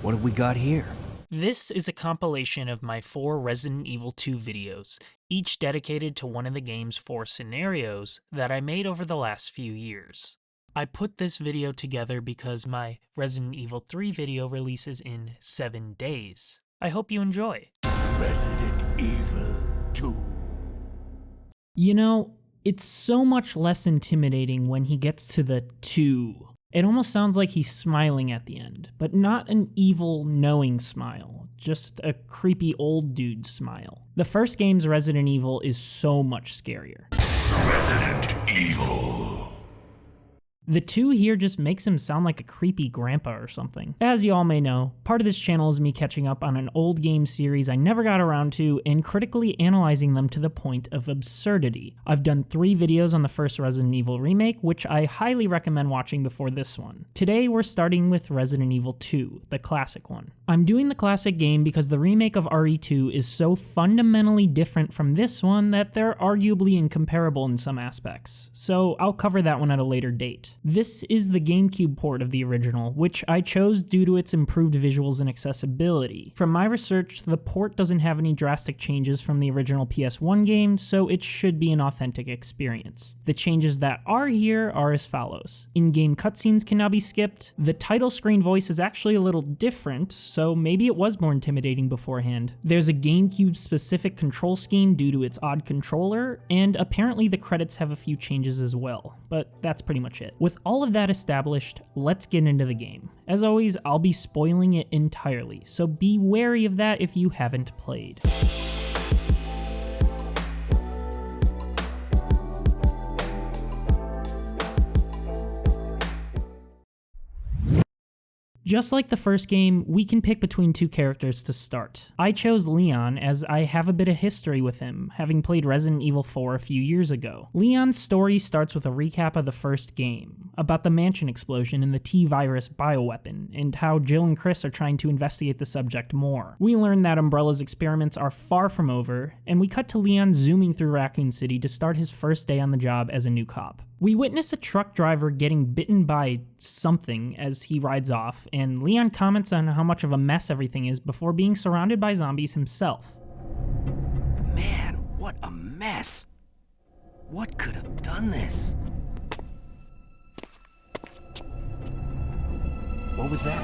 What have we got here? This is a compilation of my 4 Resident Evil 2 videos, each dedicated to one of the game's 4 scenarios that I made over the last few years. I put this video together because my Resident Evil 3 video releases in 7 days. I hope you enjoy. Resident Evil 2. You know, it's so much less intimidating when he gets to the 2. It almost sounds like he's smiling at the end, but not an evil, knowing smile, just a creepy old dude smile. The first game's Resident Evil is so much scarier. Resident Evil. The 2 here just makes him sound like a creepy grandpa or something. As you all may know, part of this channel is me catching up on an old game series I never got around to and critically analyzing them to the point of absurdity. I've done 3 videos on the first Resident Evil remake, which I highly recommend watching before this one. Today we're starting with Resident Evil 2, the classic one. I'm doing the classic game because the remake of RE2 is so fundamentally different from this one that they're arguably incomparable in some aspects, so I'll cover that one at a later date. This is the GameCube port of the original, which I chose due to its improved visuals and accessibility. From my research, the port doesn't have any drastic changes from the original PS1 game, so it should be an authentic experience. The changes that are here are as follows. In-game cutscenes can now be skipped, the title screen voice is actually a little different, so maybe it was more intimidating beforehand. There's a GameCube-specific control scheme due to its odd controller, and apparently the credits have a few changes as well, but that's pretty much it. With all of that established, let's get into the game. As always, I'll be spoiling it entirely, so be wary of that if you haven't played. Just like the first game, we can pick between 2 characters to start. I chose Leon as I have a bit of history with him, having played Resident Evil 4 a few years ago. Leon's story starts with a recap of the first game, about the mansion explosion and the T-virus bioweapon, and how Jill and Chris are trying to investigate the subject more. We learn that Umbrella's experiments are far from over, and we cut to Leon zooming through Raccoon City to start his first day on the job as a new cop. We witness a truck driver getting bitten by something as he rides off, and Leon comments on how much of a mess everything is before being surrounded by zombies himself. Man, what a mess! What could have done this? What was that?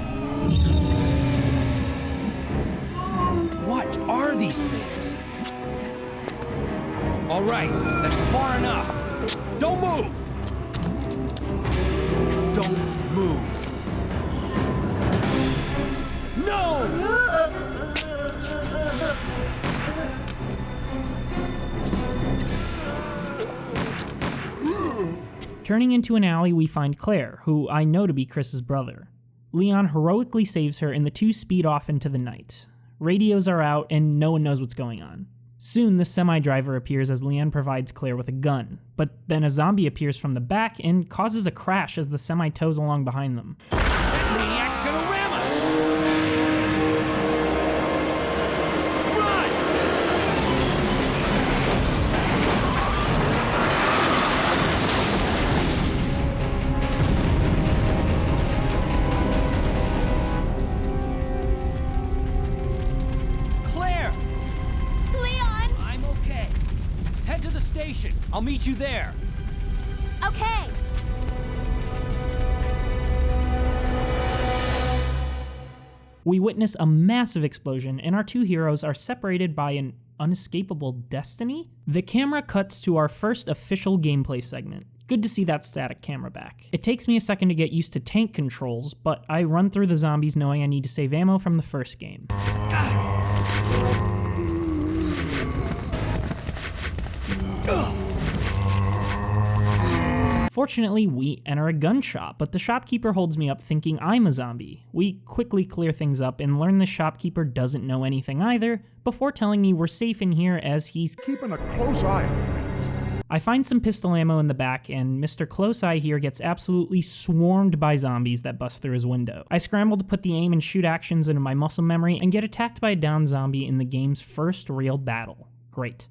What are these things? All right, that's far enough. Don't move! Don't move! No! Turning into an alley, we find Claire, who I know to be Chris's brother. Leon heroically saves her and the 2 speed off into the night. Radios are out and no one knows what's going on. Soon, the semi-driver appears as Leon provides Claire with a gun, but then a zombie appears from the back and causes a crash as the semi tows along behind them. That maniac's gonna ram us! I'll meet you there. Okay. We witness a massive explosion, and our 2 heroes are separated by an unescapable destiny? The camera cuts to our first official gameplay segment. Good to see that static camera back. It takes me a second to get used to tank controls, but I run through the zombies knowing I need to save ammo from the first game. Fortunately, we enter a gun shop, but the shopkeeper holds me up thinking I'm a zombie. We quickly clear things up and learn the shopkeeper doesn't know anything either, before telling me we're safe in here as he's keeping a close eye on things. I find some pistol ammo in the back, and Mr. Close Eye here gets absolutely swarmed by zombies that bust through his window. I scramble to put the aim and shoot actions into my muscle memory and get attacked by a downed zombie in the game's first real battle. Great.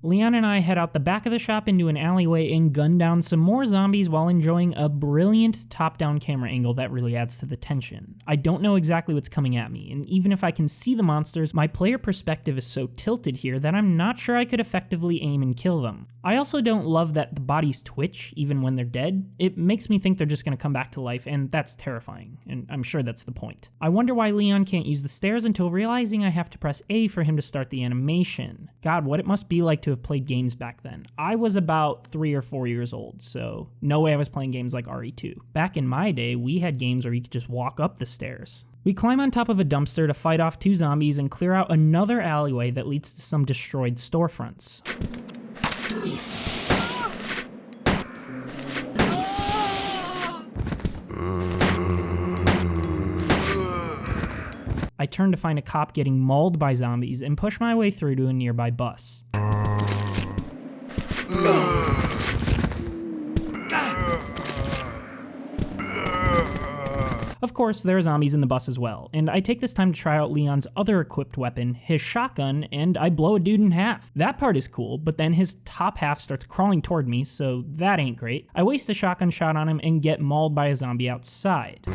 Leon and I head out the back of the shop into an alleyway and gun down some more zombies while enjoying a brilliant top-down camera angle that really adds to the tension. I don't know exactly what's coming at me, and even if I can see the monsters, my player perspective is so tilted here that I'm not sure I could effectively aim and kill them. I also don't love that the bodies twitch even when they're dead. It makes me think they're just going to come back to life, and that's terrifying, and I'm sure that's the point. I wonder why Leon can't use the stairs until realizing I have to press A for him to start the animation. God, what it must be like to have played games back then. I was about 3 or 4 years old, so no way I was playing games like RE2. Back in my day, we had games where you could just walk up the stairs. We climb on top of a dumpster to fight off 2 zombies and clear out another alleyway that leads to some destroyed storefronts. I turn to find a cop getting mauled by zombies and push my way through to a nearby bus. Of course, there are zombies in the bus as well, and I take this time to try out Leon's other equipped weapon, his shotgun, and I blow a dude in half. That part is cool, but then his top half starts crawling toward me, so that ain't great. I waste a shotgun shot on him and get mauled by a zombie outside.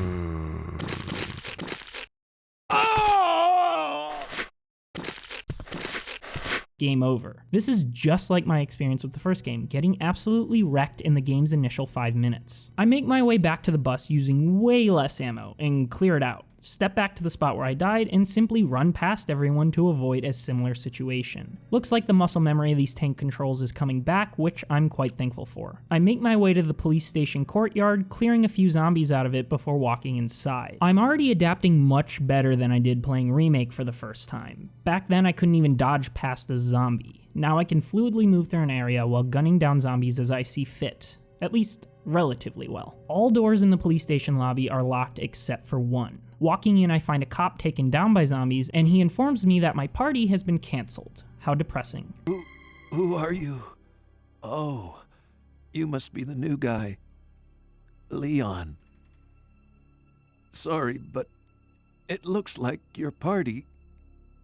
Game over. This is just like my experience with the first game, getting absolutely wrecked in the game's initial 5 minutes. I make my way back to the bus using way less ammo and clear it out. Step back to the spot where I died and simply run past everyone to avoid a similar situation. Looks like the muscle memory of these tank controls is coming back, which I'm quite thankful for. I make my way to the police station courtyard, clearing a few zombies out of it before walking inside. I'm already adapting much better than I did playing Remake for the first time. Back then I couldn't even dodge past a zombie. Now I can fluidly move through an area while gunning down zombies as I see fit. At least, relatively well. All doors in the police station lobby are locked except for one. Walking in, I find a cop taken down by zombies, and he informs me that my party has been canceled. How depressing. Who are you? Oh, you must be the new guy. Leon. Sorry, but it looks like your party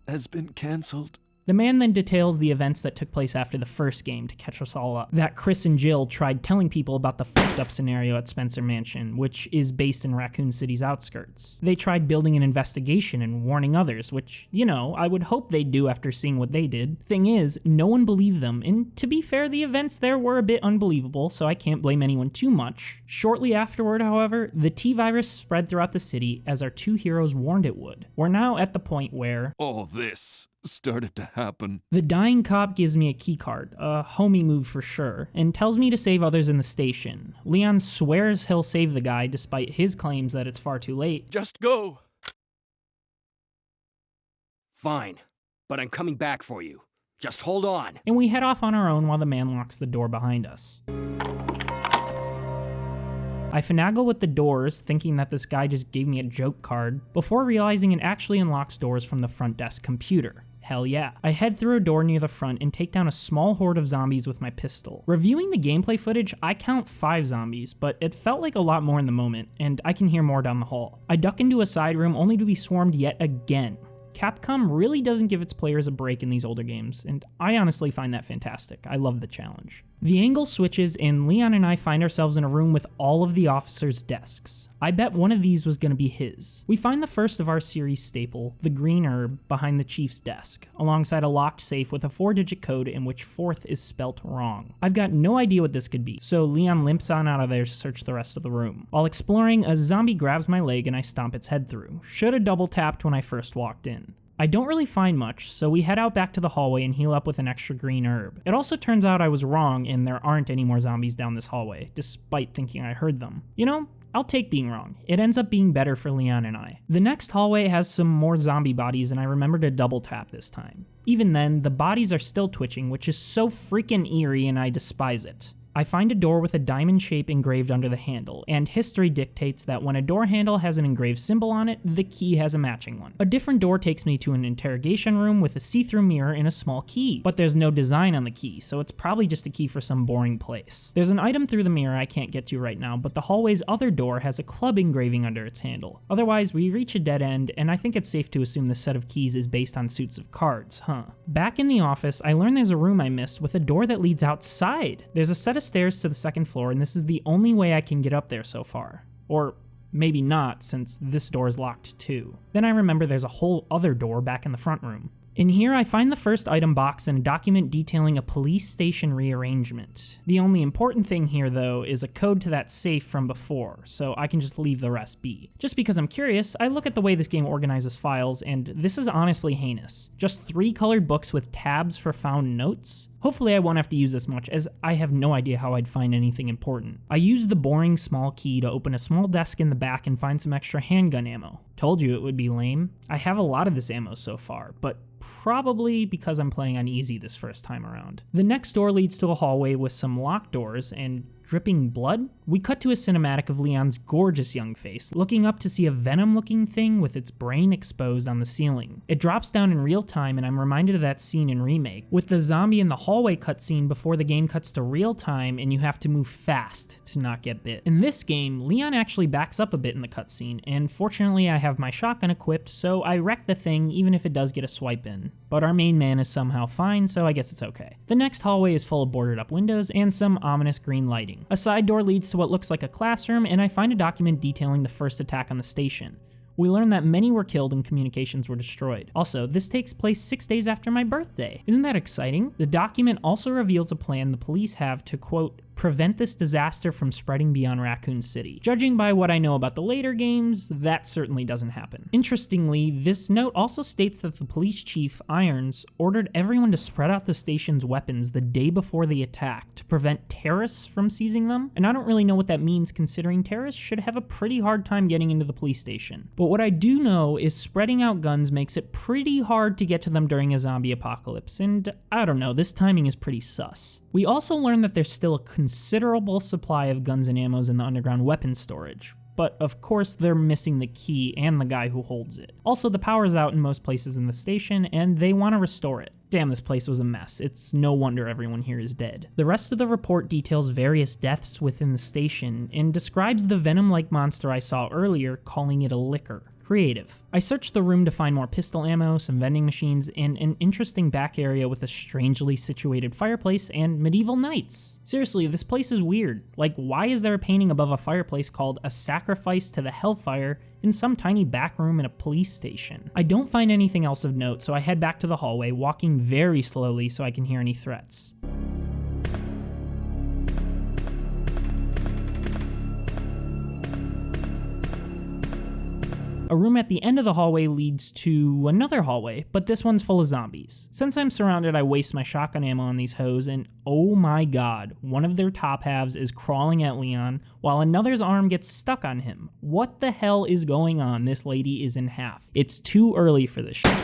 has been canceled. The man then details the events that took place after the first game to catch us all up. That Chris and Jill tried telling people about the fucked up scenario at Spencer Mansion, which is based in Raccoon City's outskirts. They tried building an investigation and warning others, which, you know, I would hope they'd do after seeing what they did. Thing is, no one believed them, and to be fair, the events there were a bit unbelievable, so I can't blame anyone too much. Shortly afterward, however, the T-virus spread throughout the city as our 2 heroes warned it would. We're now at the point where All this started to happen. The dying cop gives me a keycard, a homie move for sure, and tells me to save others in the station. Leon swears he'll save the guy despite his claims that it's far too late. Just go. Fine, but I'm coming back for you. Just hold on. And we head off on our own while the man locks the door behind us. I finagle with the doors, thinking that this guy just gave me a joke card, before realizing it actually unlocks doors from the front desk computer. Hell yeah. I head through a door near the front and take down a small horde of zombies with my pistol. Reviewing the gameplay footage, I count 5 zombies, but it felt like a lot more in the moment, and I can hear more down the hall. I duck into a side room only to be swarmed yet again. Capcom really doesn't give its players a break in these older games, and I honestly find that fantastic. I love the challenge. The angle switches, and Leon and I find ourselves in a room with all of the officers' desks. I bet one of these was going to be his. We find the first of our series staple, the green herb, behind the chief's desk, alongside a locked safe with a 4-digit code in which 4th is spelt wrong. I've got no idea what this could be, so Leon limps on out of there to search the rest of the room. While exploring, a zombie grabs my leg and I stomp its head through. Should have double tapped when I first walked in. I don't really find much, so we head out back to the hallway and heal up with an extra green herb. It also turns out I was wrong and there aren't any more zombies down this hallway, despite thinking I heard them. You know, I'll take being wrong. It ends up being better for Leon and I. The next hallway has some more zombie bodies and I remember to double tap this time. Even then, the bodies are still twitching, which is so freaking eerie and I despise it. I find a door with a diamond shape engraved under the handle, and history dictates that when a door handle has an engraved symbol on it, the key has a matching one. A different door takes me to an interrogation room with a see-through mirror and a small key, but there's no design on the key, so it's probably just a key for some boring place. There's an item through the mirror I can't get to right now, but the hallway's other door has a club engraving under its handle. Otherwise, we reach a dead end, and I think it's safe to assume this set of keys is based on suits of cards, huh? Back in the office, I learn there's a room I missed with a door that leads outside. There's a set of stairs to the second floor, and this is the only way I can get up there so far. Or maybe not, since this door is locked too. Then I remember there's a whole other door back in the front room. In here, I find the first item box and a document detailing a police station rearrangement. The only important thing here, though, is a code to that safe from before, so I can just leave the rest be. Just because I'm curious, I look at the way this game organizes files, and this is honestly heinous. Just 3 colored books with tabs for found notes? Hopefully I won't have to use this much, as I have no idea how I'd find anything important. I used the boring small key to open a small desk in the back and find some extra handgun ammo. Told you it would be lame. I have a lot of this ammo so far, but probably because I'm playing on easy this first time around. The next door leads to a hallway with some locked doors and dripping blood? We cut to a cinematic of Leon's gorgeous young face, looking up to see a venom-looking thing with its brain exposed on the ceiling. It drops down in real time, and I'm reminded of that scene in Remake, with the zombie in the hallway cutscene before the game cuts to real time and you have to move fast to not get bit. In this game, Leon actually backs up a bit in the cutscene, and fortunately I have my shotgun equipped, so I wreck the thing even if it does get a swipe in. But our main man is somehow fine, so I guess it's okay. The next hallway is full of boarded up windows and some ominous green lighting. A side door leads to what looks like a classroom, and I find a document detailing the first attack on the station. We learn that many were killed and communications were destroyed. Also, this takes place 6 days after my birthday. Isn't that exciting? The document also reveals a plan the police have to, quote, prevent this disaster from spreading beyond Raccoon City. Judging by what I know about the later games, that certainly doesn't happen. Interestingly, this note also states that the police chief, Irons, ordered everyone to spread out the station's weapons the day before the attack to prevent terrorists from seizing them, and I don't really know what that means considering terrorists should have a pretty hard time getting into the police station. But what I do know is spreading out guns makes it pretty hard to get to them during a zombie apocalypse, and I don't know, this timing is pretty sus. We also learn that there's still a considerable supply of guns and ammos in the underground weapons storage, but of course they're missing the key and the guy who holds it. Also, the power's out in most places in the station, and they want to restore it. Damn, this place was a mess. It's no wonder everyone here is dead. The rest of the report details various deaths within the station, and describes the venom-like monster I saw earlier, calling it a licker. Creative. I searched the room to find more pistol ammo, some vending machines, and an interesting back area with a strangely situated fireplace and medieval knights. Seriously, this place is weird. Like, why is there a painting above a fireplace called A Sacrifice to the Hellfire in some tiny back room in a police station? I don't find anything else of note, so I head back to the hallway, walking very slowly so I can hear any threats. A room at the end of the hallway leads to another hallway, but this one's full of zombies. Since I'm surrounded, I waste my shotgun ammo on these hoes, and oh my god, one of their top halves is crawling at Leon, while another's arm gets stuck on him. What the hell is going on? This lady is in half. It's too early for this shit.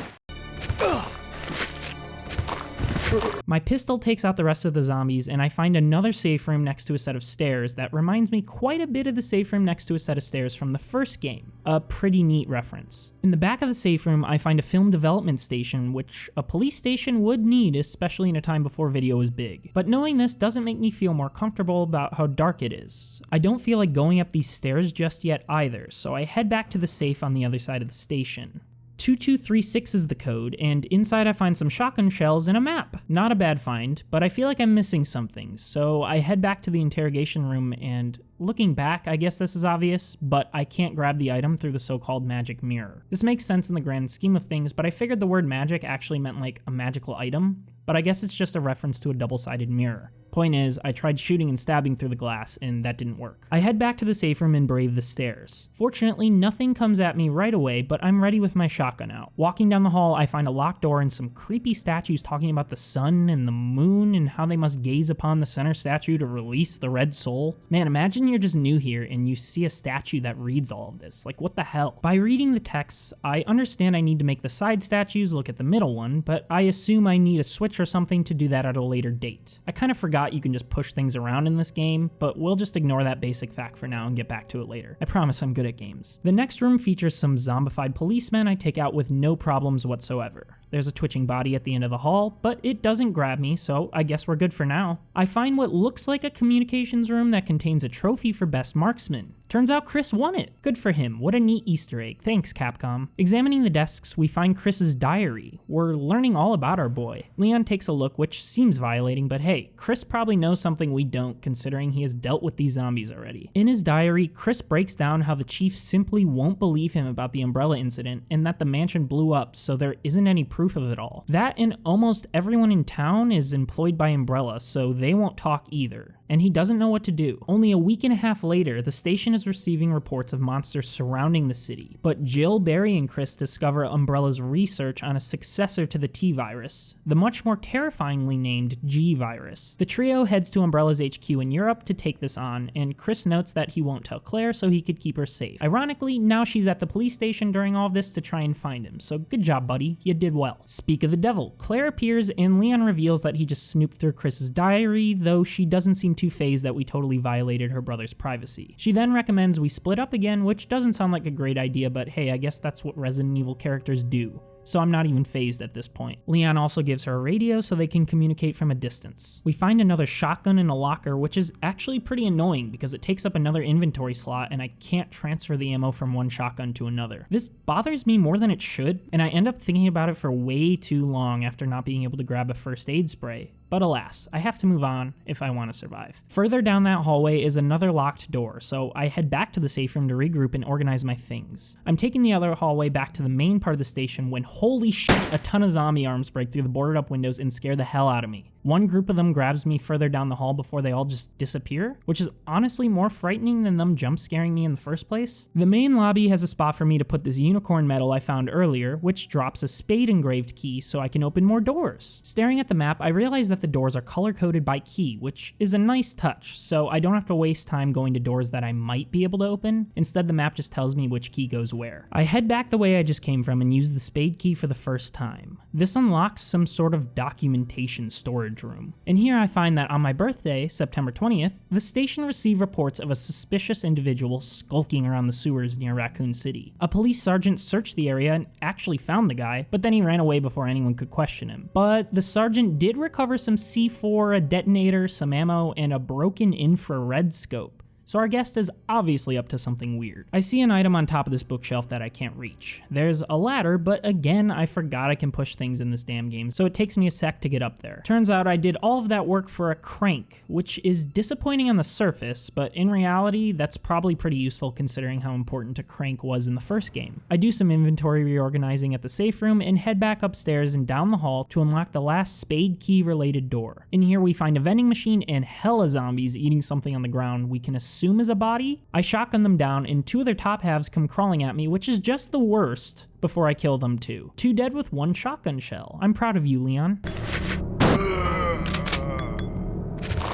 My pistol takes out the rest of the zombies, and I find another safe room next to a set of stairs that reminds me quite a bit of the safe room next to a set of stairs from the first game. A pretty neat reference. In the back of the safe room, I find a film development station, which a police station would need, especially in a time before video was big. But knowing this doesn't make me feel more comfortable about how dark it is. I don't feel like going up these stairs just yet either, so I head back to the safe on the other side of the station. 2236 is the code, and inside I find some shotgun shells and a map. Not a bad find, but I feel like I'm missing something, so I head back to the interrogation room, and looking back, I guess this is obvious, but I can't grab the item through the so-called magic mirror. This makes sense in the grand scheme of things, but I figured the word magic actually meant like a magical item, but I guess it's just a reference to a double-sided mirror. Point is, I tried shooting and stabbing through the glass, and that didn't work. I head back to the safe room and brave the stairs. Fortunately, nothing comes at me right away, but I'm ready with my shotgun out. Walking down the hall, I find a locked door and some creepy statues talking about the sun and the moon and how they must gaze upon the center statue to release the red soul. Man, imagine Imagine you're just new here and you see a statue that reads all of this. Like, what the hell? By reading the texts, I understand I need to make the side statues look at the middle one, but I assume I need a switch or something to do that at a later date. I kind of forgot you can just push things around in this game, but we'll just ignore that basic fact for now and get back to it later. I promise I'm good at games. The next room features some zombified policemen I take out with no problems whatsoever. There's a twitching body at the end of the hall, but it doesn't grab me, so I guess we're good for now. I find what looks like a communications room that contains a trophy for best marksman. Turns out Chris won it. Good for him. What a neat Easter egg. Thanks, Capcom. Examining the desks, we find Chris's diary. We're learning all about our boy. Leon takes a look, which seems violating, but hey, Chris probably knows something we don't, considering he has dealt with these zombies already. In his diary, Chris breaks down how the chief simply won't believe him about the umbrella incident and that the mansion blew up, so there isn't any proof of it all. That and almost everyone in town is employed by Umbrella, so they won't talk either. And he doesn't know what to do. Only a week and a half later, the station is receiving reports of monsters surrounding the city. But Jill, Barry, and Chris discover Umbrella's research on a successor to the T-virus, the much more terrifyingly named G-virus. The trio heads to Umbrella's HQ in Europe to take this on, and Chris notes that he won't tell Claire so he could keep her safe. Ironically, now she's at the police station during all of this to try and find him, so good job, buddy. You did well. Speak of the devil, Claire appears and Leon reveals that he just snooped through Chris's diary, though she doesn't seem too phased that we totally violated her brother's privacy. She then recommends we split up again, which doesn't sound like a great idea, but hey, I guess that's what Resident Evil characters do. So I'm not even phased at this point. Leon also gives her a radio so they can communicate from a distance. We find another shotgun in a locker, which is actually pretty annoying because it takes up another inventory slot and I can't transfer the ammo from one shotgun to another. This bothers me more than it should, and I end up thinking about it for way too long after not being able to grab a first aid spray. But alas, I have to move on if I want to survive. Further down that hallway is another locked door, so I head back to the safe room to regroup and organize my things. I'm taking the other hallway back to the main part of the station when holy shit, a ton of zombie arms break through the boarded up windows and scare the hell out of me. One group of them grabs me further down the hall before they all just disappear, which is honestly more frightening than them jump scaring me in the first place. The main lobby has a spot for me to put this unicorn medal I found earlier, which drops a spade engraved key so I can open more doors. Staring at the map, I realize that the doors are color-coded by key, which is a nice touch, so I don't have to waste time going to doors that I might be able to open. Instead, the map just tells me which key goes where. I head back the way I just came from and use the spade key for the first time. This unlocks some sort of documentation storage room. And here I find that on my birthday, September 20th, the station received reports of a suspicious individual skulking around the sewers near Raccoon City. A police sergeant searched the area and actually found the guy, but then he ran away before anyone could question him. But the sergeant did recover some C4, a detonator, some ammo, and a broken infrared scope. So our guest is obviously up to something weird. I see an item on top of this bookshelf that I can't reach. There's a ladder, but again, I forgot I can push things in this damn game, so it takes me a sec to get up there. Turns out I did all of that work for a crank, which is disappointing on the surface, but in reality, that's probably pretty useful considering how important a crank was in the first game. I do some inventory reorganizing at the safe room and head back upstairs and down the hall to unlock the last spade key related door. In here we find a vending machine and hella zombies eating something on the ground we can assume is a body. I shotgun them down and two of their top halves come crawling at me, which is just the worst, before I kill them too. Two dead with one shotgun shell. I'm proud of you, Leon.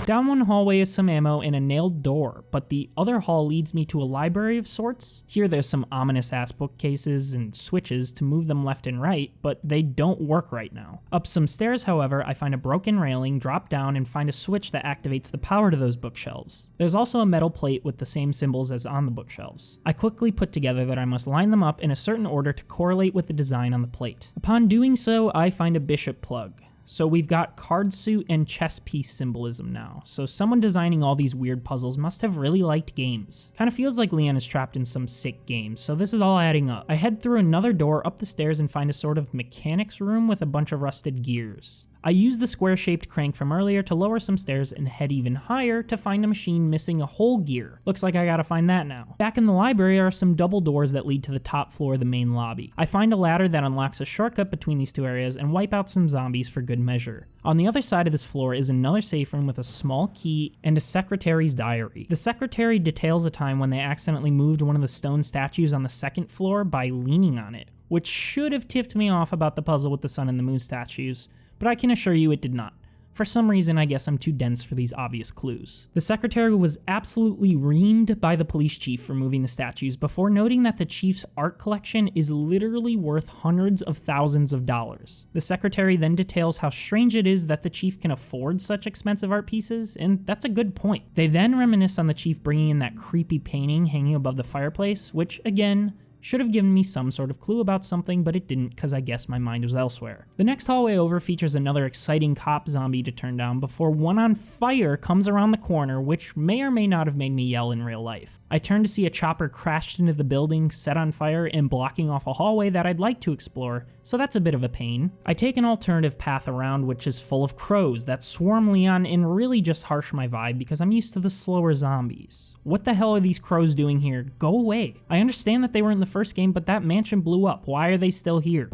Down one hallway is some ammo and a nailed door, but the other hall leads me to a library of sorts. Here there's some ominous ass bookcases and switches to move them left and right, but they don't work right now. Up some stairs, however, I find a broken railing, drop down, and find a switch that activates the power to those bookshelves. There's also a metal plate with the same symbols as on the bookshelves. I quickly put together that I must line them up in a certain order to correlate with the design on the plate. Upon doing so, I find a bishop plug. So we've got card suit and chess piece symbolism now. So someone designing all these weird puzzles must have really liked games. Kind of feels like Leon is trapped in some sick game, so this is all adding up. I head through another door up the stairs and find a sort of mechanics room with a bunch of rusted gears. I use the square-shaped crank from earlier to lower some stairs and head even higher to find a machine missing a whole gear. Looks like I gotta find that now. Back in the library are some double doors that lead to the top floor of the main lobby. I find a ladder that unlocks a shortcut between these two areas and wipe out some zombies for good measure. On the other side of this floor is another safe room with a small key and a secretary's diary. The secretary details a time when they accidentally moved one of the stone statues on the second floor by leaning on it, which should have tipped me off about the puzzle with the sun and the moon statues, but I can assure you it did not. For some reason, I guess I'm too dense for these obvious clues. The secretary was absolutely reamed by the police chief for moving the statues before noting that the chief's art collection is literally worth hundreds of thousands of dollars. The secretary then details how strange it is that the chief can afford such expensive art pieces, and that's a good point. They then reminisce on the chief bringing in that creepy painting hanging above the fireplace, which, again, should have given me some sort of clue about something, but it didn't because I guess my mind was elsewhere. The next hallway over features another exciting cop zombie to turn down before one on fire comes around the corner, which may or may not have made me yell in real life. I turn to see a chopper crashed into the building, set on fire, and blocking off a hallway that I'd like to explore, so that's a bit of a pain. I take an alternative path around, which is full of crows that swarm Leon and really just harsh my vibe because I'm used to the slower zombies. What the hell are these crows doing here? Go away. I understand that they were in the first game, but that mansion blew up. Why are they still here?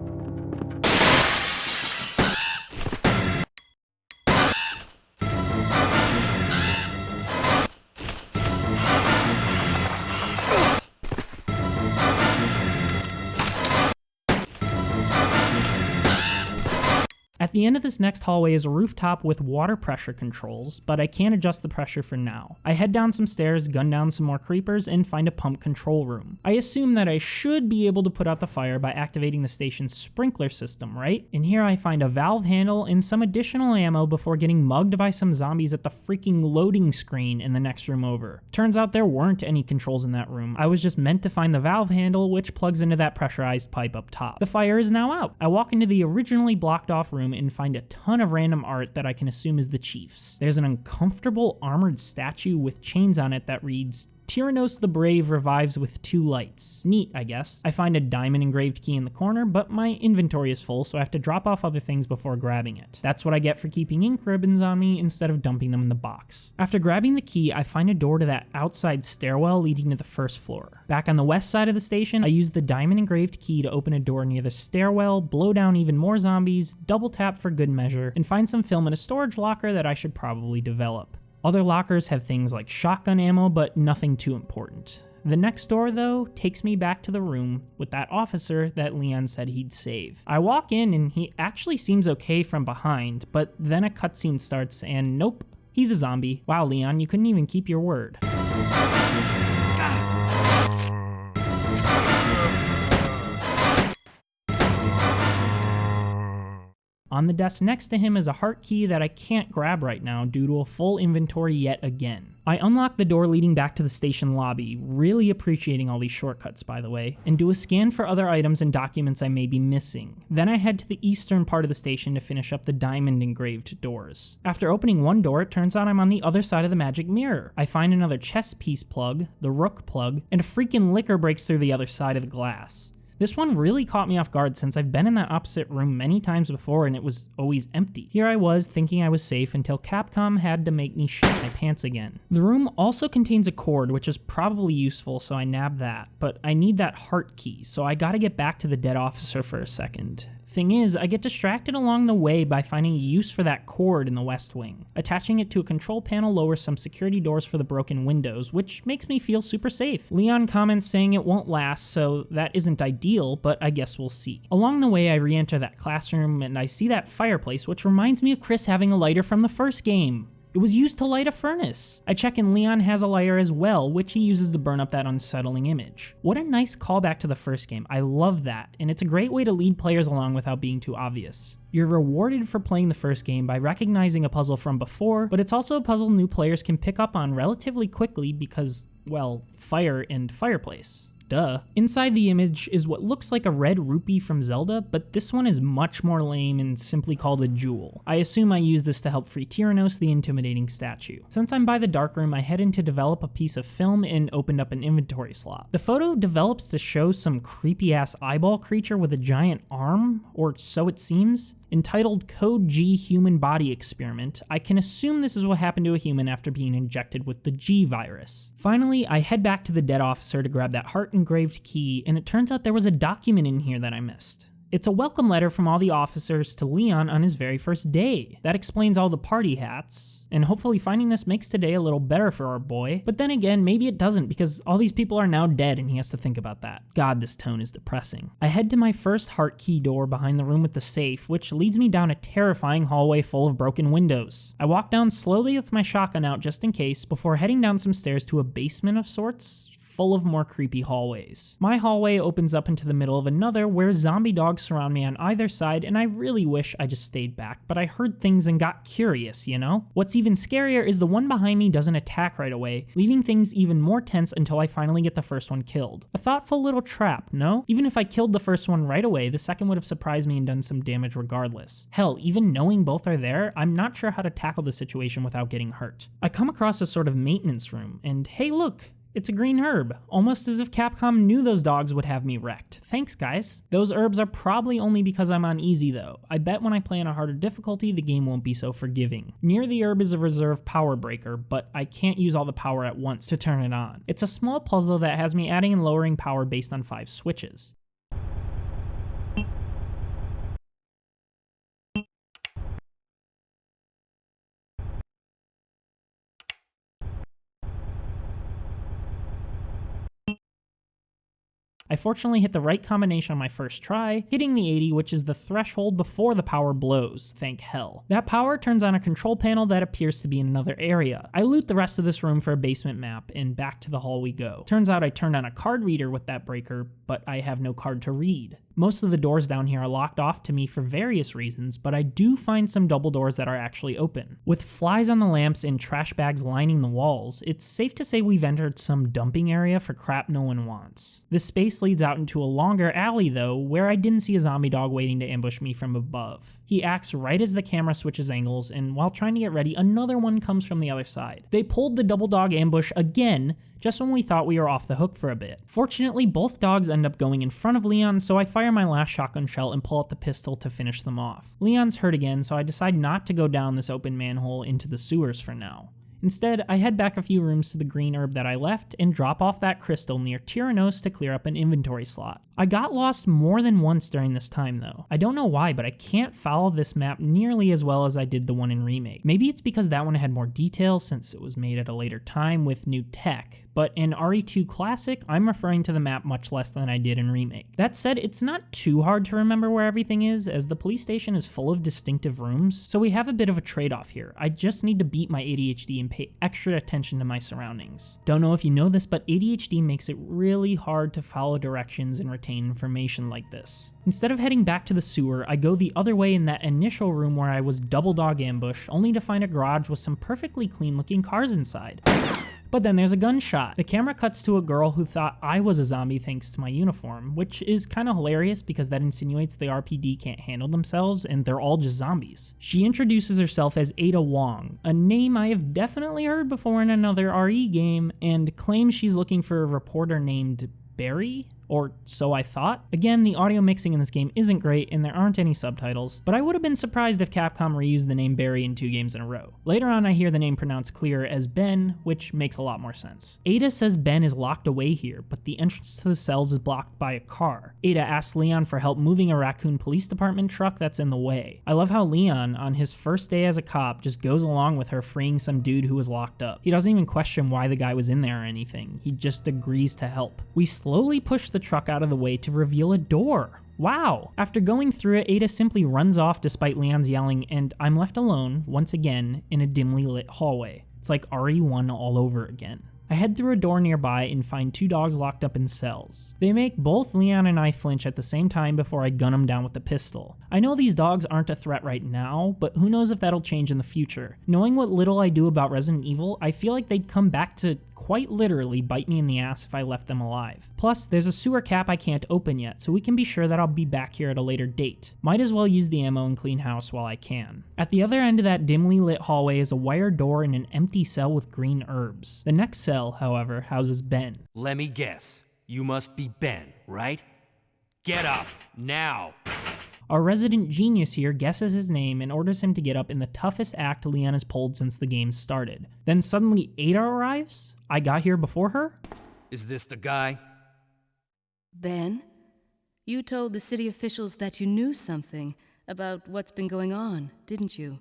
At the end of this next hallway is a rooftop with water pressure controls, but I can't adjust the pressure for now. I head down some stairs, gun down some more creepers, and find a pump control room. I assume that I should be able to put out the fire by activating the station's sprinkler system, right? And here I find a valve handle and some additional ammo before getting mugged by some zombies at the freaking loading screen in the next room over. Turns out there weren't any controls in that room. I was just meant to find the valve handle, which plugs into that pressurized pipe up top. The fire is now out. I walk into the originally blocked off room and find a ton of random art that I can assume is the chief's. There's an uncomfortable armored statue with chains on it that reads, Tyrant the Brave revives with 2 lights. Neat, I guess. I find a diamond engraved key in the corner, but my inventory is full, so I have to drop off other things before grabbing it. That's what I get for keeping ink ribbons on me instead of dumping them in the box. After grabbing the key, I find a door to that outside stairwell leading to the first floor. Back on the west side of the station, I use the diamond engraved key to open a door near the stairwell, blow down even more zombies, double tap for good measure, and find some film in a storage locker that I should probably develop. Other lockers have things like shotgun ammo, but nothing too important. The next door, though, takes me back to the room with that officer that Leon said he'd save. I walk in and he actually seems okay from behind, but then a cutscene starts and nope, he's a zombie. Wow, Leon, you couldn't even keep your word. On the desk next to him is a heart key that I can't grab right now due to a full inventory yet again. I unlock the door leading back to the station lobby, really appreciating all these shortcuts by the way, and do a scan for other items and documents I may be missing. Then I head to the eastern part of the station to finish up the diamond engraved doors. After opening one door, it turns out I'm on the other side of the magic mirror. I find another chess piece plug, the rook plug, and a freaking liquor breaks through the other side of the glass. This one really caught me off guard since I've been in that opposite room many times before and it was always empty. Here I was thinking I was safe until Capcom had to make me shit my pants again. The room also contains a cord, which is probably useful, so I nab that, but I need that heart key, so I gotta get back to the dead officer for a second. Thing is, I get distracted along the way by finding a use for that cord in the West Wing. Attaching it to a control panel lowers some security doors for the broken windows, which makes me feel super safe. Leon comments saying it won't last, so that isn't ideal, but I guess we'll see. Along the way, I re-enter that classroom and I see that fireplace, which reminds me of Chris having a lighter from the first game. It was used to light a furnace. I check and Leon has a lighter as well, which he uses to burn up that unsettling image. What a nice callback to the first game. I love that, and it's a great way to lead players along without being too obvious. You're rewarded for playing the first game by recognizing a puzzle from before, but it's also a puzzle new players can pick up on relatively quickly because, well, fire and fireplace. Duh. Inside the image is what looks like a red rupee from Zelda, but this one is much more lame and simply called a jewel. I assume I use this to help free Tyrant, the intimidating statue. Since I'm by the darkroom, I head in to develop a piece of film and opened up an inventory slot. The photo develops to show some creepy ass eyeball creature with a giant arm, or so it seems. Entitled Code G Human Body Experiment, I can assume this is what happened to a human after being injected with the G virus. Finally, I head back to the dead officer to grab that heart engraved key, and it turns out there was a document in here that I missed. It's a welcome letter from all the officers to Leon on his very first day. That explains all the party hats, and hopefully finding this makes today a little better for our boy. But then again, maybe it doesn't, because all these people are now dead and he has to think about that. God, this tone is depressing. I head to my first heart key door behind the room with the safe, which leads me down a terrifying hallway full of broken windows. I walk down slowly with my shotgun out just in case, before heading down some stairs to a basement of sorts, full of more creepy hallways. My hallway opens up into the middle of another where zombie dogs surround me on either side, and I really wish I just stayed back, but I heard things and got curious, you know? What's even scarier is the one behind me doesn't attack right away, leaving things even more tense until I finally get the first one killed. A thoughtful little trap, no? Even if I killed the first one right away, the second would have surprised me and done some damage regardless. Hell, even knowing both are there, I'm not sure how to tackle the situation without getting hurt. I come across a sort of maintenance room, and hey look! It's a green herb, almost as if Capcom knew those dogs would have me wrecked. Thanks, guys. Those herbs are probably only because I'm on easy though. I bet when I play on a harder difficulty, the game won't be so forgiving. Near the herb is a reserve power breaker, but I can't use all the power at once to turn it on. It's a small puzzle that has me adding and lowering power based on 5 switches. I fortunately hit the right combination on my first try, hitting the 80, which is the threshold before the power blows, thank hell. That power turns on a control panel that appears to be in another area. I loot the rest of this room for a basement map, and back to the hall we go. Turns out I turned on a card reader with that breaker, but I have no card to read. Most of the doors down here are locked off to me for various reasons, but I do find some double doors that are actually open. With flies on the lamps and trash bags lining the walls, it's safe to say we've entered some dumping area for crap no one wants. This space leads out into a longer alley though, where I didn't see a zombie dog waiting to ambush me from above. He acts right as the camera switches angles, and while trying to get ready, another one comes from the other side. They pulled the double dog ambush again, just when we thought we were off the hook for a bit. Fortunately, both dogs end up going in front of Leon, so I fire my last shotgun shell and pull out the pistol to finish them off. Leon's hurt again, so I decide not to go down this open manhole into the sewers for now. Instead, I head back a few rooms to the green herb that I left and drop off that crystal near Tyrannos to clear up an inventory slot. I got lost more than once during this time though. I don't know why, but I can't follow this map nearly as well as I did the one in Remake. Maybe it's because that one had more detail since it was made at a later time with new tech, but in RE2 Classic, I'm referring to the map much less than I did in Remake. That said, it's not too hard to remember where everything is, as the police station is full of distinctive rooms, so we have a bit of a trade-off here. I just need to beat my ADHD and pay extra attention to my surroundings. Don't know if you know this, but ADHD makes it really hard to follow directions and retain information like this. Instead of heading back to the sewer, I go the other way in that initial room where I was double dog ambushed, only to find a garage with some perfectly clean looking cars inside. But then there's a gunshot. The camera cuts to a girl who thought I was a zombie thanks to my uniform, which is kind of hilarious because that insinuates the RPD can't handle themselves and they're all just zombies. She introduces herself as Ada Wong, a name I have definitely heard before in another RE game, and claims she's looking for a reporter named Barry? Or so I thought. Again, the audio mixing in this game isn't great and there aren't any subtitles, but I would have been surprised if Capcom reused the name Barry in 2 games in a row. Later on I hear the name pronounced clearer as Ben, which makes a lot more sense. Ada says Ben is locked away here, but the entrance to the cells is blocked by a car. Ada asks Leon for help moving a raccoon police department truck that's in the way. I love how Leon, on his first day as a cop, just goes along with her freeing some dude who was locked up. He doesn't even question why the guy was in there or anything. He just agrees to help. We slowly push the truck out of the way to reveal a door. Wow! After going through it, Ada simply runs off despite Leon's yelling, and I'm left alone, once again, in a dimly lit hallway. It's like RE1 all over again. I head through a door nearby and find 2 dogs locked up in cells. They make both Leon and I flinch at the same time before I gun them down with the pistol. I know these dogs aren't a threat right now, but who knows if that'll change in the future. Knowing what little I do about Resident Evil, I feel like they'd come back to quite literally bite me in the ass if I left them alive. Plus, there's a sewer cap I can't open yet, so we can be sure that I'll be back here at a later date. Might as well use the ammo and clean house while I can. At the other end of that dimly lit hallway is a wire door and an empty cell with green herbs. The next cell, however, houses Ben. Let me guess. You must be Ben, right? Get up, now! Our resident genius here guesses his name and orders him to get up in the toughest act Leon has pulled since the game started. Then suddenly Ada arrives? I got here before her? Is this the guy? Ben? You told the city officials that you knew something about what's been going on, didn't you?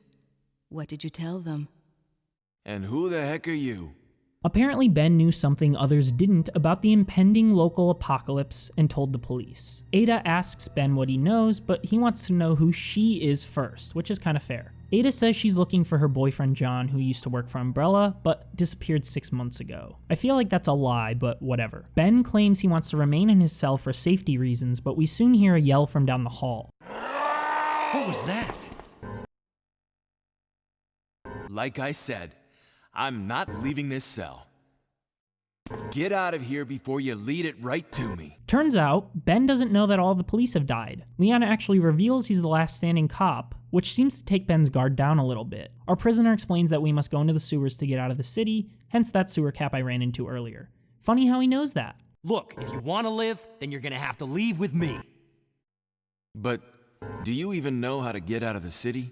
What did you tell them? And who the heck are you? Apparently Ben knew something others didn't about the impending local apocalypse and told the police. Ada asks Ben what he knows, but he wants to know who she is first, which is kind of fair. Ada says she's looking for her boyfriend John, who used to work for Umbrella, but disappeared 6 months ago. I feel like that's a lie, but whatever. Ben claims he wants to remain in his cell for safety reasons, but we soon hear a yell from down the hall. What was that? Like I said, I'm not leaving this cell. Get out of here before you lead it right to me. Turns out, Ben doesn't know that all the police have died. Leon actually reveals he's the last standing cop, which seems to take Ben's guard down a little bit. Our prisoner explains that we must go into the sewers to get out of the city, hence that sewer cap I ran into earlier. Funny how he knows that. Look, if you want to live, then you're gonna have to leave with me. But do you even know how to get out of the city?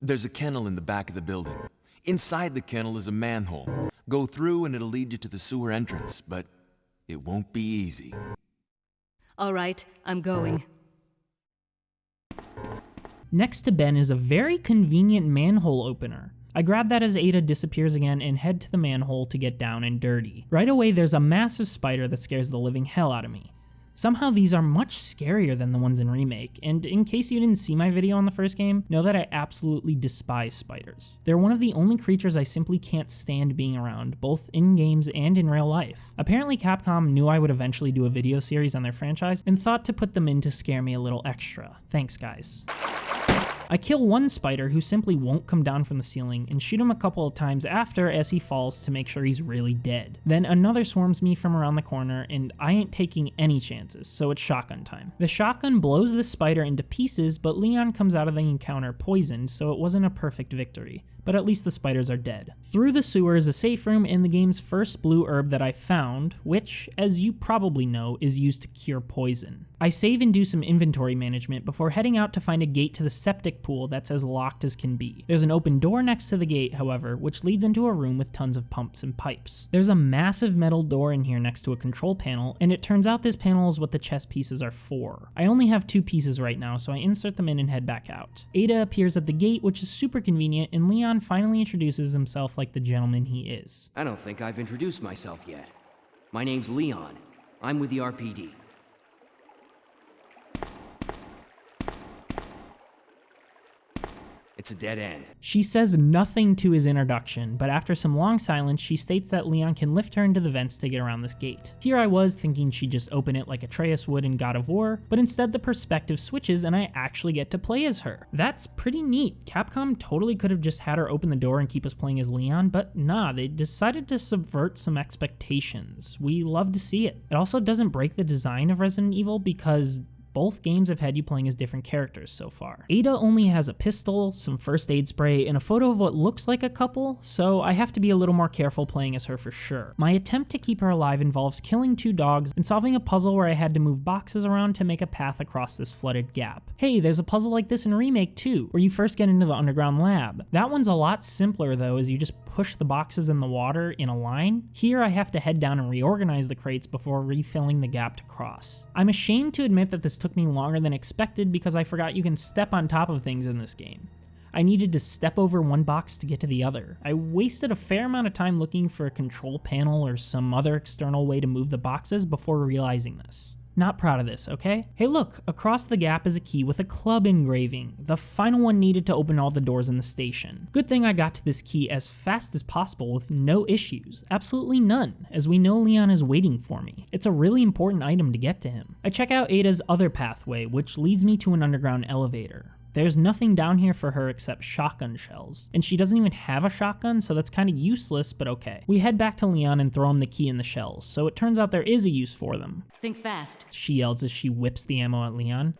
There's a kennel in the back of the building. Inside the kennel is a manhole. Go through and it'll lead you to the sewer entrance, but it won't be easy. All right, I'm going. Next to Ben is a very convenient manhole opener. I grab that as Ada disappears again and head to the manhole to get down and dirty. Right away there's a massive spider that scares the living hell out of me. Somehow these are much scarier than the ones in Remake, and in case you didn't see my video on the first game, know that I absolutely despise spiders. They're one of the only creatures I simply can't stand being around, both in games and in real life. Apparently Capcom knew I would eventually do a video series on their franchise and thought to put them in to scare me a little extra. Thanks guys. I kill one spider who simply won't come down from the ceiling and shoot him a couple of times after as he falls to make sure he's really dead. Then another swarms me from around the corner and I ain't taking any chances, so it's shotgun time. The shotgun blows this spider into pieces, but Leon comes out of the encounter poisoned, so it wasn't a perfect victory. But at least the spiders are dead. Through the sewer is a safe room and the game's first blue herb that I found, which, as you probably know, is used to cure poison. I save and do some inventory management before heading out to find a gate to the septic pool that's as locked as can be. There's an open door next to the gate, however, which leads into a room with tons of pumps and pipes. There's a massive metal door in here next to a control panel, and it turns out this panel is what the chest pieces are for. I only have 2 pieces right now, so I insert them in and head back out. Ada appears at the gate, which is super convenient, and Leon finally introduces himself like the gentleman he is. I don't think I've introduced myself yet. My name's Leon. I'm with the RPD. It's a dead end. She says nothing to his introduction, but after some long silence, she states that Leon can lift her into the vents to get around this gate. Here I was thinking she'd just open it like Atreus would in God of War, but instead the perspective switches and I actually get to play as her. That's pretty neat. Capcom totally could have just had her open the door and keep us playing as Leon, but nah, they decided to subvert some expectations. We love to see it. It also doesn't break the design of Resident Evil because both games have had you playing as different characters so far. Ada only has a pistol, some first aid spray, and a photo of what looks like a couple, so I have to be a little more careful playing as her for sure. My attempt to keep her alive involves killing 2 dogs and solving a puzzle where I had to move boxes around to make a path across this flooded gap. Hey, there's a puzzle like this in Remake too, where you first get into the underground lab. That one's a lot simpler though, as you just push the boxes in the water in a line. Here I have to head down and reorganize the crates before refilling the gap to cross. I'm ashamed to admit that this took me longer than expected because I forgot you can step on top of things in this game. I needed to step over one box to get to the other. I wasted a fair amount of time looking for a control panel or some other external way to move the boxes before realizing this. Not proud of this, okay? Hey look, across the gap is a key with a club engraving, the final one needed to open all the doors in the station. Good thing I got to this key as fast as possible with no issues, absolutely none, as we know Leon is waiting for me. It's a really important item to get to him. I check out Ada's other pathway, which leads me to an underground elevator. There's nothing down here for her except shotgun shells, and she doesn't even have a shotgun, so that's kind of useless, but okay. We head back to Leon and throw him the key in the shells, so it turns out there is a use for them. Think fast. She yells as she whips the ammo at Leon.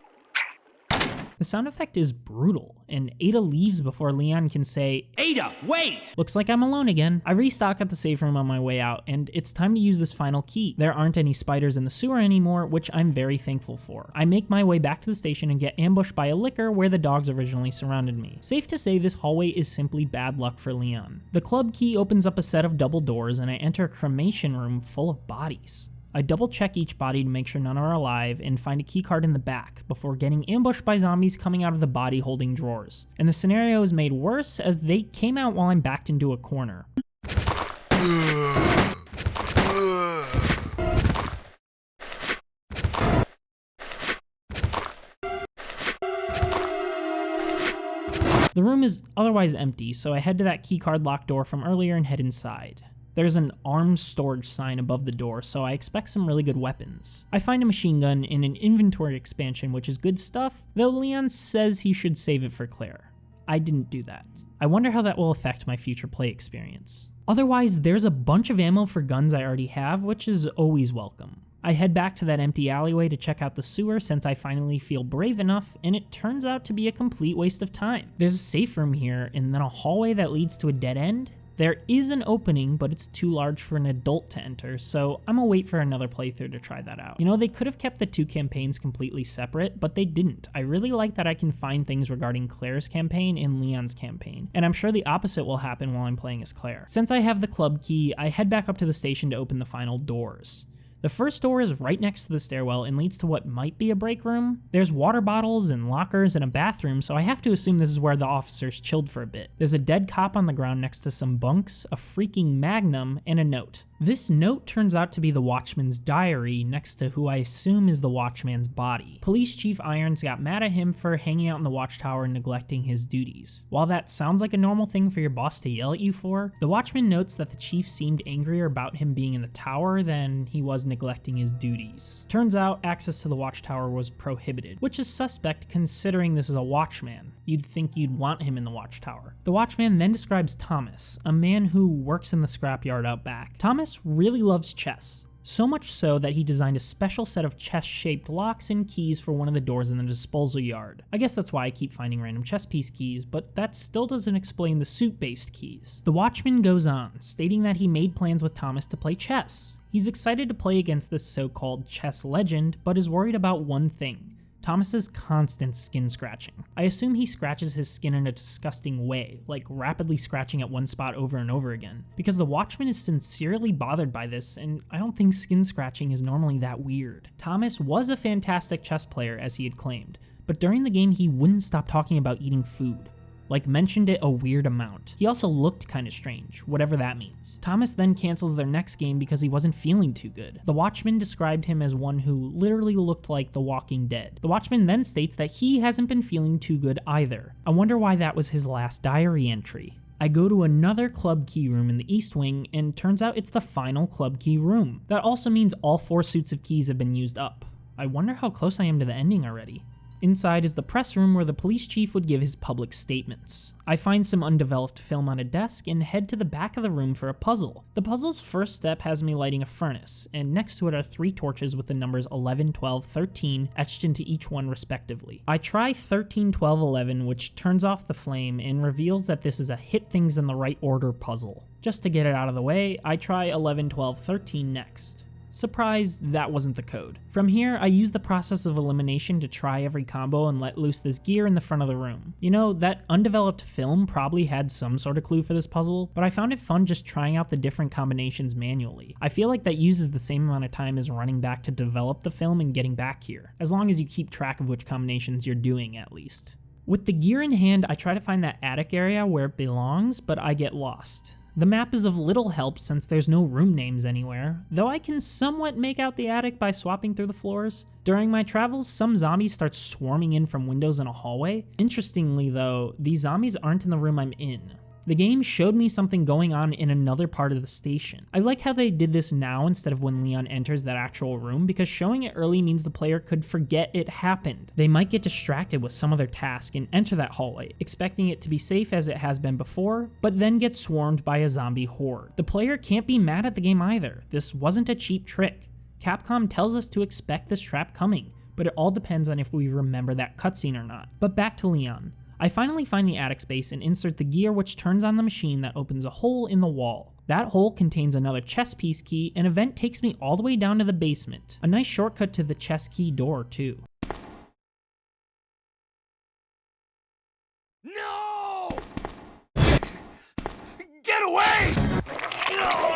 The sound effect is brutal, and Ada leaves before Leon can say, Ada, wait! Looks like I'm alone again. I restock at the safe room on my way out, and it's time to use this final key. There aren't any spiders in the sewer anymore, which I'm very thankful for. I make my way back to the station and get ambushed by a liquor where the dogs originally surrounded me. Safe to say this hallway is simply bad luck for Leon. The club key opens up a set of double doors, and I enter a cremation room full of bodies. I double check each body to make sure none are alive and find a keycard in the back before getting ambushed by zombies coming out of the body holding drawers. And the scenario is made worse as they came out while I'm backed into a corner. The room is otherwise empty, so I head to that keycard locked door from earlier and head inside. There's an arms storage sign above the door, so I expect some really good weapons. I find a machine gun in an inventory expansion, which is good stuff, though Leon says he should save it for Claire. I didn't do that. I wonder how that will affect my future play experience. Otherwise, there's a bunch of ammo for guns I already have, which is always welcome. I head back to that empty alleyway to check out the sewer since I finally feel brave enough, and it turns out to be a complete waste of time. There's a safe room here, and then a hallway that leads to a dead end. There is an opening, but it's too large for an adult to enter, so I'm gonna wait for another playthrough to try that out. You know, they could have kept the two campaigns completely separate, but they didn't. I really like that I can find things regarding Claire's campaign and Leon's campaign, and I'm sure the opposite will happen while I'm playing as Claire. Since I have the club key, I head back up to the station to open the final doors. The first door is right next to the stairwell and leads to what might be a break room. There's water bottles and lockers and a bathroom, so I have to assume this is where the officers chilled for a bit. There's a dead cop on the ground next to some bunks, a freaking magnum, and a note. This note turns out to be the Watchman's diary next to who I assume is the Watchman's body. Police Chief Irons got mad at him for hanging out in the watchtower and neglecting his duties. While that sounds like a normal thing for your boss to yell at you for, the Watchman notes that the chief seemed angrier about him being in the tower than he was neglecting his duties. Turns out access to the watchtower was prohibited, which is suspect considering this is a watchman. You'd think you'd want him in the watchtower. The Watchman then describes Thomas, a man who works in the scrapyard out back. Thomas really loves chess, so much so that he designed a special set of chess-shaped locks and keys for one of the doors in the disposal yard. I guess that's why I keep finding random chess piece keys, but that still doesn't explain the suit-based keys. The Watchman goes on, stating that he made plans with Thomas to play chess. He's excited to play against this so-called chess legend, but is worried about one thing: Thomas's constant skin scratching. I assume he scratches his skin in a disgusting way, like rapidly scratching at one spot over and over again, because the Watchman is sincerely bothered by this, and I don't think skin scratching is normally that weird. Thomas was a fantastic chess player, as he had claimed, but during the game he wouldn't stop talking about eating food. Like, mentioned it a weird amount. He also looked kinda strange, whatever that means. Thomas then cancels their next game because he wasn't feeling too good. The Watchman described him as one who literally looked like The Walking Dead. The Watchman then states that he hasn't been feeling too good either. I wonder why that was his last diary entry. I go to another club key room in the East Wing, and turns out it's the final club key room. That also means all 4 suits of keys have been used up. I wonder how close I am to the ending already. Inside is the press room where the police chief would give his public statements. I find some undeveloped film on a desk and head to the back of the room for a puzzle. The puzzle's first step has me lighting a furnace, and next to it are 3 torches with the numbers 11, 12, 13 etched into each one respectively. I try 13, 12, 11, which turns off the flame and reveals that this is a hit things in the right order puzzle. Just to get it out of the way, I try 11, 12, 13 next. Surprise, that wasn't the code. From here, I use the process of elimination to try every combo and let loose this gear in the front of the room. You know, that undeveloped film probably had some sort of clue for this puzzle, but I found it fun just trying out the different combinations manually. I feel like that uses the same amount of time as running back to develop the film and getting back here, as long as you keep track of which combinations you're doing at least. With the gear in hand, I try to find that attic area where it belongs, but I get lost. The map is of little help since there's no room names anywhere, though I can somewhat make out the attic by swapping through the floors. During my travels, some zombies start swarming in from windows in a hallway. Interestingly though, these zombies aren't in the room I'm in. The game showed me something going on in another part of the station. I like how they did this now instead of when Leon enters that actual room, because showing it early means the player could forget it happened. They might get distracted with some other task and enter that hallway, expecting it to be safe as it has been before, but then get swarmed by a zombie horde. The player can't be mad at the game either. This wasn't a cheap trick. Capcom tells us to expect this trap coming, but it all depends on if we remember that cutscene or not. But back to Leon. I finally find the attic space and insert the gear, which turns on the machine that opens a hole in the wall. That hole contains another chess piece key, and a vent takes me all the way down to the basement. A nice shortcut to the chess key door too. No! Get away! No!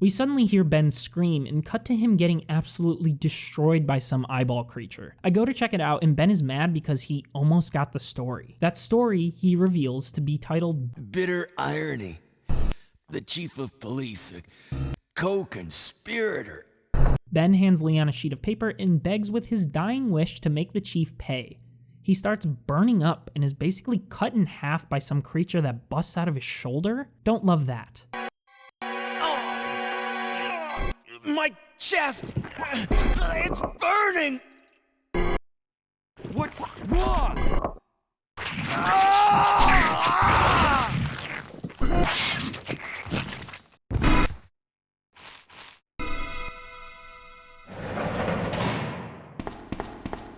We suddenly hear Ben scream and cut to him getting absolutely destroyed by some eyeball creature. I go to check it out and Ben is mad because he almost got the story. That story he reveals to be titled Bitter Irony. The chief of police, a co-conspirator. Ben hands Leon a sheet of paper and begs with his dying wish to make the chief pay. He starts burning up and is basically cut in half by some creature that busts out of his shoulder. Don't love that. My chest! It's burning! What's wrong?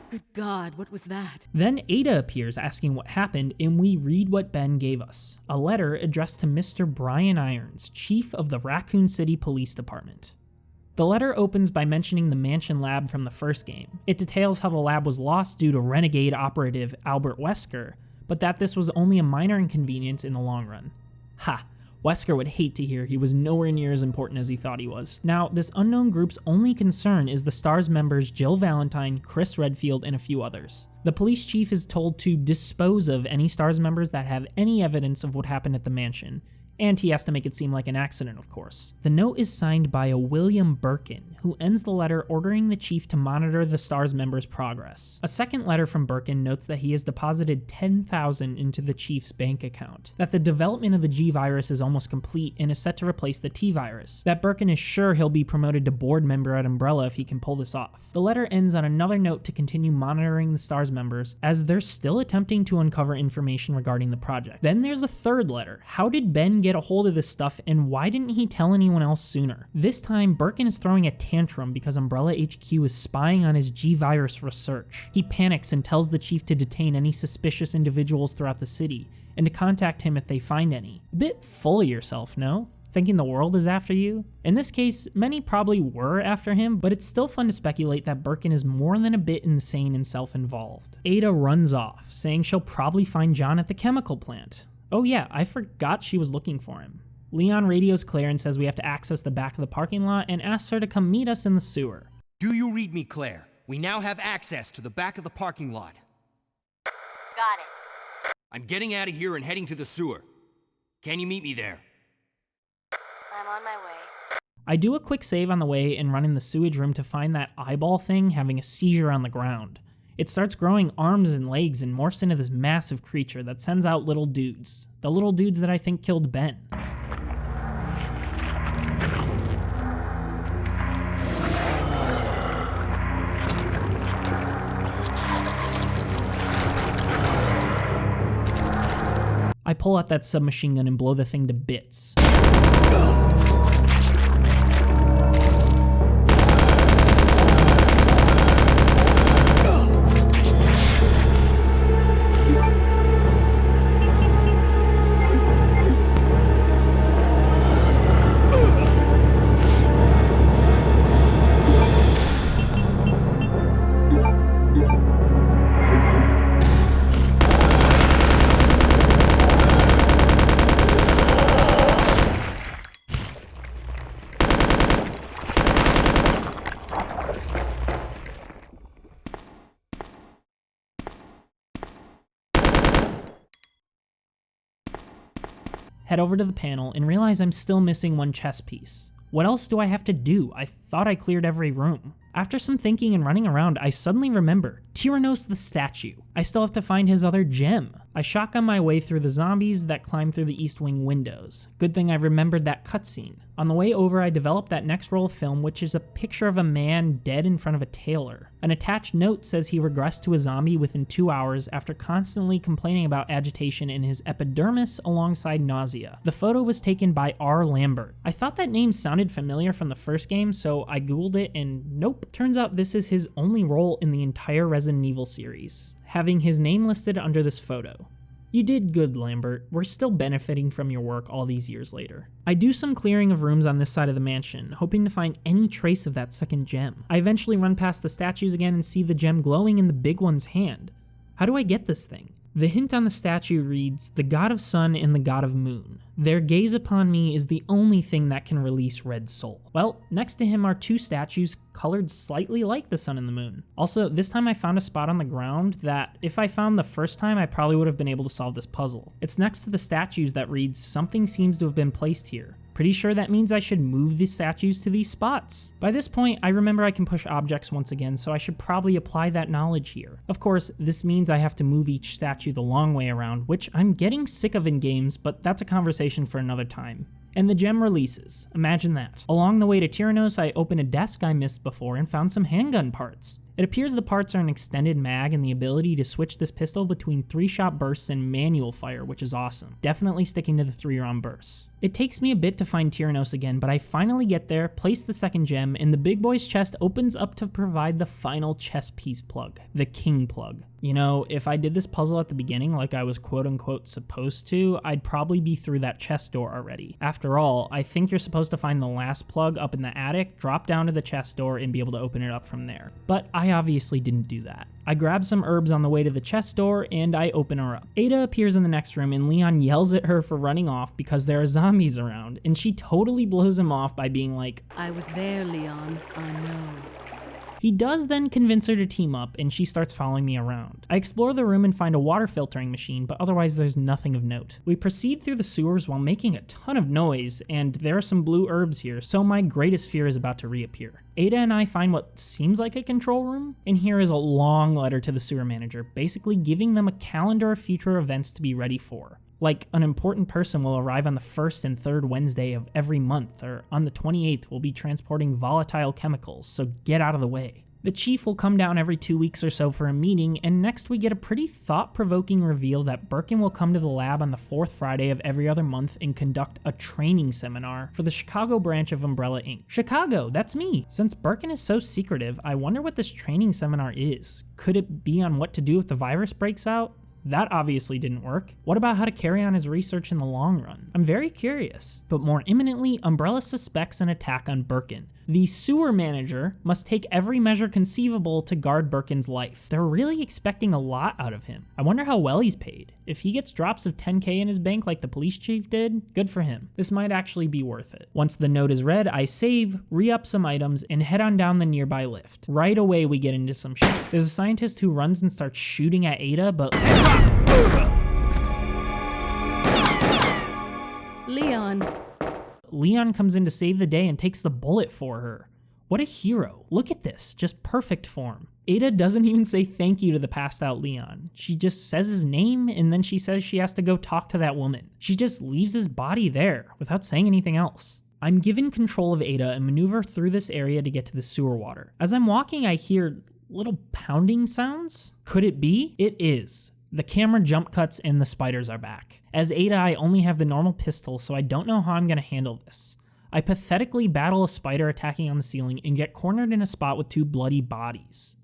Good God, what was that? Then Ada appears asking what happened, and we read what Ben gave us. A letter addressed to Mr. Brian Irons, chief of the Raccoon City Police Department. The letter opens by mentioning the mansion lab from the first game. It details how the lab was lost due to renegade operative Albert Wesker, but that this was only a minor inconvenience in the long run. Ha! Wesker would hate to hear he was nowhere near as important as he thought he was. Now, this unknown group's only concern is the STARS members Jill Valentine, Chris Redfield, and a few others. The police chief is told to dispose of any STARS members that have any evidence of what happened at the mansion, and he has to make it seem like an accident, of course. The note is signed by a William Birkin, who ends the letter ordering the chief to monitor the STARS members' progress. A second letter from Birkin notes that he has deposited $10,000 into the chief's bank account, that the development of the G virus is almost complete and is set to replace the T virus, that Birkin is sure he'll be promoted to board member at Umbrella if he can pull this off. The letter ends on another note to continue monitoring the STARS members, as they're still attempting to uncover information regarding the project. Then there's a third letter. How did Ben get a hold of this stuff, and why didn't he tell anyone else sooner? This time, Birkin is throwing a tantrum because Umbrella HQ is spying on his G-Virus research. He panics and tells the chief to detain any suspicious individuals throughout the city, and to contact him if they find any. A bit full of yourself, no? Thinking the world is after you? In this case, many probably were after him, but it's still fun to speculate that Birkin is more than a bit insane and self-involved. Ada runs off, saying she'll probably find John at the chemical plant. Oh yeah, I forgot she was looking for him. Leon radios Claire and says we have to access the back of the parking lot and asks her to come meet us in the sewer. Do you read me, Claire? We now have access to the back of the parking lot. Got it. I'm getting out of here and heading to the sewer. Can you meet me there? I'm on my way. I do a quick save on the way and run in the sewage room to find that eyeball thing having a seizure on the ground. It starts growing arms and legs and morphs into this massive creature that sends out little dudes. The little dudes that I think killed Ben. I pull out that submachine gun and blow the thing to bits. Head over to the panel and realize I'm still missing one chess piece. What else do I have to do? I thought I cleared every room. After some thinking and running around, I suddenly remember Tyrannos the statue. I still have to find his other gem. I shotgun my way through the zombies that climb through the East Wing windows. Good thing I remembered that cutscene. On the way over, I developed that next roll of film, which is a picture of a man dead in front of a tailor. An attached note says he regressed to a zombie within 2 hours after constantly complaining about agitation in his epidermis alongside nausea. The photo was taken by R. Lambert. I thought that name sounded familiar from the first game, so I googled it and nope. Turns out this is his only role in the entire Resident Evil series, having his name listed under this photo. You did good, Lambert. We're still benefiting from your work all these years later. I do some clearing of rooms on this side of the mansion, hoping to find any trace of that second gem. I eventually run past the statues again and see the gem glowing in the big one's hand. How do I get this thing? The hint on the statue reads, "The god of sun and the god of moon. Their gaze upon me is the only thing that can release Red Soul." Well, next to him are two statues colored slightly like the sun and the moon. Also, this time I found a spot on the ground that, if I found the first time, I probably would have been able to solve this puzzle. It's next to the statues that reads, "Something seems to have been placed here." Pretty sure that means I should move the statues to these spots. By this point, I remember I can push objects once again, so I should probably apply that knowledge here. Of course, this means I have to move each statue the long way around, which I'm getting sick of in games, but that's a conversation for another time. And the gem releases. Imagine that. Along the way to Tyrannos, I opened a desk I missed before and found some handgun parts. It appears the parts are an extended mag and the ability to switch this pistol between 3-shot bursts and manual fire, which is awesome. Definitely sticking to the 3-round bursts. It takes me a bit to find Tyrannos again, but I finally get there, place the second gem, and the big boy's chest opens up to provide the final chess piece plug, the king plug. You know, if I did this puzzle at the beginning like I was quote-unquote supposed to, I'd probably be through that chest door already. After all, I think you're supposed to find the last plug up in the attic, drop down to the chest door, and be able to open it up from there. But I obviously didn't do that. I grab some herbs on the way to the chest door, and I open her up. Ada appears in the next room, and Leon yells at her for running off because there are zombies around, and she totally blows him off by being like, I was there, Leon. I know. He does then convince her to team up, and she starts following me around. I explore the room and find a water filtering machine, but otherwise there's nothing of note. We proceed through the sewers while making a ton of noise, and there are some blue herbs here, so my greatest fear is about to reappear. Ada and I find what seems like a control room, and here is a long letter to the sewer manager, basically giving them a calendar of future events to be ready for. Like, an important person will arrive on the 1st and 3rd Wednesday of every month, or on the 28th we'll be transporting volatile chemicals, so get out of the way. The chief will come down every 2 weeks or so for a meeting, and next we get a pretty thought-provoking reveal that Birkin will come to the lab on the 4th Friday of every other month and conduct a training seminar for the Chicago branch of Umbrella Inc. Chicago, that's me! Since Birkin is so secretive, I wonder what this training seminar is. Could it be on what to do if the virus breaks out? That obviously didn't work. What about how to carry on his research in the long run? I'm very curious. But more imminently, Umbrella suspects an attack on Birkin. The sewer manager must take every measure conceivable to guard Birkin's life. They're really expecting a lot out of him. I wonder how well he's paid. If he gets drops of 10K in his bank like the police chief did, good for him. This might actually be worth it. Once the note is read, I save, re-up some items, and head on down the nearby lift. Right away we get into some shit. There's a scientist who runs and starts shooting at Ada, but Leon comes in to save the day and takes the bullet for her. What a hero. Look at this, just perfect form. Ada doesn't even say thank you to the passed out Leon. She just says his name and then she says she has to go talk to that woman. She just leaves his body there without saying anything else. I'm given control of Ada and maneuver through this area to get to the sewer water. As I'm walking, I hear little pounding sounds. Could it be? It is. The camera jump cuts and the spiders are back. As Ada, I only have the normal pistol, so I don't know how I'm going to handle this. I pathetically battle a spider attacking on the ceiling and get cornered in a spot with 2 bloody bodies.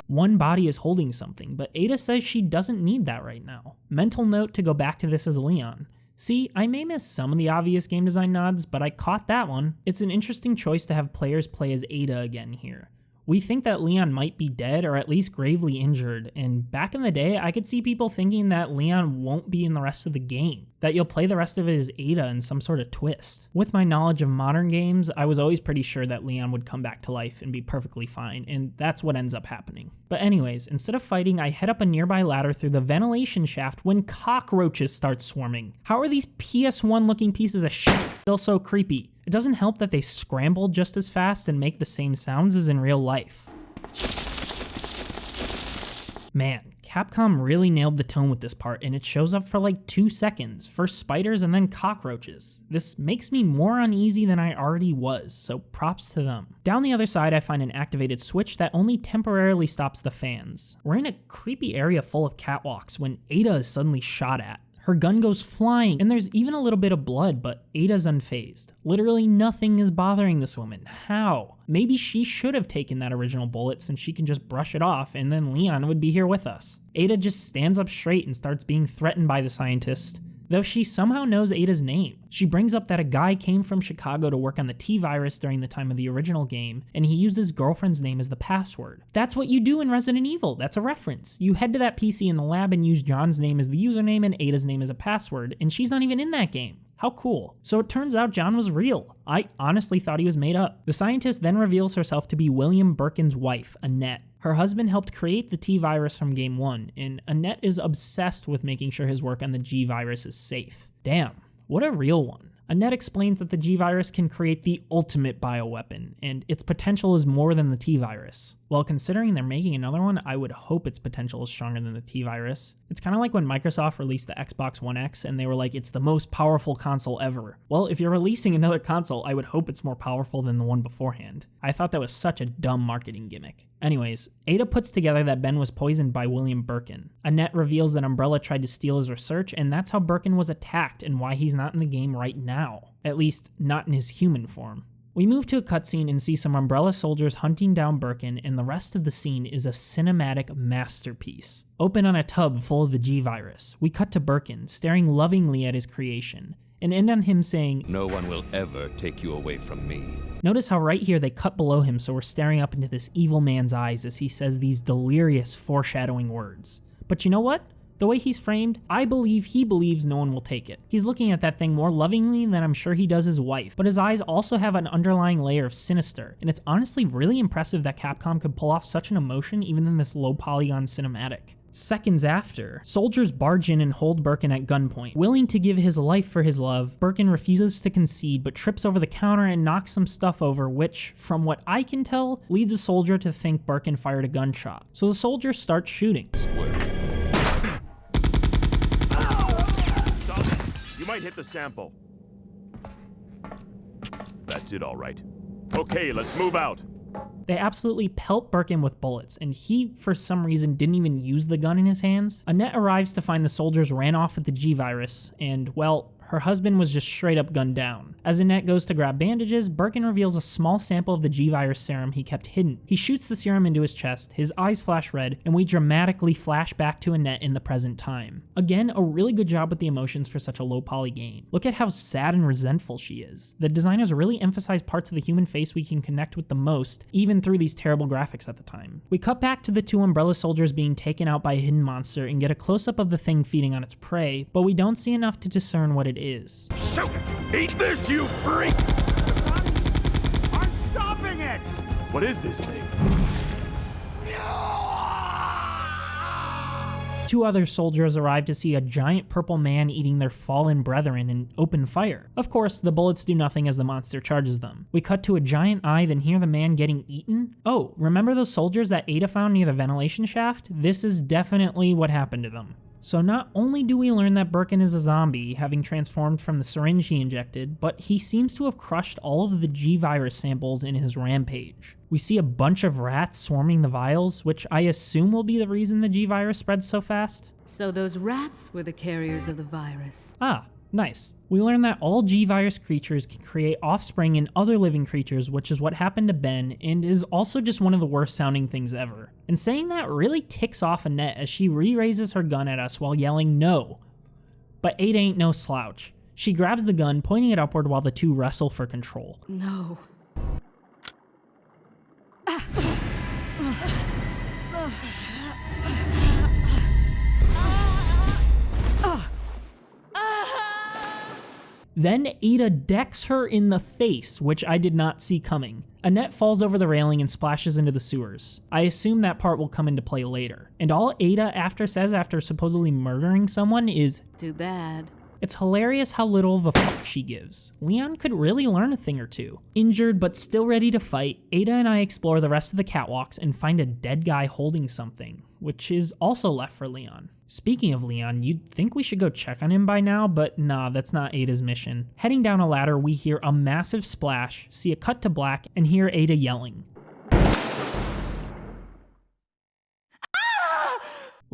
One body is holding something, but Ada says she doesn't need that right now. Mental note to go back to this as Leon. See, I may miss some of the obvious game design nods, but I caught that one. It's an interesting choice to have players play as Ada again here. We think that Leon might be dead or at least gravely injured, and back in the day, I could see people thinking that Leon won't be in the rest of the game, that you'll play the rest of it as Ada in some sort of twist. With my knowledge of modern games, I was always pretty sure that Leon would come back to life and be perfectly fine, and that's what ends up happening. But anyways, instead of fighting, I head up a nearby ladder through the ventilation shaft when cockroaches start swarming. How are these PS1 looking pieces of shit still so creepy? It doesn't help that they scramble just as fast and make the same sounds as in real life. Man, Capcom really nailed the tone with this part, and it shows up for like 2 seconds. First spiders and then cockroaches. This makes me more uneasy than I already was, so props to them. Down the other side, I find an activated switch that only temporarily stops the fans. We're in a creepy area full of catwalks when Ada is suddenly shot at. Her gun goes flying, and there's even a little bit of blood, but Ada's unfazed. Literally nothing is bothering this woman. How? Maybe she should have taken that original bullet since she can just brush it off, and then Leon would be here with us. Ada just stands up straight and starts being threatened by the scientist. though she somehow knows Ada's name. She brings up that a guy came from Chicago to work on the T-virus during the time of the original game, and he used his girlfriend's name as the password. That's what you do in Resident Evil. That's a reference. You head to that PC in the lab and use John's name as the username and Ada's name as a password, and she's not even in that game. How cool. So it turns out John was real. I honestly thought he was made up. The scientist then reveals herself to be William Birkin's wife, Annette. Her husband helped create the T-virus from game 1, and Annette is obsessed with making sure his work on the G-virus is safe. Damn, what a real one. Annette explains that the G-virus can create the ultimate bioweapon, and its potential is more than the T-virus. Well, considering they're making another one, I would hope its potential is stronger than the T-virus. It's kind of like when Microsoft released the Xbox One X and they were like, it's the most powerful console ever. Well, if you're releasing another console, I would hope it's more powerful than the one beforehand. I thought that was such a dumb marketing gimmick. Anyways, Ada puts together that Ben was poisoned by William Birkin. Annette reveals that Umbrella tried to steal his research, and that's how Birkin was attacked and why he's not in the game right now. At least, not in his human form. We move to a cutscene and see some Umbrella soldiers hunting down Birkin, and the rest of the scene is a cinematic masterpiece. Open on a tub full of the G-virus, we cut to Birkin, staring lovingly at his creation, and end on him saying, "No one will ever take you away from me." Notice how right here they cut below him so we're staring up into this evil man's eyes as he says these delirious foreshadowing words. But you know what? The way he's framed, I believe he believes no one will take it. He's looking at that thing more lovingly than I'm sure he does his wife, but his eyes also have an underlying layer of sinister, and it's honestly really impressive that Capcom could pull off such an emotion even in this low polygon cinematic. Seconds after, soldiers barge in and hold Birkin at gunpoint. Willing to give his life for his love, Birkin refuses to concede but trips over the counter and knocks some stuff over, which, from what I can tell, leads a soldier to think Birkin fired a gunshot. So the soldier starts shooting. You might hit the sample. That's it, all right. Okay, let's move out. They absolutely pelt Birkin with bullets, and he, for some reason, didn't even use the gun in his hands. Annette arrives to find the soldiers ran off with the G-virus, and, well, her husband was just straight up gunned down. As Annette goes to grab bandages, Birkin reveals a small sample of the G-virus serum he kept hidden. He shoots the serum into his chest, his eyes flash red, and we dramatically flash back to Annette in the present time. Again, a really good job with the emotions for such a low poly game. Look at how sad and resentful she is. The designers really emphasize parts of the human face we can connect with the most, even through these terrible graphics at the time. We cut back to the two Umbrella soldiers being taken out by a hidden monster and get a close-up of the thing feeding on its prey, but we don't see enough to discern what it is. Shoot! Eat this, you freak! I'm stopping it! What is this thing? Two other soldiers arrive to see a giant purple man eating their fallen brethren and open fire. Of course, the bullets do nothing as the monster charges them. We cut to a giant eye, then hear the man getting eaten. Oh, remember those soldiers that Ada found near the ventilation shaft? This is definitely what happened to them. So not only do we learn that Birkin is a zombie, having transformed from the syringe he injected, but he seems to have crushed all of the G-virus samples in his rampage. We see a bunch of rats swarming the vials, which I assume will be the reason the G-virus spreads so fast. So those rats were the carriers of the virus. Ah, nice. We learn that all G-virus creatures can create offspring in other living creatures, which is what happened to Ben, and is also just one of the worst sounding things ever. And saying that really ticks off Annette as she re-raises her gun at us while yelling no. But Ada ain't no slouch. She grabs the gun, pointing it upward while the two wrestle for control. No. Then Ada decks her in the face, which I did not see coming. Annette falls over the railing and splashes into the sewers. I assume that part will come into play later. And all Ada says after supposedly murdering someone is, Too bad. It's hilarious how little of a fuck she gives. Leon could really learn a thing or two. Injured but still ready to fight, Ada and I explore the rest of the catwalks and find a dead guy holding something, which is also left for Leon. Speaking of Leon, you'd think we should go check on him by now, but nah, that's not Ada's mission. Heading down a ladder, we hear a massive splash, see a cut to black, and hear Ada yelling.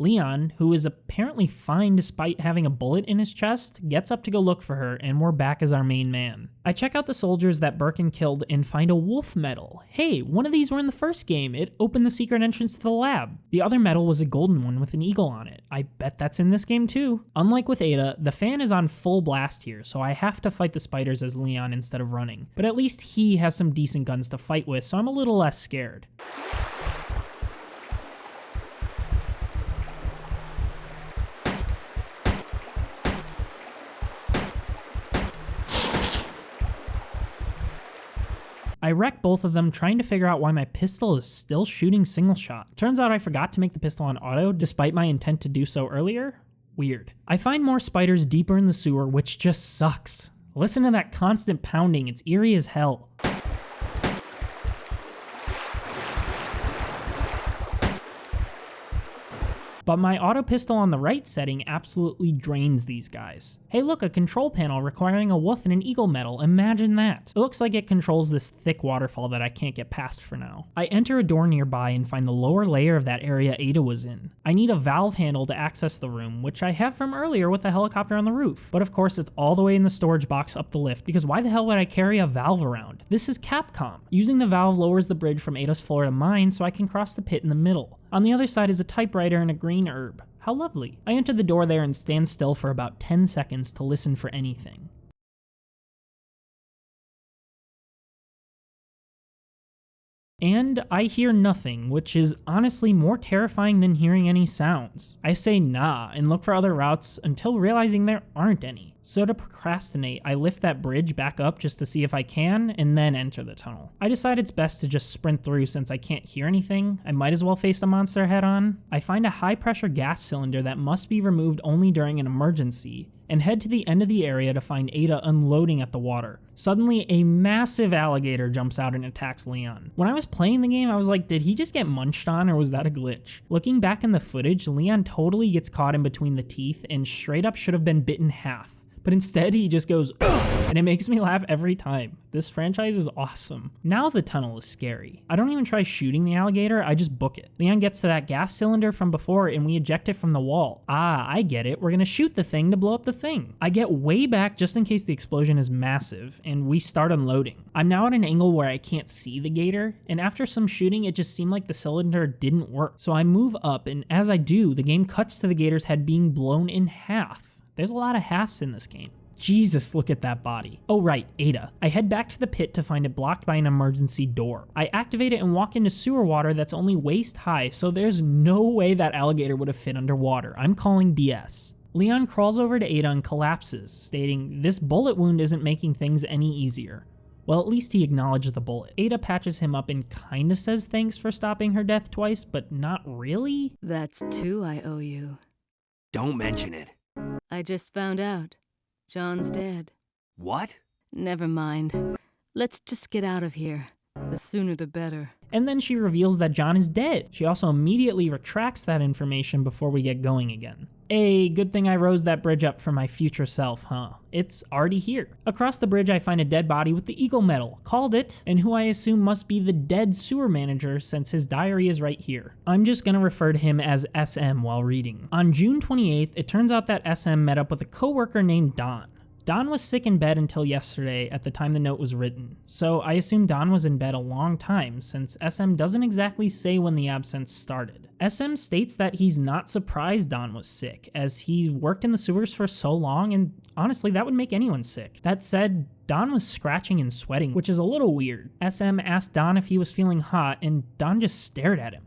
Leon, who is apparently fine despite having a bullet in his chest, gets up to go look for her, and we're back as our main man. I check out the soldiers that Birkin killed and find a wolf medal. Hey, one of these were in the first game. It opened the secret entrance to the lab. The other medal was a golden one with an eagle on it. I bet that's in this game too. Unlike with Ada, the fan is on full blast here, so I have to fight the spiders as Leon instead of running. But at least he has some decent guns to fight with, so I'm a little less scared. I wreck both of them trying to figure out why my pistol is still shooting single shot. Turns out I forgot to make the pistol on auto despite my intent to do so earlier. Weird. I find more spiders deeper in the sewer, which just sucks. Listen to that constant pounding, it's eerie as hell. But my auto pistol on the right setting absolutely drains these guys. Hey look, a control panel requiring a wolf and an eagle medal, imagine that. It looks like it controls this thick waterfall that I can't get past for now. I enter a door nearby and find the lower layer of that area Ada was in. I need a valve handle to access the room, which I have from earlier with the helicopter on the roof. But of course it's all the way in the storage box up the lift, because why the hell would I carry a valve around? This is Capcom. Using the valve lowers the bridge from Ada's floor to mine so I can cross the pit in the middle. On the other side is a typewriter and a green herb. How lovely. I enter the door there and stand still for about 10 seconds to listen for anything. And I hear nothing, which is honestly more terrifying than hearing any sounds. I say nah and look for other routes until realizing there aren't any. So to procrastinate, I lift that bridge back up just to see if I can, and then enter the tunnel. I decide it's best to just sprint through since I can't hear anything. I might as well face the monster head on. I find a high pressure gas cylinder that must be removed only during an emergency, and head to the end of the area to find Ada unloading at the water. Suddenly, a massive alligator jumps out and attacks Leon. When I was playing the game, I was like, did he just get munched on or was that a glitch? Looking back in the footage, Leon totally gets caught in between the teeth and straight up should have been bitten half. But instead he just goes, ugh, and it makes me laugh every time. This franchise is awesome. Now the tunnel is scary. I don't even try shooting the alligator, I just book it. Leon gets to that gas cylinder from before and we eject it from the wall. Ah, I get it, we're gonna shoot the thing to blow up the thing. I get way back just in case the explosion is massive, and we start unloading. I'm now at an angle where I can't see the gator, and after some shooting it just seemed like the cylinder didn't work. So I move up, and as I do, the game cuts to the gator's head being blown in half. There's a lot of halves in this game. Jesus, look at that body. Oh right, Ada. I head back to the pit to find it blocked by an emergency door. I activate it and walk into sewer water that's only waist high, so there's no way that alligator would have fit underwater. I'm calling BS. Leon crawls over to Ada and collapses, stating, "This bullet wound isn't making things any easier." Well, at least he acknowledged the bullet. Ada patches him up and kinda says thanks for stopping her death twice, but not really? That's 2 I owe you. Don't mention it. I just found out. John's dead. What? Never mind. Let's just get out of here. The sooner the better. And then she reveals that John is dead. She also immediately retracts that information before we get going again. Hey, good thing I rose that bridge up for my future self, huh? It's already here. Across the bridge I find a dead body with the Eagle medal. Called it, and who I assume must be the dead sewer manager since his diary is right here. I'm just gonna refer to him as SM while reading. On June 28th, it turns out that SM met up with a coworker named Don. Don was sick in bed until yesterday at the time the note was written, so I assume Don was in bed a long time since SM doesn't exactly say when the absence started. SM states that he's not surprised Don was sick, as he worked in the sewers for so long, and honestly that would make anyone sick. That said, Don was scratching and sweating, which is a little weird. SM asked Don if he was feeling hot, and Don just stared at him.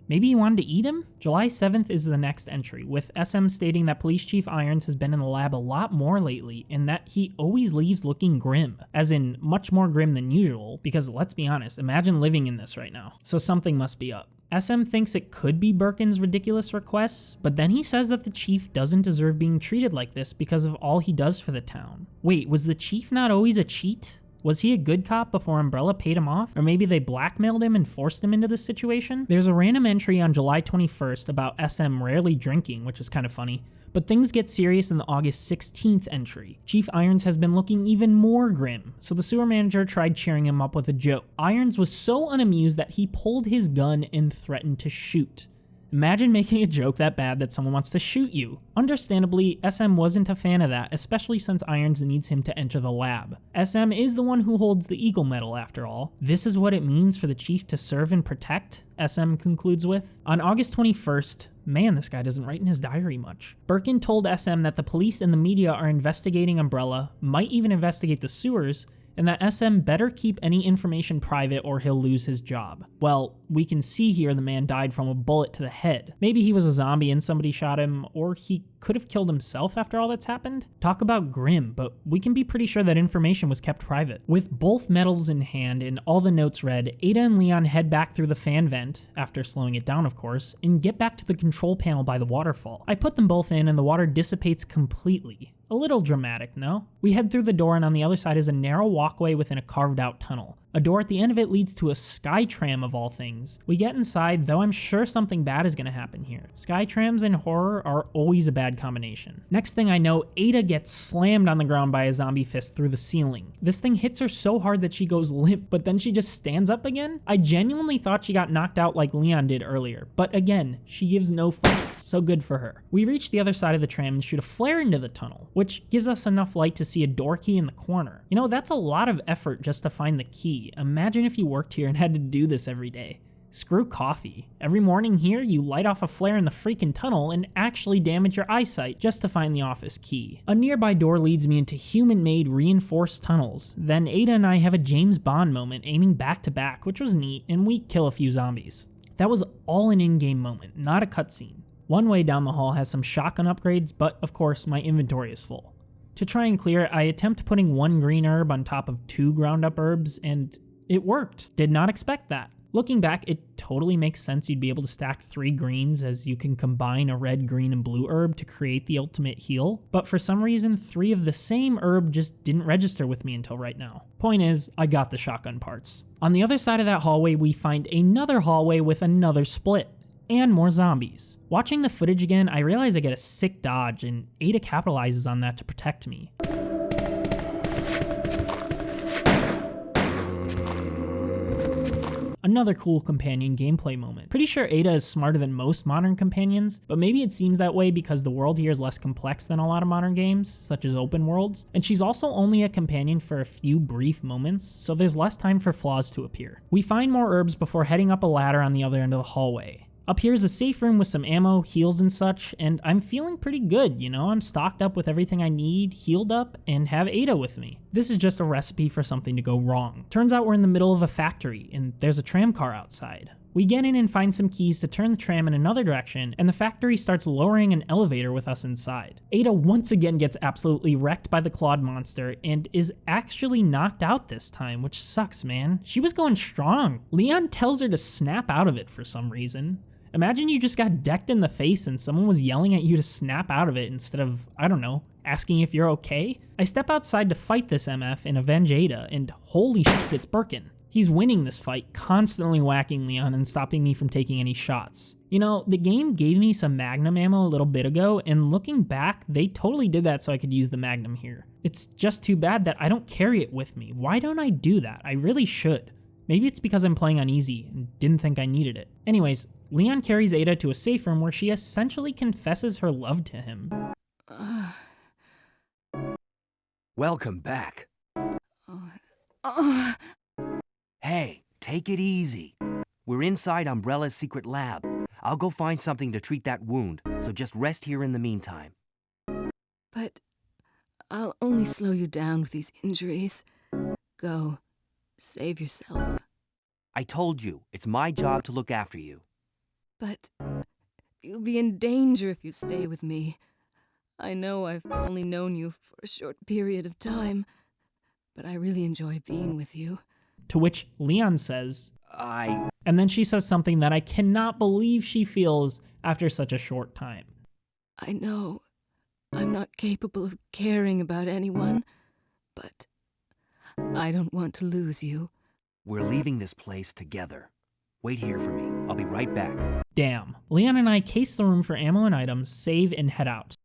Maybe he wanted to eat him? July 7th is the next entry, with SM stating that Police Chief Irons has been in the lab a lot more lately, and that he always leaves looking grim, as in much more grim than usual, because let's be honest, imagine living in this right now. So something must be up. SM thinks it could be Birkin's ridiculous requests, but then he says that the chief doesn't deserve being treated like this because of all he does for the town. Wait, was the chief not always a cheat? Was he a good cop before Umbrella paid him off? Or maybe they blackmailed him and forced him into this situation? There's a random entry on July 21st about SM rarely drinking, which is kind of funny. But things get serious in the August 16th entry. Chief Irons has been looking even more grim, so the sewer manager tried cheering him up with a joke. Irons was so unamused that he pulled his gun and threatened to shoot. Imagine making a joke that bad that someone wants to shoot you. Understandably, SM wasn't a fan of that, especially since Irons needs him to enter the lab. SM is the one who holds the Eagle Medal after all. This is what it means for the Chief to serve and protect, SM concludes with. On August 21st, man, this guy doesn't write in his diary much. Birkin told SM that the police and the media are investigating Umbrella, might even investigate the sewers, and that SM better keep any information private or he'll lose his job. Well, we can see here the man died from a bullet to the head. Maybe he was a zombie and somebody shot him, or he could have killed himself after all that's happened? Talk about grim, but we can be pretty sure that information was kept private. With both medals in hand and all the notes read, Ada and Leon head back through the fan vent, after slowing it down of course, and get back to the control panel by the waterfall. I put them both in and the water dissipates completely. A little dramatic, no? We head through the door and on the other side is a narrow walkway within a carved out tunnel. A door at the end of it leads to a sky tram of all things. We get inside, though I'm sure something bad is going to happen here. Sky trams and horror are always a bad combination. Next thing I know, Ada gets slammed on the ground by a zombie fist through the ceiling. This thing hits her so hard that she goes limp, but then she just stands up again? I genuinely thought she got knocked out like Leon did earlier, but again, she gives no fucks, so good for her. We reach the other side of the tram and shoot a flare into the tunnel, which gives us enough light to see a door key in the corner. You know, that's a lot of effort just to find the key. Imagine if you worked here and had to do this every day. Screw coffee. Every morning here, you light off a flare in the freaking tunnel and actually damage your eyesight just to find the office key. A nearby door leads me into human-made reinforced tunnels. Then Ada and I have a James Bond moment aiming back to back, which was neat, and we kill a few zombies. That was all an in-game moment, not a cutscene. One way down the hall has some shotgun upgrades, but of course my inventory is full. To try and clear it, I attempt putting one green herb on top of 2 ground up herbs, and it worked. Did not expect that. Looking back, it totally makes sense you'd be able to stack 3 greens as you can combine a red, green, and blue herb to create the ultimate heal, but for some reason 3 of the same herb just didn't register with me until right now. Point is, I got the shotgun parts. On the other side of that hallway, we find another hallway with another split. And more zombies. Watching the footage again, I realize I get a sick dodge, and Ada capitalizes on that to protect me. Another cool companion gameplay moment. Pretty sure Ada is smarter than most modern companions, but maybe it seems that way because the world here is less complex than a lot of modern games, such as open worlds, and she's also only a companion for a few brief moments, so there's less time for flaws to appear. We find more herbs before heading up a ladder on the other end of the hallway. Up here is a safe room with some ammo, heals and such, and I'm feeling pretty good, you know? I'm stocked up with everything I need, healed up, and have Ada with me. This is just a recipe for something to go wrong. Turns out we're in the middle of a factory, and there's a tram car outside. We get in and find some keys to turn the tram in another direction, and the factory starts lowering an elevator with us inside. Ada once again gets absolutely wrecked by the clawed monster, and is actually knocked out this time, which sucks, man. She was going strong. Leon tells her to snap out of it for some reason. Imagine you just got decked in the face and someone was yelling at you to snap out of it instead of, I don't know, asking if you're okay. I step outside to fight this MF and avenge Ada, and holy shit, it's Birkin. He's winning this fight, constantly whacking Leon and stopping me from taking any shots. You know, the game gave me some Magnum ammo a little bit ago, and looking back, they totally did that so I could use the Magnum here. It's just too bad that I don't carry it with me. Why don't I do that? I really should. Maybe it's because I'm playing on easy and didn't think I needed it. Anyways, Leon carries Ada to a safe room where she essentially confesses her love to him. Welcome back. Hey, take it easy. We're inside Umbrella's secret lab. I'll go find something to treat that wound, so just rest here in the meantime. But I'll only slow you down with these injuries. Go. Save yourself. I told you, it's my job to look after you. But you'll be in danger if you stay with me. I know I've only known you for a short period of time, but I really enjoy being with you. To which Leon says, And then she says something that I cannot believe she feels after such a short time. I know I'm not capable of caring about anyone, but I don't want to lose you. We're leaving this place together. Wait here for me. I'll be right back. Damn. Leon and I case the room for ammo and items, save, and head out.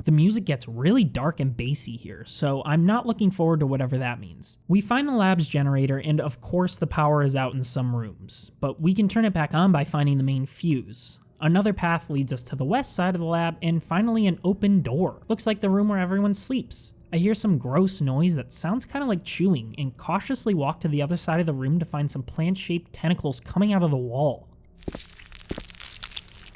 The music gets really dark and bassy here, so I'm not looking forward to whatever that means. We find the lab's generator, and of course the power is out in some rooms, but we can turn it back on by finding the main fuse. Another path leads us to the west side of the lab, and finally an open door. Looks like the room where everyone sleeps. I hear some gross noise that sounds kind of like chewing, and cautiously walk to the other side of the room to find some plant-shaped tentacles coming out of the wall.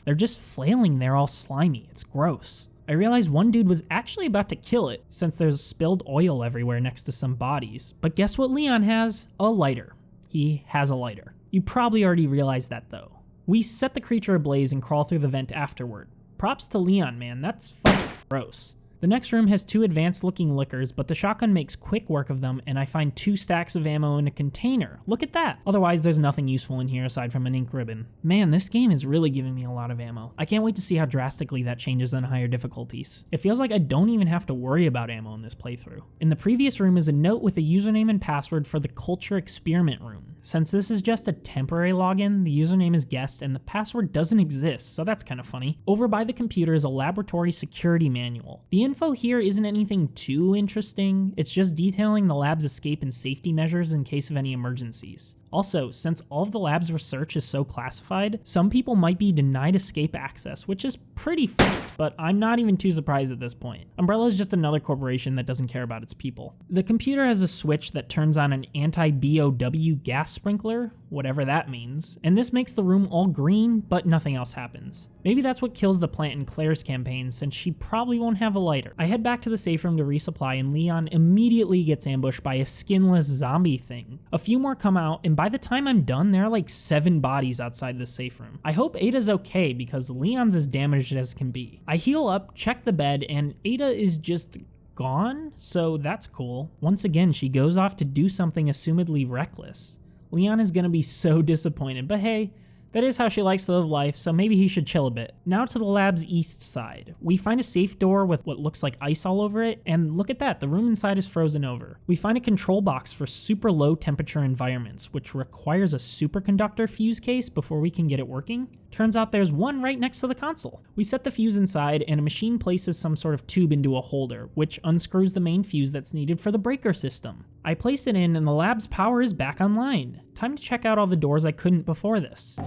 They're just flailing there all slimy. It's gross. I realize one dude was actually about to kill it, since there's spilled oil everywhere next to some bodies. But guess what Leon has? A lighter. He has a lighter. You probably already realized that though. We set the creature ablaze and crawl through the vent afterward. Props to Leon, man, that's fucking gross. The next room has 2 advanced looking lickers, but the shotgun makes quick work of them, and I find 2 stacks of ammo in a container. Look at that. Otherwise, there's nothing useful in here aside from an ink ribbon. Man, this game is really giving me a lot of ammo. I can't wait to see how drastically that changes on higher difficulties. It feels like I don't even have to worry about ammo in this playthrough. In the previous room is a note with a username and password for the Culture Experiment room. Since this is just a temporary login, the username is guessed and the password doesn't exist, so that's kind of funny. Over by the computer is a laboratory security manual. The info here isn't anything too interesting, it's just detailing the lab's escape and safety measures in case of any emergencies. Also, since all of the lab's research is so classified, some people might be denied escape access, which is pretty fucked, but I'm not even too surprised at this point. Umbrella is just another corporation that doesn't care about its people. The computer has a switch that turns on an anti-BOW gas sprinkler, whatever that means, and this makes the room all green, but nothing else happens. Maybe that's what kills the plant in Claire's campaign, since she probably won't have a lighter. I head back to the safe room to resupply, and Leon immediately gets ambushed by a skinless zombie thing. A few more come out, and by the time I'm done, there are like 7 bodies outside the safe room. I hope Ada's okay, because Leon's as damaged as can be. I heal up, check the bed, and Ada is just gone, so that's cool. Once again, she goes off to do something assumedly reckless. Leon is gonna be so disappointed, but hey, that is how she likes to live life, so maybe he should chill a bit. Now to the lab's east side. We find a safe door with what looks like ice all over it, and look at that, the room inside is frozen over. We find a control box for super low temperature environments, which requires a superconductor fuse case before we can get it working. Turns out there's one right next to the console. We set the fuse inside, and a machine places some sort of tube into a holder, which unscrews the main fuse that's needed for the breaker system. I place it in, and the lab's power is back online. Time to check out all the doors I couldn't before this.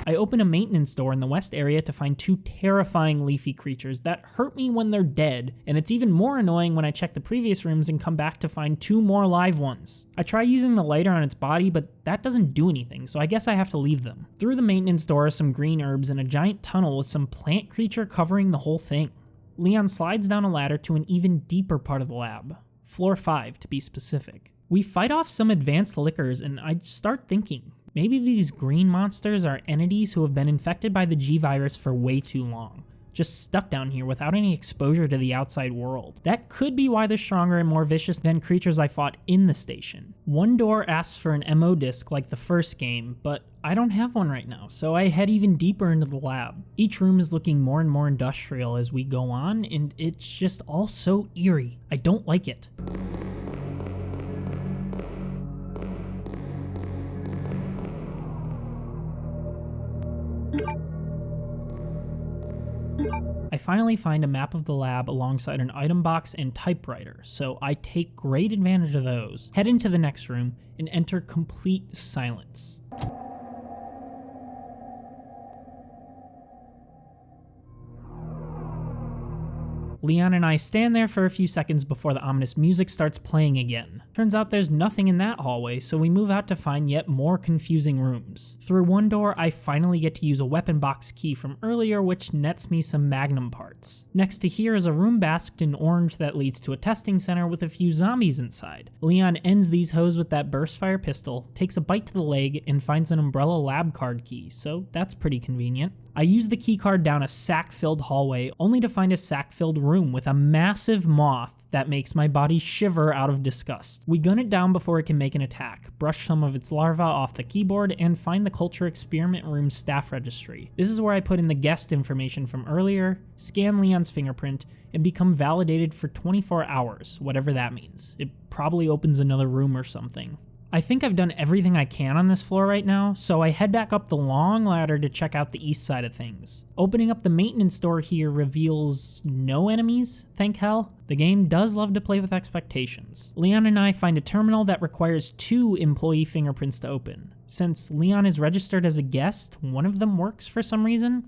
I open a maintenance door in the west area to find 2 terrifying leafy creatures that hurt me when they're dead, and it's even more annoying when I check the previous rooms and come back to find 2 more live ones. I try using the lighter on its body, but that doesn't do anything, so I guess I have to leave them. Through the maintenance door are some green herbs and a giant tunnel with some plant creature covering the whole thing. Leon slides down a ladder to an even deeper part of the lab. Floor 5 to be specific. We fight off some advanced lickers, and I start thinking, maybe these green monsters are entities who have been infected by the G-Virus for way too long, just stuck down here without any exposure to the outside world. That could be why they're stronger and more vicious than creatures I fought in the station. One door asks for an MO disc like the first game, but I don't have one right now, so I head even deeper into the lab. Each room is looking more and more industrial as we go on, and it's just all so eerie. I don't like it. I finally find a map of the lab alongside an item box and typewriter, so I take great advantage of those, head into the next room, and enter complete silence. Leon and I stand there for a few seconds before the ominous music starts playing again. Turns out there's nothing in that hallway, so we move out to find yet more confusing rooms. Through one door, I finally get to use a weapon box key from earlier, which nets me some magnum parts. Next to here is a room basked in orange that leads to a testing center with a few zombies inside. Leon ends these hoes with that burst fire pistol, takes a bite to the leg, and finds an Umbrella lab card key, so that's pretty convenient. I use the keycard down a sack-filled hallway only to find a sack-filled room with a massive moth that makes my body shiver out of disgust. We gun it down before it can make an attack, brush some of its larvae off the keyboard, and find the culture experiment room's staff registry. This is where I put in the guest information from earlier, scan Leon's fingerprint, and become validated for 24 hours, whatever that means. It probably opens another room or something. I think I've done everything I can on this floor right now, so I head back up the long ladder to check out the east side of things. Opening up the maintenance door here reveals no enemies, thank hell. The game does love to play with expectations. Leon and I find a terminal that requires 2 employee fingerprints to open. Since Leon is registered as a guest, one of them works for some reason.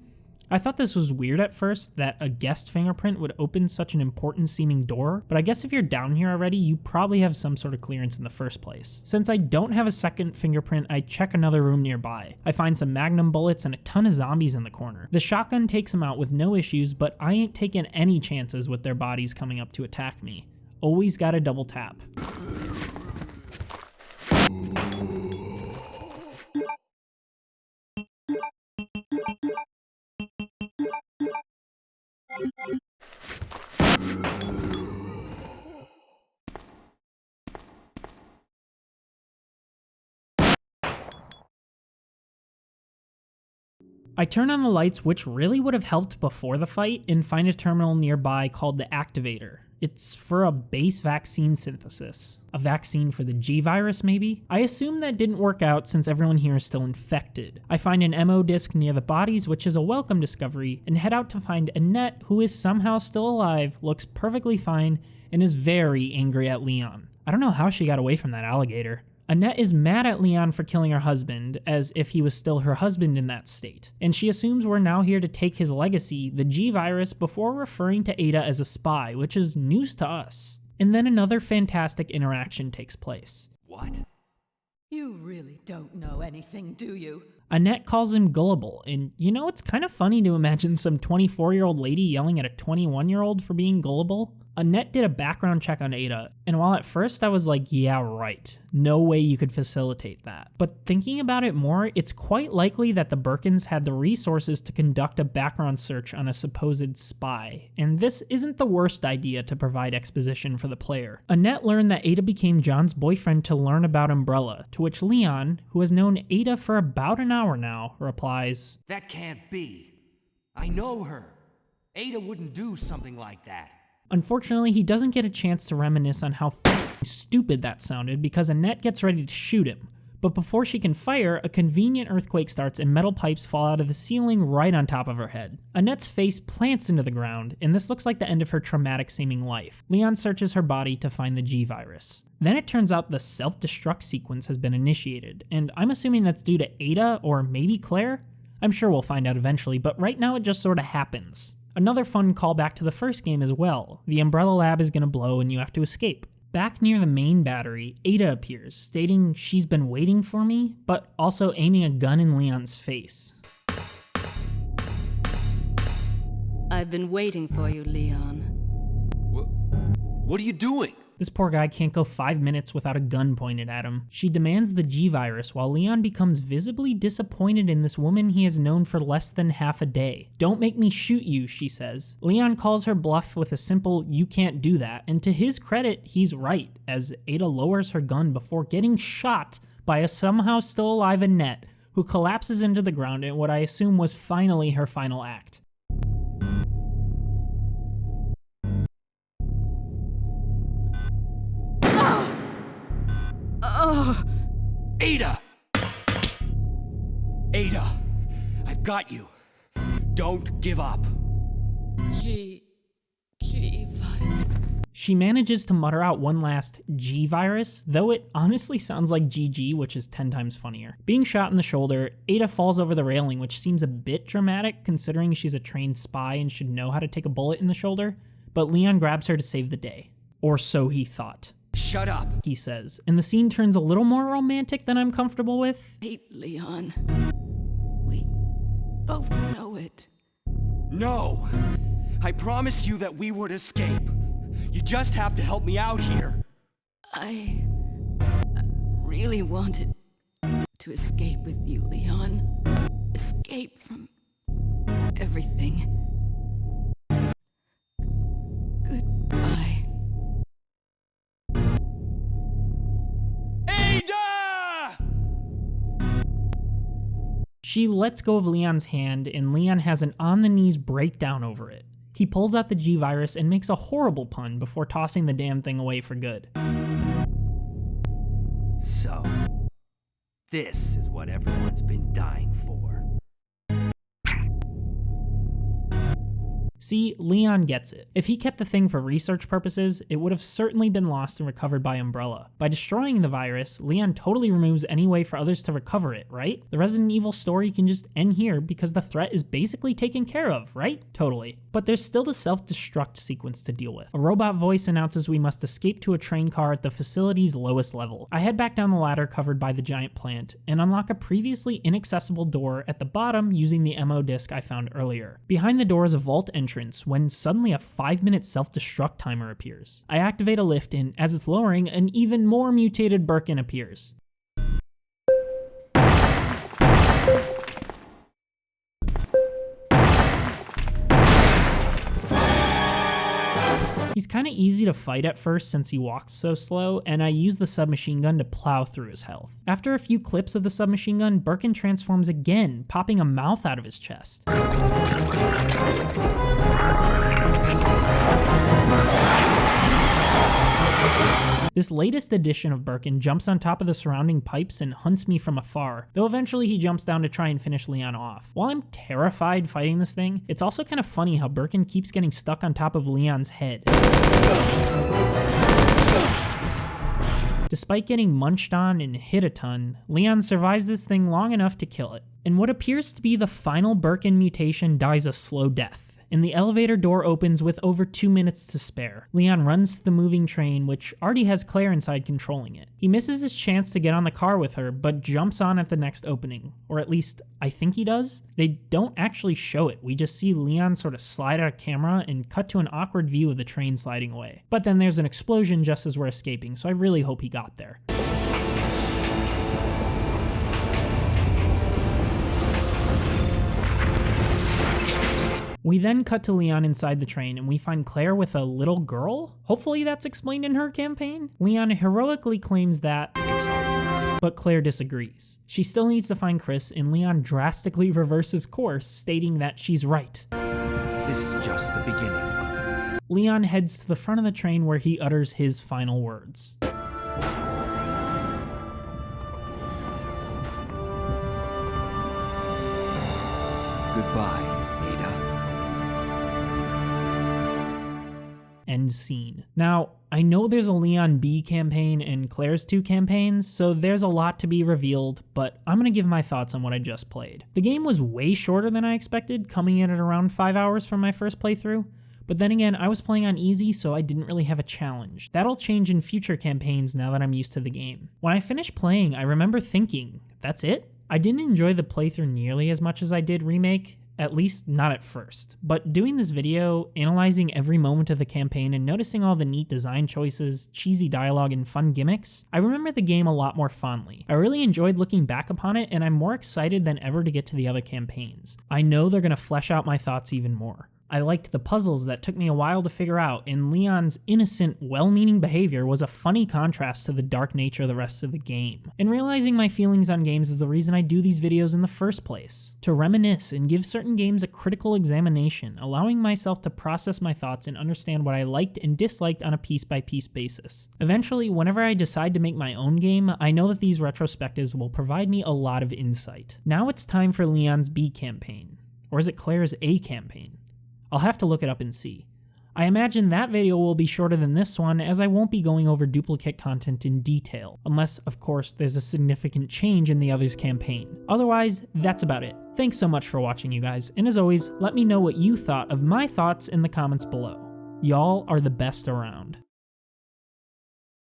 I thought this was weird at first, that a guest fingerprint would open such an important seeming door, but I guess if you're down here already, you probably have some sort of clearance in the first place. Since I don't have a second fingerprint, I check another room nearby. I find some magnum bullets and a ton of zombies in the corner. The shotgun takes them out with no issues, but I ain't taking any chances with their bodies coming up to attack me. Always gotta double tap. I turn on the lights, which really would have helped before the fight, and find a terminal nearby called the Activator. It's for a base vaccine synthesis. A vaccine for the G virus, maybe? I assume that didn't work out since everyone here is still infected. I find an MO disc near the bodies, which is a welcome discovery, and head out to find Annette, who is somehow still alive, looks perfectly fine, and is very angry at Leon. I don't know how she got away from that alligator. Annette is mad at Leon for killing her husband, as if he was still her husband in that state, and she assumes we're now here to take his legacy, the G virus, before referring to Ada as a spy, which is news to us. And then another fantastic interaction takes place. What? You really don't know anything, do you? Annette calls him gullible, and you know, it's kind of funny to imagine some 24-year-old lady yelling at a 21-year-old for being gullible. Annette did a background check on Ada, and while at first I was like, yeah, right, no way you could facilitate that. But thinking about it more, it's quite likely that the Birkins had the resources to conduct a background search on a supposed spy, and this isn't the worst idea to provide exposition for the player. Annette learned that Ada became John's boyfriend to learn about Umbrella, to which Leon, who has known Ada for about an hour now, replies, That can't be. I know her. Ada wouldn't do something like that. Unfortunately, he doesn't get a chance to reminisce on how stupid that sounded because Annette gets ready to shoot him. But before she can fire, a convenient earthquake starts and metal pipes fall out of the ceiling right on top of her head. Annette's face plants into the ground, and this looks like the end of her traumatic-seeming life. Leon searches her body to find the G virus. Then it turns out the self-destruct sequence has been initiated, and I'm assuming that's due to Ada or maybe Claire? I'm sure we'll find out eventually, but right now it just sort of happens. Another fun callback to the first game as well. The Umbrella lab is going to blow and you have to escape. Back near the main battery, Ada appears, stating she's been waiting for me, but also aiming a gun in Leon's face. I've been waiting for you, Leon. What are you doing? This poor guy can't go 5 minutes without a gun pointed at him. She demands the G virus while Leon becomes visibly disappointed in this woman he has known for less than half a day. Don't make me shoot you, she says. Leon calls her bluff with a simple, you can't do that, and to his credit, he's right, as Ada lowers her gun before getting shot by a somehow still alive Annette, who collapses into the ground in what I assume was finally her final act. Ada! Ada! I've got you. Don't give up. G virus. She manages to mutter out one last G virus, though it honestly sounds like GG, which is 10 times funnier. Being shot in the shoulder, Ada falls over the railing, which seems a bit dramatic considering she's a trained spy and should know how to take a bullet in the shoulder, but Leon grabs her to save the day. Or so he thought. Shut up, he says, and the scene turns a little more romantic than I'm comfortable with. Wait, Leon. We both know it. No! I promised you that we would escape. You just have to help me out here. I really wanted to escape with you, Leon. Escape from everything. Goodbye. She lets go of Leon's hand, and Leon has an on-the-knees breakdown over it. He pulls out the G-Virus and makes a horrible pun before tossing the damn thing away for good. So, this is what everyone's been dying for. See, Leon gets it. If he kept the thing for research purposes, it would have certainly been lost and recovered by Umbrella. By destroying the virus, Leon totally removes any way for others to recover it, right? The Resident Evil story can just end here because the threat is basically taken care of, right? Totally. But there's still the self-destruct sequence to deal with. A robot voice announces we must escape to a train car at the facility's lowest level. I head back down the ladder covered by the giant plant and unlock a previously inaccessible door at the bottom using the MO disc I found earlier. Behind the door is a vault entrance when suddenly a 5-minute self-destruct timer appears. I activate a lift and as it's lowering, an even more mutated Birkin appears. He's kinda easy to fight at first since he walks so slow, and I use the submachine gun to plow through his health. After a few clips of the submachine gun, Birkin transforms again, popping a mouth out of his chest. This latest edition of Birkin jumps on top of the surrounding pipes and hunts me from afar, though eventually he jumps down to try and finish Leon off. While I'm terrified fighting this thing, it's also kind of funny how Birkin keeps getting stuck on top of Leon's head. Despite getting munched on and hit a ton, Leon survives this thing long enough to kill it. And what appears to be the final Birkin mutation dies a slow death, and the elevator door opens with over 2 minutes to spare. Leon runs to the moving train, which already has Claire inside controlling it. He misses his chance to get on the car with her, but jumps on at the next opening. Or at least, I think he does. They don't actually show it. We just see Leon sort of slide out of camera and cut to an awkward view of the train sliding away. But then there's an explosion just as we're escaping, so I really hope he got there. We then cut to Leon inside the train and we find Claire with a little girl? Hopefully that's explained in her campaign? Leon heroically claims that It's over. But Claire disagrees. She still needs to find Chris and Leon drastically reverses course, stating that she's right. This is just the beginning. Leon heads to the front of the train where he utters his final words. Goodbye, Ada. End scene. Now, I know there's a Leon B campaign and Claire's 2 campaigns, so there's a lot to be revealed, but I'm gonna give my thoughts on what I just played. The game was way shorter than I expected, coming in at around 5 hours from my first playthrough, but then again, I was playing on easy, so I didn't really have a challenge. That'll change in future campaigns now that I'm used to the game. When I finished playing, I remember thinking, that's it? I didn't enjoy the playthrough nearly as much as I did Remake, at least not at first. But doing this video, analyzing every moment of the campaign and noticing all the neat design choices, cheesy dialogue, and fun gimmicks, I remember the game a lot more fondly. I really enjoyed looking back upon it, and I'm more excited than ever to get to the other campaigns. I know they're gonna flesh out my thoughts even more. I liked the puzzles that took me a while to figure out, and Leon's innocent, well-meaning behavior was a funny contrast to the dark nature of the rest of the game. And realizing my feelings on games is the reason I do these videos in the first place. To reminisce and give certain games a critical examination, allowing myself to process my thoughts and understand what I liked and disliked on a piece-by-piece basis. Eventually, whenever I decide to make my own game, I know that these retrospectives will provide me a lot of insight. Now it's time for Leon's B campaign. Or is it Claire's A campaign? I'll have to look it up and see. I imagine that video will be shorter than this one, as I won't be going over duplicate content in detail, unless, of course, there's a significant change in the other's campaign. Otherwise, that's about it. Thanks so much for watching, you guys, and as always, let me know what you thought of my thoughts in the comments below. Y'all are the best around.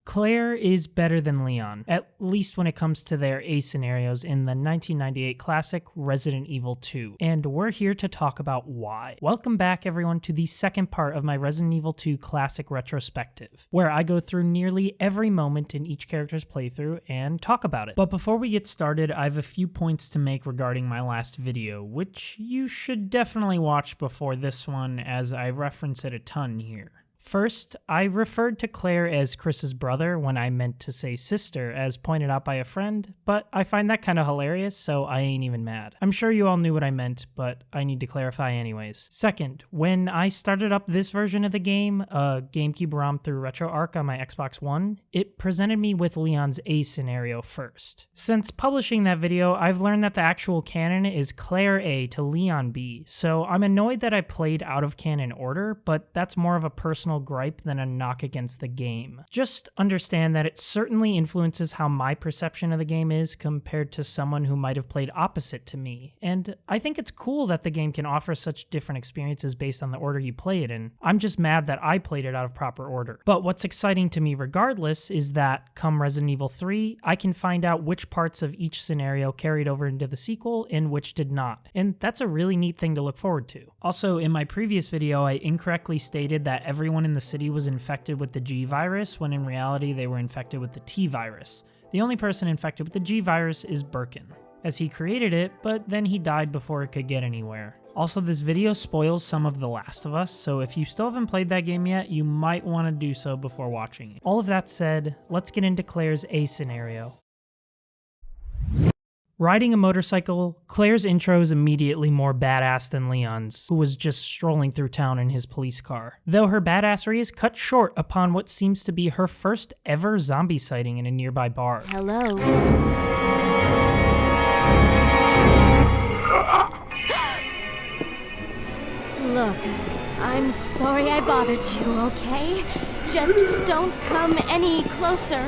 Claire is better than Leon, at least when it comes to their A scenarios in the 1998 classic Resident Evil 2, and we're here to talk about why. Welcome back everyone to the second part of my Resident Evil 2 classic retrospective, where I go through nearly every moment in each character's playthrough and talk about it. But before we get started, I have a few points to make regarding my last video, which you should definitely watch before this one as I reference it a ton here. First, I referred to Claire as Chris's brother when I meant to say sister, as pointed out by a friend, but I find that kinda hilarious, so I ain't even mad. I'm sure you all knew what I meant, but I need to clarify anyways. Second, when I started up this version of the game, a GameCube ROM through RetroArch on my Xbox One, it presented me with Leon's A scenario first. Since publishing that video, I've learned that the actual canon is Claire A to Leon B, so I'm annoyed that I played out of canon order, but that's more of a personal gripe than a knock against the game. Just understand that it certainly influences how my perception of the game is compared to someone who might have played opposite to me, and I think it's cool that the game can offer such different experiences based on the order you play it in. I'm just mad that I played it out of proper order. But what's exciting to me regardless is that, come Resident Evil 3, I can find out which parts of each scenario carried over into the sequel and which did not, and that's a really neat thing to look forward to. Also, in my previous video, I incorrectly stated that everyone in the city was infected with the G virus, when in reality they were infected with the T virus. The only person infected with the G virus is Birkin, as he created it, but then he died before it could get anywhere. Also, this video spoils some of The Last of Us, so if you still haven't played that game yet, you might want to do so before watching it. All of that said, let's get into Claire's A scenario. Riding a motorcycle, Claire's intro is immediately more badass than Leon's, who was just strolling through town in his police car. Though her badassery is cut short upon what seems to be her first ever zombie sighting in a nearby bar. Hello. Look, I'm sorry I bothered you, okay? Just don't come any closer.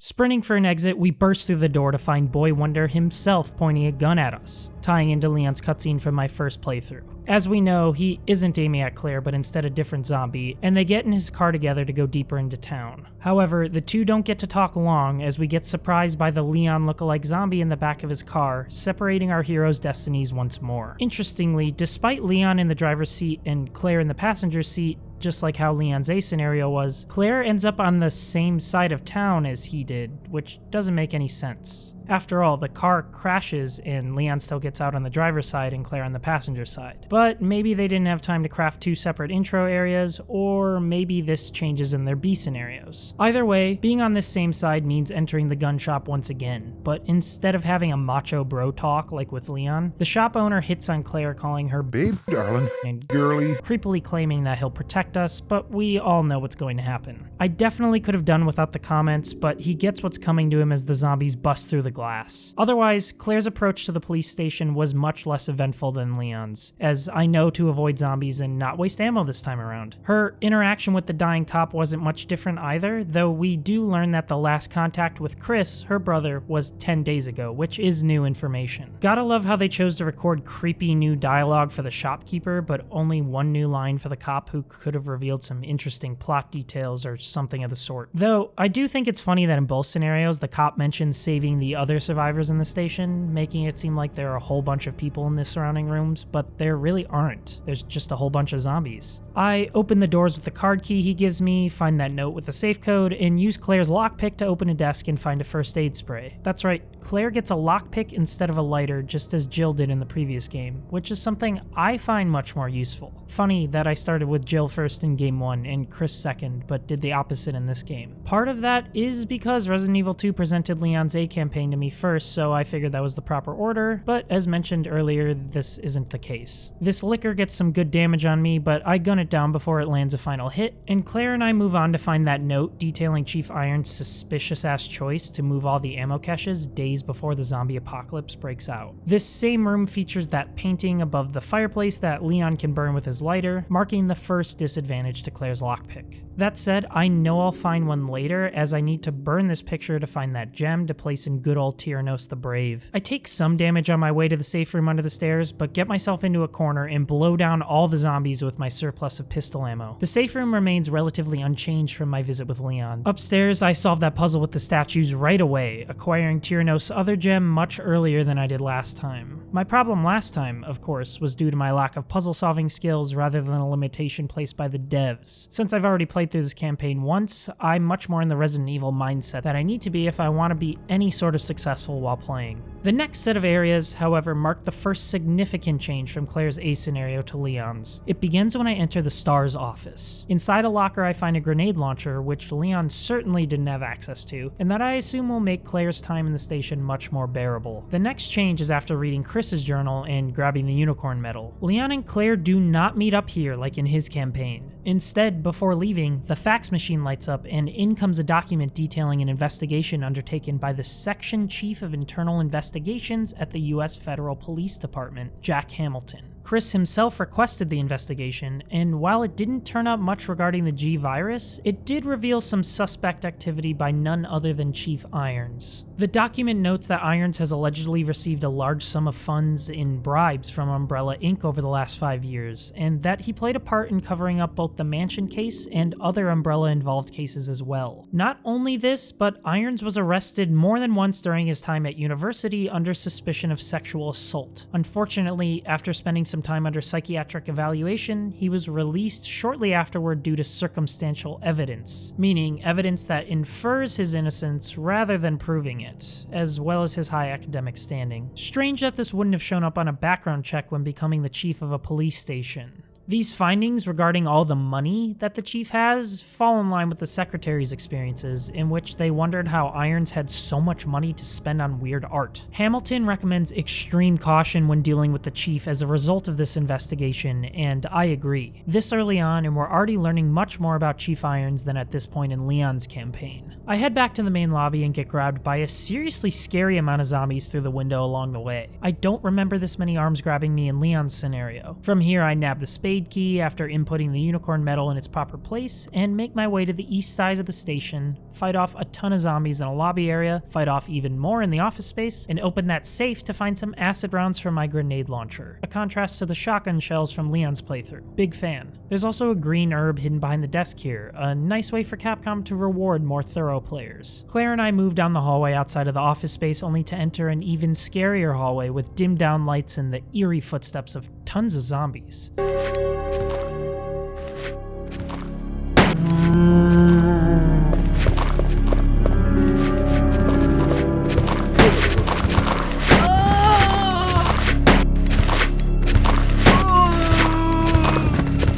Sprinting for an exit, we burst through the door to find Boy Wonder himself pointing a gun at us, tying into Leon's cutscene from my first playthrough. As we know, he isn't aiming at Claire, but instead a different zombie, and they get in his car together to go deeper into town. However, the two don't get to talk long as we get surprised by the Leon lookalike zombie in the back of his car, separating our hero's destinies once more. Interestingly, despite Leon in the driver's seat and Claire in the passenger seat, just like how Leon's A scenario was, Claire ends up on the same side of town as he did, which doesn't make any sense. After all, the car crashes and Leon still gets out on the driver's side and Claire on the passenger side. But maybe they didn't have time to craft two separate intro areas, or maybe this changes in their B scenarios. Either way, being on this same side means entering the gun shop once again, but instead of having a macho bro talk like with Leon, the shop owner hits on Claire, calling her Babe, darling, and girly, creepily claiming that he'll protect us, but we all know what's going to happen. I definitely could have done without the comments, but he gets what's coming to him as the zombies bust through the glass. Otherwise, Claire's approach to the police station was much less eventful than Leon's, as I know to avoid zombies and not waste ammo this time around. Her interaction with the dying cop wasn't much different either, though we do learn that the last contact with Chris, her brother, was 10 days ago, which is new information. Gotta love how they chose to record creepy new dialogue for the shopkeeper, but only one new line for the cop who could have revealed some interesting plot details or something of the sort. Though, I do think it's funny that in both scenarios, the cop mentions saving the other survivors in the station, making it seem like there are a whole bunch of people in the surrounding rooms, but there really aren't. There's just a whole bunch of zombies. I open the doors with the card key he gives me, find that note with the safe code, and use Claire's lockpick to open a desk and find a first aid spray. That's right, Claire gets a lockpick instead of a lighter, just as Jill did in the previous game, which is something I find much more useful. Funny that I started with Jill first in game 1 and Chris second, but did the opposite in this game. Part of that is because Resident Evil 2 presented Leon's A campaign to me first, so I figured that was the proper order, but as mentioned earlier, this isn't the case. This liquor gets some good damage on me, but I gun it down before it lands a final hit, and Claire and I move on to find that note detailing Chief Iron's suspicious-ass choice to move all the ammo caches days before the zombie apocalypse breaks out. This same room features that painting above the fireplace that Leon can burn with his lighter, marking the first disadvantage to Claire's lockpick. That said, I know I'll find one later, as I need to burn this picture to find that gem to place in good old Tyrannos the Brave. I take some damage on my way to the safe room under the stairs, but get myself into a corner and blow down all the zombies with my surplus of pistol ammo. The safe room remains relatively unchanged from my visit with Leon. Upstairs, I solved that puzzle with the statues right away, acquiring Tyrannos' other gem much earlier than I did last time. My problem last time, of course, was due to my lack of puzzle-solving skills rather than a limitation placed by the devs. Since I've already played through this campaign once, I'm much more in the Resident Evil mindset that I need to be if I want to be any sort of successful while playing. The next set of areas, however, mark the first significant change from Claire's A scenario to Leon's. It begins when I enter the STARS office. Inside a locker, I find a grenade launcher, which Leon certainly didn't have access to, and that I assume will make Claire's time in the station much more bearable. The next change is after reading Chris's journal and grabbing the unicorn medal. Leon and Claire do not meet up here like in his campaign. Instead, before leaving, the fax machine lights up and in comes a document detailing an investigation undertaken by the Section Chief of Internal Investigations at the U.S. Federal Police Department, Jack Hamilton. Chris himself requested the investigation, and while it didn't turn up much regarding the G virus, it did reveal some suspect activity by none other than Chief Irons. The document notes that Irons has allegedly received a large sum of funds in bribes from Umbrella Inc. over the last 5 years, and that he played a part in covering up both the Mansion case and other Umbrella-involved cases as well. Not only this, but Irons was arrested more than once during his time at university under suspicion of sexual assault. Unfortunately, after spending some time under psychiatric evaluation, he was released shortly afterward due to circumstantial evidence, meaning evidence that infers his innocence rather than proving it, as well as his high academic standing. Strange that this wouldn't have shown up on a background check when becoming the chief of a police station. These findings regarding all the money that the chief has fall in line with the secretary's experiences, in which they wondered how Irons had so much money to spend on weird art. Hamilton recommends extreme caution when dealing with the chief as a result of this investigation, and I agree. This early on, and we're already learning much more about Chief Irons than at this point in Leon's campaign. I head back to the main lobby and get grabbed by a seriously scary amount of zombies through the window along the way. I don't remember this many arms grabbing me in Leon's scenario. From here, I nab the spade key after inputting the unicorn medal in its proper place, and make my way to the east side of the station, fight off a ton of zombies in a lobby area, fight off even more in the office space, and open that safe to find some acid rounds for my grenade launcher, a contrast to the shotgun shells from Leon's playthrough. Big fan. There's also a green herb hidden behind the desk here, a nice way for Capcom to reward more thorough players. Claire and I move down the hallway outside of the office space only to enter an even scarier hallway with dimmed down lights and the eerie footsteps of tons of zombies.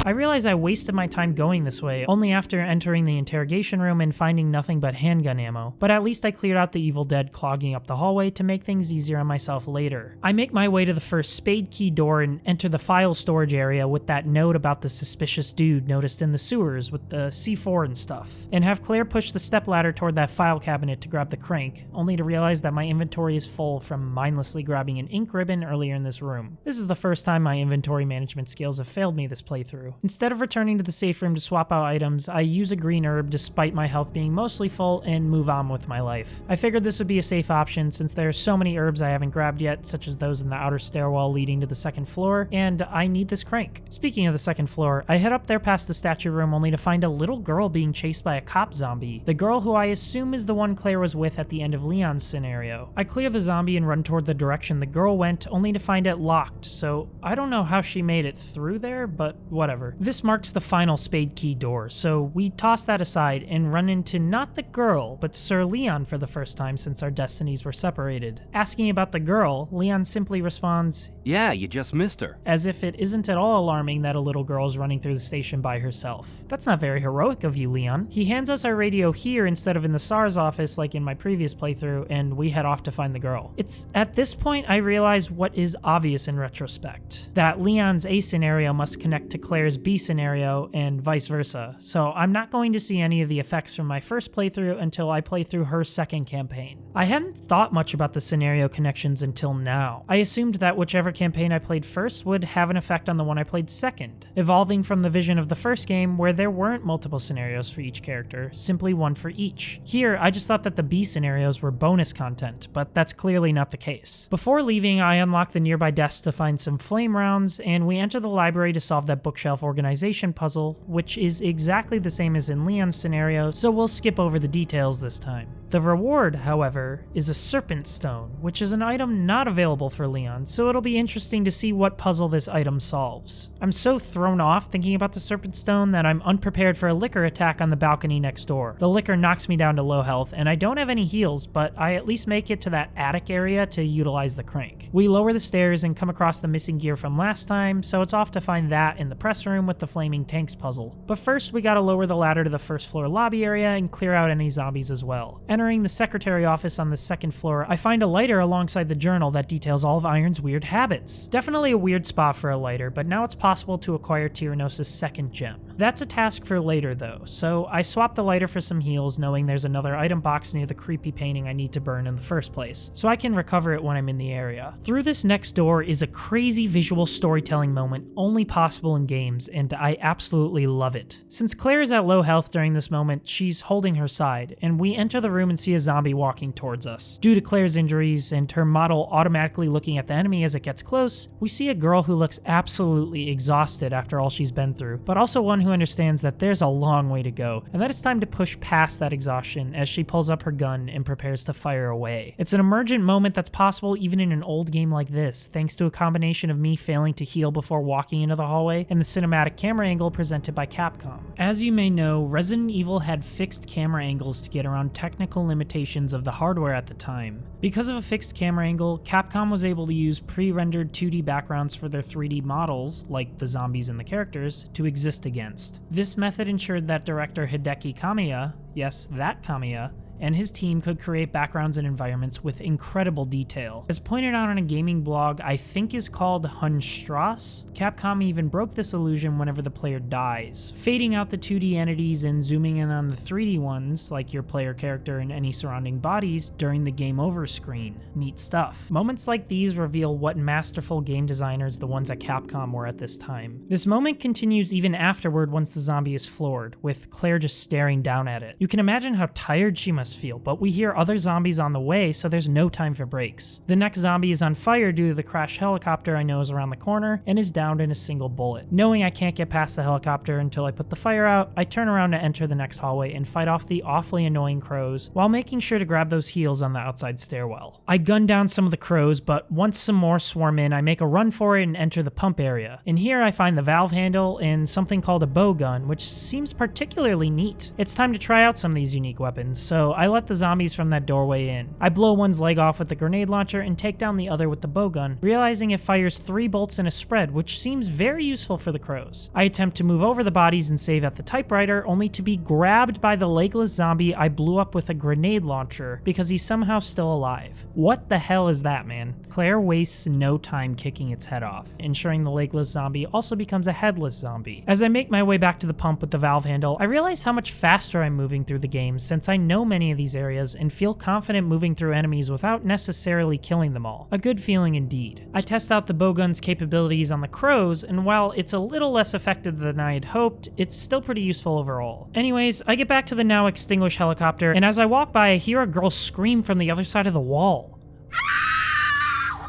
I realize I wasted my time going this way, only after entering the interrogation room and finding nothing but handgun ammo, but at least I cleared out the Evil Dead clogging up the hallway to make things easier on myself later. I make my way to the first spade key door and enter the file storage area with that note about the suspicious dude noticed in the sewers with the C4 and stuff, and have Claire push the stepladder toward that file cabinet to grab the crank, only to realize that my inventory is full from mindlessly grabbing an ink ribbon earlier in this room. This is the first time my inventory management skills have failed me this playthrough. Instead of returning to the safe room to swap out items, I use a green herb despite my health being mostly full and move on with my life. I figured this would be a safe option since there are so many herbs I haven't grabbed yet, such as those in the outer stairwell leading to the second floor, and I need this crank. Speaking of the second floor, I head up there past the statue room only to find a little girl being chased by a cop zombie, the girl who I assume is the one Claire was with at the end of Leon's scenario. I clear the zombie and run toward the direction the girl went, only to find it locked, so I don't know how she made it through there, but whatever. This marks the final spade key door, so we toss that aside and run into not the girl, but Sir Leon for the first time since our destinies were separated. Asking about the girl, Leon simply responds, "Yeah, you just missed her." As if it isn't at all alarming that a little girl is running through the station by herself. That's not very heroic of you, Leon. He hands us our radio here instead of in the SARS office like in my previous playthrough, and we head off to find the girl. It's at this point I realize what is obvious in retrospect, that Leon's A scenario must connect to Claire's B B scenario and vice versa, so I'm not going to see any of the effects from my first playthrough until I play through her second campaign. I hadn't thought much about the scenario connections until now. I assumed that whichever campaign I played first would have an effect on the one I played second, evolving from the vision of the first game where there weren't multiple scenarios for each character, simply one for each. Here, I just thought that the B scenarios were bonus content, but that's clearly not the case. Before leaving, I unlock the nearby desk to find some flame rounds, and we enter the library to solve that bookshelf organization puzzle, which is exactly the same as in Leon's scenario, so we'll skip over the details this time. The reward, however, is a serpent stone, which is an item not available for Leon, so it'll be interesting to see what puzzle this item solves. I'm so thrown off thinking about the serpent stone that I'm unprepared for a liquor attack on the balcony next door. The liquor knocks me down to low health, and I don't have any heals, but I at least make it to that attic area to utilize the crank. We lower the stairs and come across the missing gear from last time, so it's off to find that in the press room with the flaming tanks puzzle. But first, we gotta lower the ladder to the first floor lobby area and clear out any zombies as well. Entering the secretary office on the second floor, I find a lighter alongside the journal that details all of Iron's weird habits. Definitely a weird spot for a lighter, but now it's possible to acquire Tyranos' second gem. That's a task for later though, so I swap the lighter for some heals, knowing there's another item box near the creepy painting I need to burn in the first place, so I can recover it when I'm in the area. Through this next door is a crazy visual storytelling moment only possible in games, and I absolutely love it. Since Claire is at low health during this moment, she's holding her side, and we enter the room and see a zombie walking towards us. Due to Claire's injuries and her model automatically looking at the enemy as it gets close, we see a girl who looks absolutely exhausted after all she's been through, but also one who understands that there's a long way to go, and that it's time to push past that exhaustion as she pulls up her gun and prepares to fire away. It's an emergent moment that's possible even in an old game like this, thanks to a combination of me failing to heal before walking into the hallway and the cinematic camera angle presented by Capcom. As you may know, Resident Evil had fixed camera angles to get around technical limitations of the hardware at the time. Because of a fixed camera angle, Capcom was able to use pre-rendered 2D backgrounds for their 3D models, like the zombies and the characters, to exist against. This method ensured that director Hideki Kamiya, yes, that Kamiya, and his team could create backgrounds and environments with incredible detail. As pointed out on a gaming blog I think is called Hunstrasse, Capcom even broke this illusion whenever the player dies, fading out the 2D entities and zooming in on the 3D ones, like your player character and any surrounding bodies, during the game over screen. Neat stuff. Moments like these reveal what masterful game designers the ones at Capcom were at this time. This moment continues even afterward once the zombie is floored, with Claire just staring down at it. You can imagine how tired she must feel, but we hear other zombies on the way, so there's no time for breaks. The next zombie is on fire due to the crashed helicopter I know is around the corner and is downed in a single bullet. Knowing I can't get past the helicopter until I put the fire out, I turn around to enter the next hallway and fight off the awfully annoying crows while making sure to grab those heals on the outside stairwell. I gun down some of the crows, but once some more swarm in, I make a run for it and enter the pump area. In here I find the valve handle and something called a bow gun, which seems particularly neat. It's time to try out some of these unique weapons, so I let the zombies from that doorway in. I blow one's leg off with the grenade launcher and take down the other with the bowgun, realizing it fires 3 bolts in a spread, which seems very useful for the crows. I attempt to move over the bodies and save at the typewriter, only to be grabbed by the legless zombie I blew up with a grenade launcher because he's somehow still alive. What the hell is that, man? Claire wastes no time kicking its head off, ensuring the legless zombie also becomes a headless zombie. As I make my way back to the pump with the valve handle, I realize how much faster I'm moving through the game since I know many of these areas and feel confident moving through enemies without necessarily killing them all. A good feeling indeed. I test out the bowgun's capabilities on the crows, and while it's a little less effective than I had hoped, it's still pretty useful overall. Anyways, I get back to the now extinguished helicopter, and as I walk by, I hear a girl scream from the other side of the wall.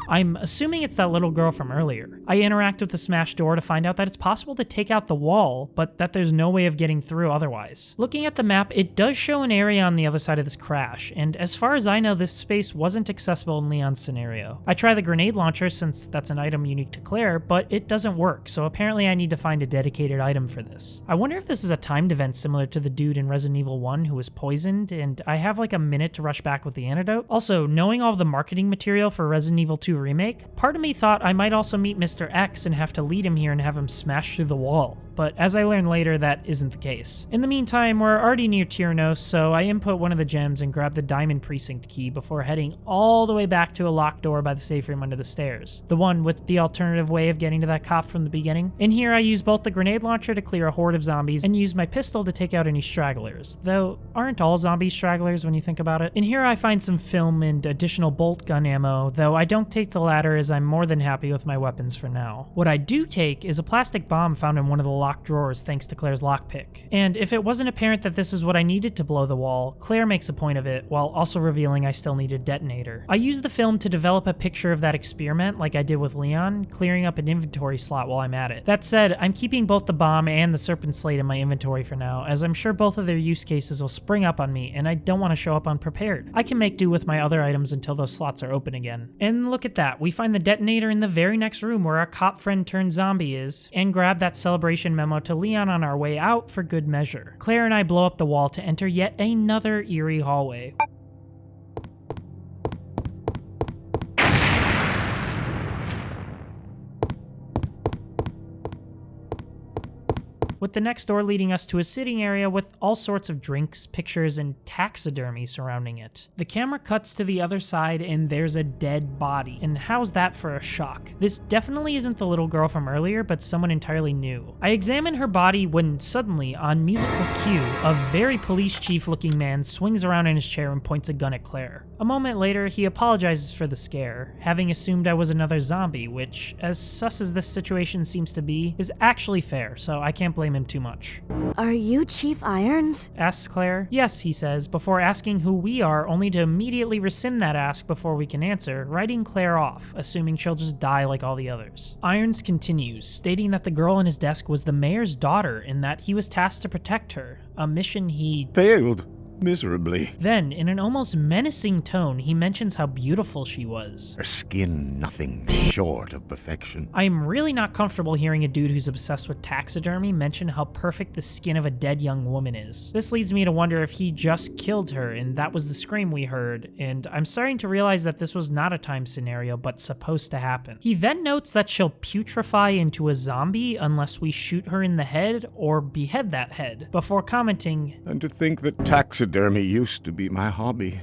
I'm assuming it's that little girl from earlier. I interact with the smashed door to find out that it's possible to take out the wall, but that there's no way of getting through otherwise. Looking at the map, it does show an area on the other side of this crash, and as far as I know, this space wasn't accessible in Leon's scenario. I try the grenade launcher since that's an item unique to Claire, but it doesn't work, so apparently I need to find a dedicated item for this. I wonder if this is a timed event similar to the dude in Resident Evil 1 who was poisoned, and I have like a minute to rush back with the antidote. Also, knowing all of the marketing material for Resident Evil 2 Remake, part of me thought I might also meet Mr. X and have to lead him here and have him smash through the wall. but as I learned later, that isn't the case. In the meantime, we're already near Tyrant, so I input one of the gems and grab the diamond precinct key before heading all the way back to a locked door by the safe room under the stairs. The one with the alternative way of getting to that cop from the beginning. In here, I use both the grenade launcher to clear a horde of zombies and use my pistol to take out any stragglers, though aren't all zombies stragglers when you think about it. In here, I find some film and additional bolt gun ammo, though I don't take the latter as I'm more than happy with my weapons for now. What I do take is a plastic bomb found in one of the locked drawers thanks to Claire's lockpick. And if it wasn't apparent that this is what I needed to blow the wall, Claire makes a point of it while also revealing I still need a detonator. I use the film to develop a picture of that experiment like I did with Leon, clearing up an inventory slot while I'm at it. That said, I'm keeping both the bomb and the serpent slate in my inventory for now, as I'm sure both of their use cases will spring up on me and I don't want to show up unprepared. I can make do with my other items until those slots are open again. And look at that, we find the detonator in the very next room where our cop friend turned zombie is, and grab that celebration memo to Leon on our way out for good measure. Claire and I blow up the wall to enter yet another eerie hallway. With the next door leading us to a sitting area with all sorts of drinks, pictures, and taxidermy surrounding it. The camera cuts to the other side and there's a dead body, and how's that for a shock? This definitely isn't the little girl from earlier, but someone entirely new. I examine her body when suddenly, on musical cue, a very police chief looking man swings around in his chair and points a gun at Claire. A moment later, he apologizes for the scare, having assumed I was another zombie, which, as sus as this situation seems to be, is actually fair, so I can't blame him too much. Are you Chief Irons? Asks Claire. Yes, he says, before asking who we are, only to immediately rescind that ask before we can answer, writing Claire off, assuming she'll just die like all the others. Irons continues, stating that the girl on his desk was the mayor's daughter and that he was tasked to protect her, a mission he Failed miserably. Then, in an almost menacing tone, he mentions how beautiful she was. Her skin nothing short of perfection. I am really not comfortable hearing a dude who's obsessed with taxidermy mention how perfect the skin of a dead young woman is. This leads me to wonder if he just killed her and that was the scream we heard, and I'm starting to realize that this was not a time scenario but supposed to happen. He then notes that she'll putrefy into a zombie unless we shoot her in the head or behead that head, before commenting, And to think that taxidermy used to be my hobby.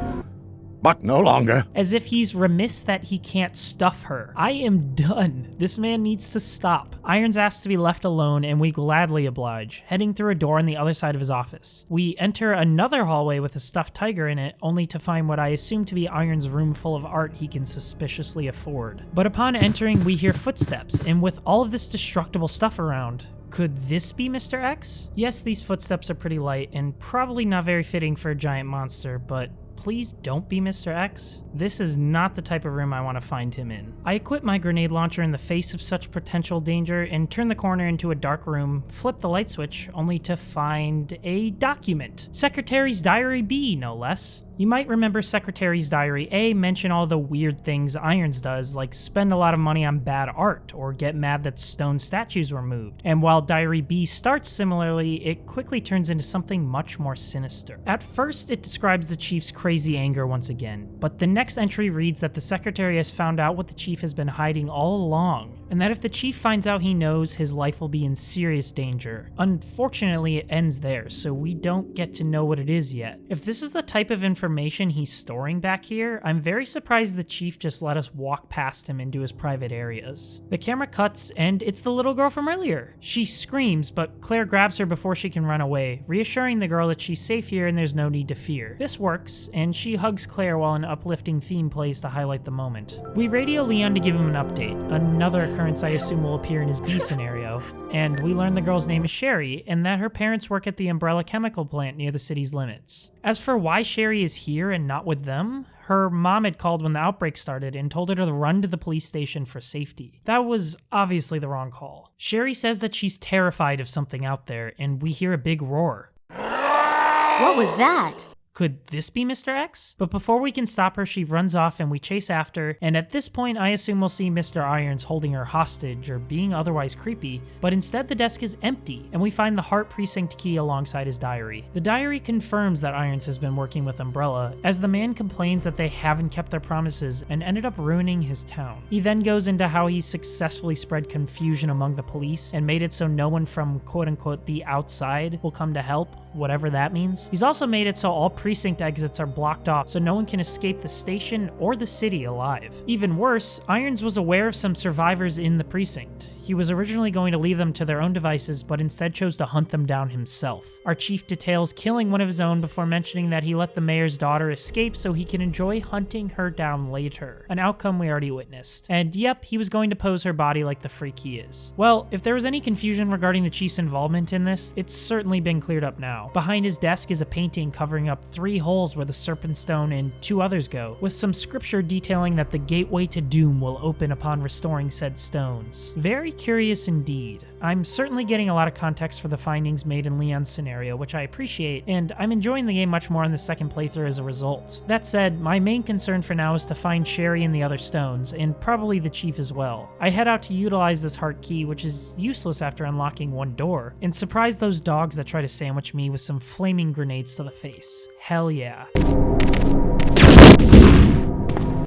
But no longer. As if he's remiss that he can't stuff her. I am done. This man needs to stop. Irons asks to be left alone and we gladly oblige, heading through a door on the other side of his office. We enter another hallway with a stuffed tiger in it, only to find what I assume to be Irons' room full of art he can suspiciously afford. But upon entering, we hear footsteps, and with all of this destructible stuff around, could this be Mr. X? Yes, these footsteps are pretty light and probably not very fitting for a giant monster, but please don't be Mr. X. This is not the type of room I want to find him in. I equip my grenade launcher in the face of such potential danger and turn the corner into a dark room, flip the light switch, only to find a document. Secretary's Diary B, no less. You might remember Secretary's Diary A mention all the weird things Irons does, like spend a lot of money on bad art, or get mad that stone statues were moved. And while Diary B starts similarly, it quickly turns into something much more sinister. At first, it describes the chief's crazy anger once again, but the next entry reads that the Secretary has found out what the chief has been hiding all along, and that if the chief finds out he knows, his life will be in serious danger. Unfortunately, it ends there, so we don't get to know what it is yet. If this is the type of information he's storing back here, I'm very surprised the chief just let us walk past him into his private areas. The camera cuts, and it's the little girl from earlier. She screams, but Claire grabs her before she can run away, reassuring the girl that she's safe here and there's no need to fear. This works, and she hugs Claire while an uplifting theme plays to highlight the moment. We radio Leon to give him an update, another occurrence I assume will appear in his B scenario, and we learn the girl's name is Sherry, and that her parents work at the Umbrella chemical plant near the city's limits. As for why Sherry is here and not with them, her mom had called when the outbreak started and told her to run to the police station for safety. That was obviously the wrong call. Sherry says that she's terrified of something out there, and we hear a big roar. What was that? Could this be Mr. X? But before we can stop her, she runs off and we chase after, and at this point I assume we'll see Mr. Irons holding her hostage or being otherwise creepy, but instead the desk is empty, and we find the Heart Precinct key alongside his diary. The diary confirms that Irons has been working with Umbrella, as the man complains that they haven't kept their promises and ended up ruining his town. He then goes into how he successfully spread confusion among the police and made it so no one from quote-unquote the outside will come to help, whatever that means. He's also made it so all precinct exits are blocked off so no one can escape the station or the city alive. Even worse, Irons was aware of some survivors in the precinct. He was originally going to leave them to their own devices, but instead chose to hunt them down himself. Our chief details killing one of his own before mentioning that he let the mayor's daughter escape so he can enjoy hunting her down later, an outcome we already witnessed. And yep, he was going to pose her body like the freak he is. Well, if there was any confusion regarding the chief's involvement in this, it's certainly been cleared up now. Behind his desk is a painting covering up 3 holes where the Serpent Stone and 2 others go, with some scripture detailing that the gateway to doom will open upon restoring said stones. Very curious indeed. I'm certainly getting a lot of context for the findings made in Leon's scenario, which I appreciate, and I'm enjoying the game much more on the second playthrough as a result. That said, my main concern for now is to find Sherry and the other stones, and probably the chief as well. I head out to utilize this heart key, which is useless after unlocking one door, and surprise those dogs that try to sandwich me with some flaming grenades to the face. Hell yeah.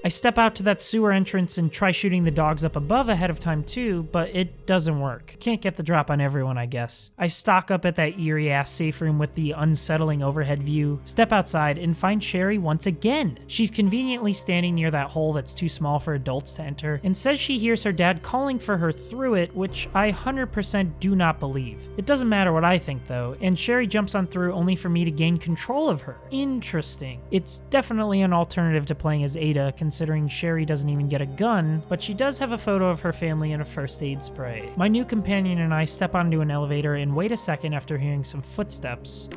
I step out to that sewer entrance and try shooting the dogs up above ahead of time too, but it doesn't work. Can't get the drop on everyone, I guess. I stock up at that eerie-ass safe room with the unsettling overhead view, step outside, and find Sherry once again. She's conveniently standing near that hole that's too small for adults to enter, and says she hears her dad calling for her through it, which I 100% do not believe. It doesn't matter what I think though, and Sherry jumps on through only for me to gain control of her. Interesting. It's definitely an alternative to playing as Ada, considering Sherry doesn't even get a gun, but she does have a photo of her family and a first aid spray. My new companion and I step onto an elevator and wait a second after hearing some footsteps.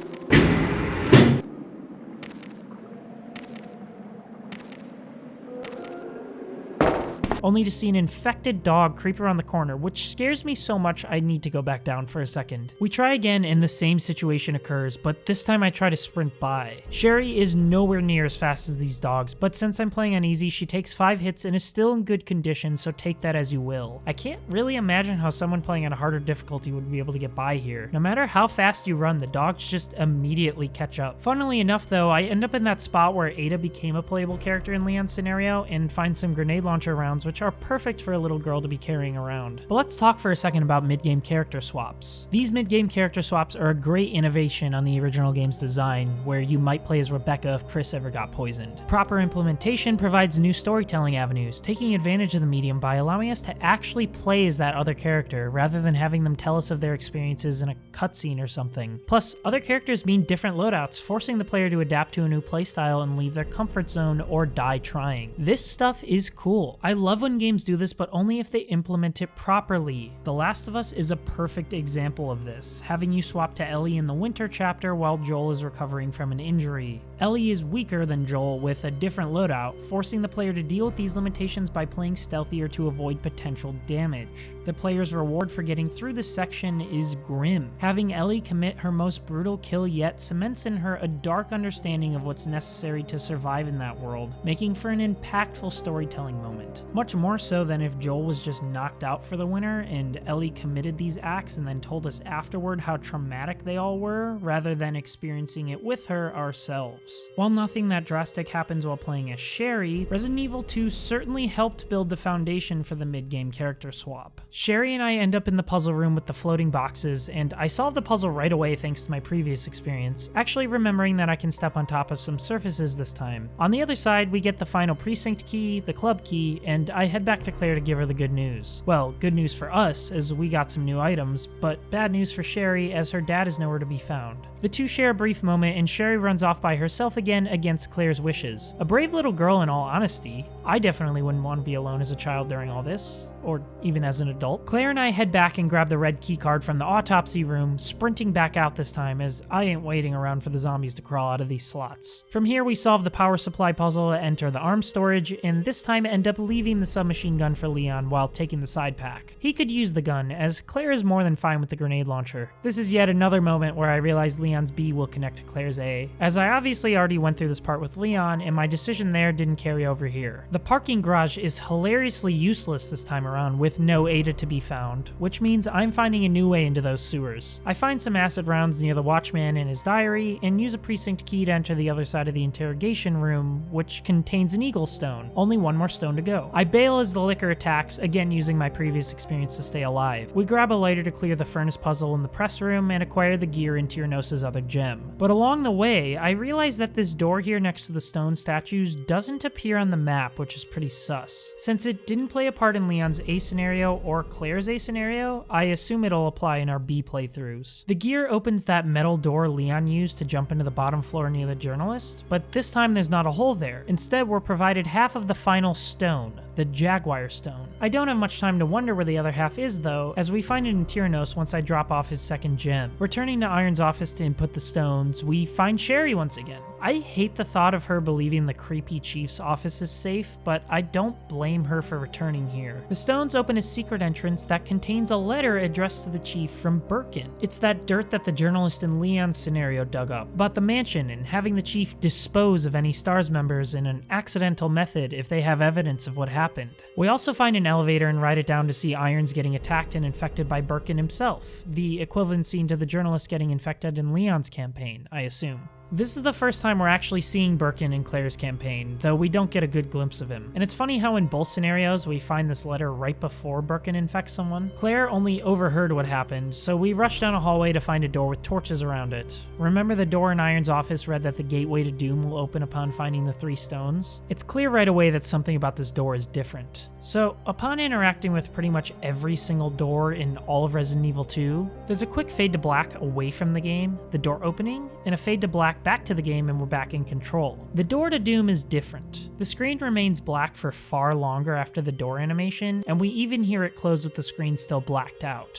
Only to see an infected dog creep around the corner, which scares me so much I need to go back down for a second. We try again and the same situation occurs, but this time I try to sprint by. Sherry is nowhere near as fast as these dogs, but since I'm playing on easy, she takes 5 hits and is still in good condition, so take that as you will. I can't really imagine how someone playing on a harder difficulty would be able to get by here. No matter how fast you run, the dogs just immediately catch up. Funnily enough though, I end up in that spot where Ada became a playable character in Leon's scenario and find some grenade launcher rounds which are perfect for a little girl to be carrying around. But let's talk for a second about mid-game character swaps. These mid-game character swaps are a great innovation on the original game's design, where you might play as Rebecca if Chris ever got poisoned. Proper implementation provides new storytelling avenues, taking advantage of the medium by allowing us to actually play as that other character, rather than having them tell us of their experiences in a cutscene or something. Plus, other characters mean different loadouts, forcing the player to adapt to a new playstyle and leave their comfort zone or die trying. This stuff is cool. I love when games do this, but only if they implement it properly. The Last of Us is a perfect example of this, having you swap to Ellie in the winter chapter while Joel is recovering from an injury. Ellie is weaker than Joel with a different loadout, forcing the player to deal with these limitations by playing stealthier to avoid potential damage. The player's reward for getting through this section is grim. Having Ellie commit her most brutal kill yet cements in her a dark understanding of what's necessary to survive in that world, making for an impactful storytelling moment. Much more so than if Joel was just knocked out for the winter and Ellie committed these acts and then told us afterward how traumatic they all were, rather than experiencing it with her ourselves. While nothing that drastic happens while playing as Sherry, Resident Evil 2 certainly helped build the foundation for the mid-game character swap. Sherry and I end up in the puzzle room with the floating boxes, and I solved the puzzle right away thanks to my previous experience, actually remembering that I can step on top of some surfaces this time. On the other side, we get the final precinct key, the club key, and I head back to Claire to give her the good news. Well, good news for us, as we got some new items, but bad news for Sherry, as her dad is nowhere to be found. The two share a brief moment, and Sherry runs off by herself again against Claire's wishes. A brave little girl in all honesty. I definitely wouldn't want to be alone as a child during all this, or even as an adult. Claire and I head back and grab the red key card from the autopsy room, sprinting back out this time as I ain't waiting around for the zombies to crawl out of these slots. From here we solve the power supply puzzle to enter the arms storage, and this time end up leaving the submachine gun for Leon while taking the side pack. He could use the gun, as Claire is more than fine with the grenade launcher. This is yet another moment where I realize Leon's B will connect to Claire's A, as I obviously obviously already went through this part with Leon, and my decision there didn't carry over here. The parking garage is hilariously useless this time around, with no Ada to be found, which means I'm finding a new way into those sewers. I find some acid rounds near the watchman in his diary, and use a precinct key to enter the other side of the interrogation room, which contains an eagle stone. Only one more stone to go. I bail as the liquor attacks, again using my previous experience to stay alive. We grab a lighter to clear the furnace puzzle in the press room and acquire the gear in Tyrannus' other gem. But along the way, I realize that this door here next to the stone statues doesn't appear on the map, which is pretty sus. Since it didn't play a part in Leon's A scenario or Claire's A scenario, I assume it'll apply in our B playthroughs. The gear opens that metal door Leon used to jump into the bottom floor near the journalist, but this time there's not a hole there. Instead, we're provided half of the final stone, the Jaguar stone. I don't have much time to wonder where the other half is though, as we find it in Tyrannus once I drop off his second gem. Returning to Iron's office to input the stones, we find Sherry once again. I hate the thought of her believing the creepy chief's office is safe, but I don't blame her for returning here. The stones open a secret entrance that contains a letter addressed to the chief from Birkin. It's that dirt that the journalist in Leon's scenario dug up, about the mansion and having the chief dispose of any STARS members in an accidental method if they have evidence of what happened. We also find an elevator and ride it down to see Irons getting attacked and infected by Birkin himself, the equivalent scene to the journalist getting infected in Leon's campaign, I assume. This is the first time we're actually seeing Birkin in Claire's campaign, though we don't get a good glimpse of him. And it's funny how in both scenarios we find this letter right before Birkin infects someone. Claire only overheard what happened, so we rush down a hallway to find a door with torches around it. Remember the door in Iron's office read that the gateway to doom will open upon finding the 3 stones? It's clear right away that something about this door is different. So, upon interacting with pretty much every single door in all of Resident Evil 2, there's a quick fade to black away from the game, the door opening, and a fade to black back to the game and we're back in control. The door to doom is different. The screen remains black for far longer after the door animation, and we even hear it close with the screen still blacked out.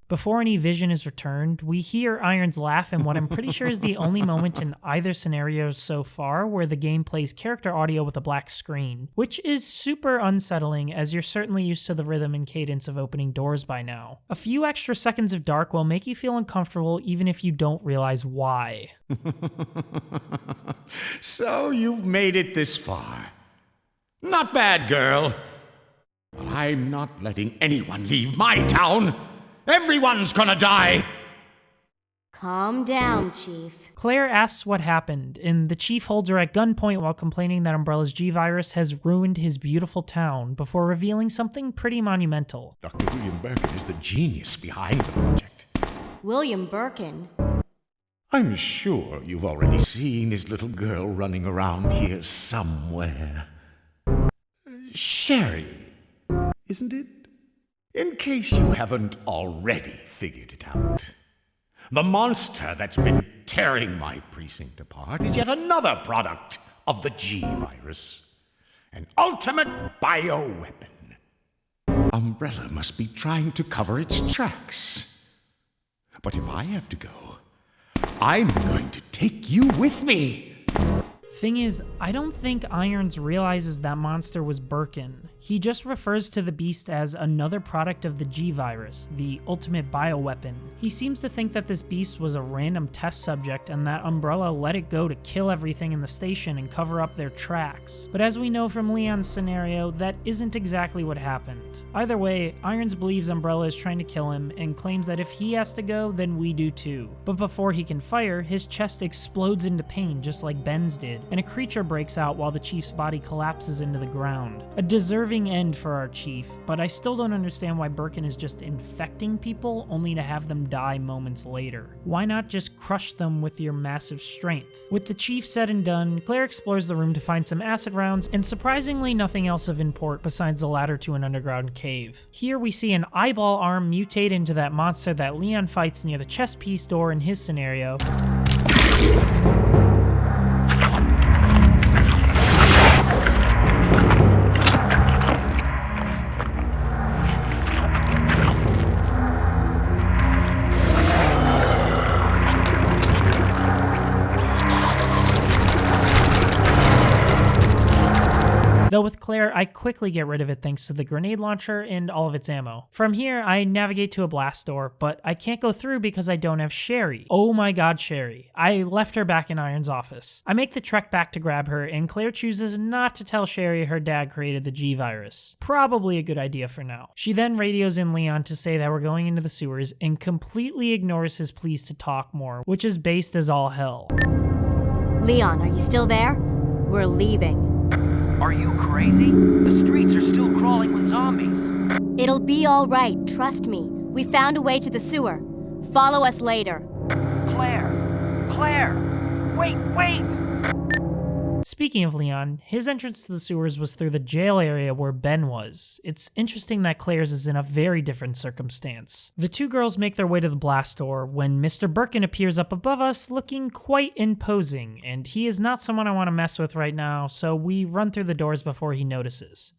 Before any vision is returned, we hear Irons laugh in what I'm pretty sure is the only moment in either scenario so far where the game plays character audio with a black screen, which is super unsettling as you're certainly used to the rhythm and cadence of opening doors by now. A few extra seconds of dark will make you feel uncomfortable even if you don't realize why. So you've made it this far. Not bad, girl. But I'm not letting anyone leave my town. Everyone's gonna die! Calm down, Chief. Claire asks what happened, and the chief holds her at gunpoint while complaining that Umbrella's G-Virus has ruined his beautiful town, before revealing something pretty monumental. Dr. William Birkin is the genius behind the project. William Birkin? I'm sure you've already seen his little girl running around here somewhere. Sherry, isn't it? In case you haven't already figured it out, the monster that's been tearing my precinct apart is yet another product of the G-Virus, an ultimate bioweapon. Umbrella must be trying to cover its tracks. But if I have to go, I'm going to take you with me. Thing is, I don't think Irons realizes that monster was Birkin. He just refers to the beast as another product of the G-Virus, the ultimate bioweapon. He seems to think that this beast was a random test subject and that Umbrella let it go to kill everything in the station and cover up their tracks. But as we know from Leon's scenario, that isn't exactly what happened. Either way, Irons believes Umbrella is trying to kill him and claims that if he has to go, then we do too. But before he can fire, his chest explodes into pain just like Ben's did, and a creature breaks out while the chief's body collapses into the ground. A deserving end for our chief, but I still don't understand why Birkin is just infecting people only to have them die moments later. Why not just crush them with your massive strength? With the chief said and done, Claire explores the room to find some acid rounds, and surprisingly nothing else of import besides the ladder to an underground cave. Here we see an eyeball arm mutate into that monster that Leon fights near the chest piece door in his scenario. Though with Claire, I quickly get rid of it thanks to the grenade launcher and all of its ammo. From here, I navigate to a blast door, but I can't go through because I don't have Sherry. Oh my god, Sherry. I left her back in Iron's office. I make the trek back to grab her, and Claire chooses not to tell Sherry her dad created the G-Virus. Probably a good idea for now. She then radios in Leon to say that we're going into the sewers and completely ignores his pleas to talk more, which is based as all hell. Leon, are you still there? We're leaving. Are you crazy? The streets are still crawling with zombies. It'll be all right, trust me. We found a way to the sewer. Follow us later. Claire! Wait! Speaking of Leon, his entrance to the sewers was through the jail area where Ben was. It's interesting that Claire's is in a very different circumstance. The two girls make their way to the blast door when Mr. Birkin appears up above us looking quite imposing, and he is not someone I want to mess with right now, so we run through the doors before he notices.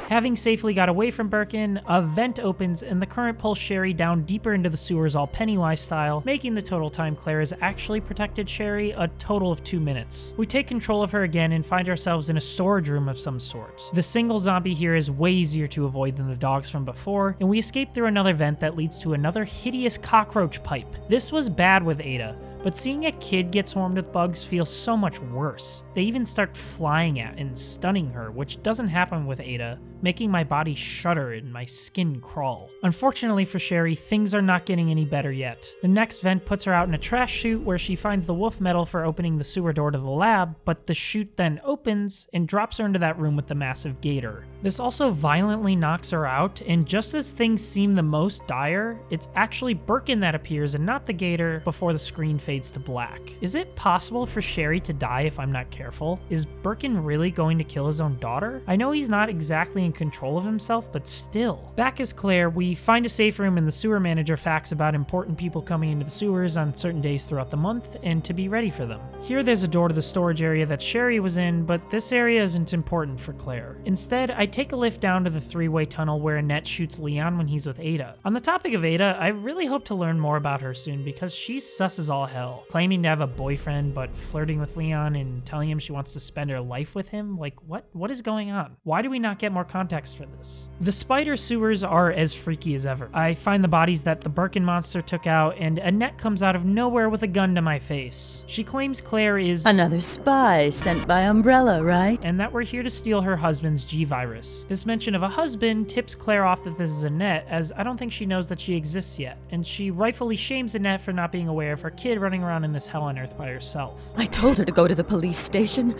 Having safely got away from Birkin, a vent opens and the current pulls Sherry down deeper into the sewers all Pennywise style, making the total time Claire has actually protected Sherry a total of 2 minutes. We take control of her again and find ourselves in a storage room of some sort. The single zombie here is way easier to avoid than the dogs from before, and we escape through another vent that leads to another hideous cockroach pipe. This was bad with Ada, but seeing a kid get swarmed with bugs feels so much worse. They even start flying at and stunning her, which doesn't happen with Ada, making my body shudder and my skin crawl. Unfortunately for Sherry, things are not getting any better yet. The next vent puts her out in a trash chute where she finds the wolf medal for opening the sewer door to the lab, but the chute then opens and drops her into that room with the massive gator. This also violently knocks her out, and just as things seem the most dire, it's actually Birkin that appears and not the gator before the screen fades to black. Is it possible for Sherry to die if I'm not careful? Is Birkin really going to kill his own daughter? I know he's not exactly in control of himself, but still. Back as Claire, we find a safe room and the sewer manager facts about important people coming into the sewers on certain days throughout the month and to be ready for them. Here there's a door to the storage area that Sherry was in, but this area isn't important for Claire. Instead, I take a lift down to the three-way tunnel where Annette shoots Leon when he's with Ada. On the topic of Ada, I really hope to learn more about her soon because she's sus as all hell. Claiming to have a boyfriend, but flirting with Leon and telling him she wants to spend her life with him? Like, what is going on? Why do we not get more context for this? The spider sewers are as freaky as ever. I find the bodies that the Birkin monster took out, and Annette comes out of nowhere with a gun to my face. She claims Claire is another spy sent by Umbrella, right? And that we're here to steal her husband's G-Virus. This mention of a husband tips Claire off that this is Annette, as I don't think she knows that she exists yet, and she rightfully shames Annette for not being aware of her kid running around in this hell on earth by herself. I told her to go to the police station.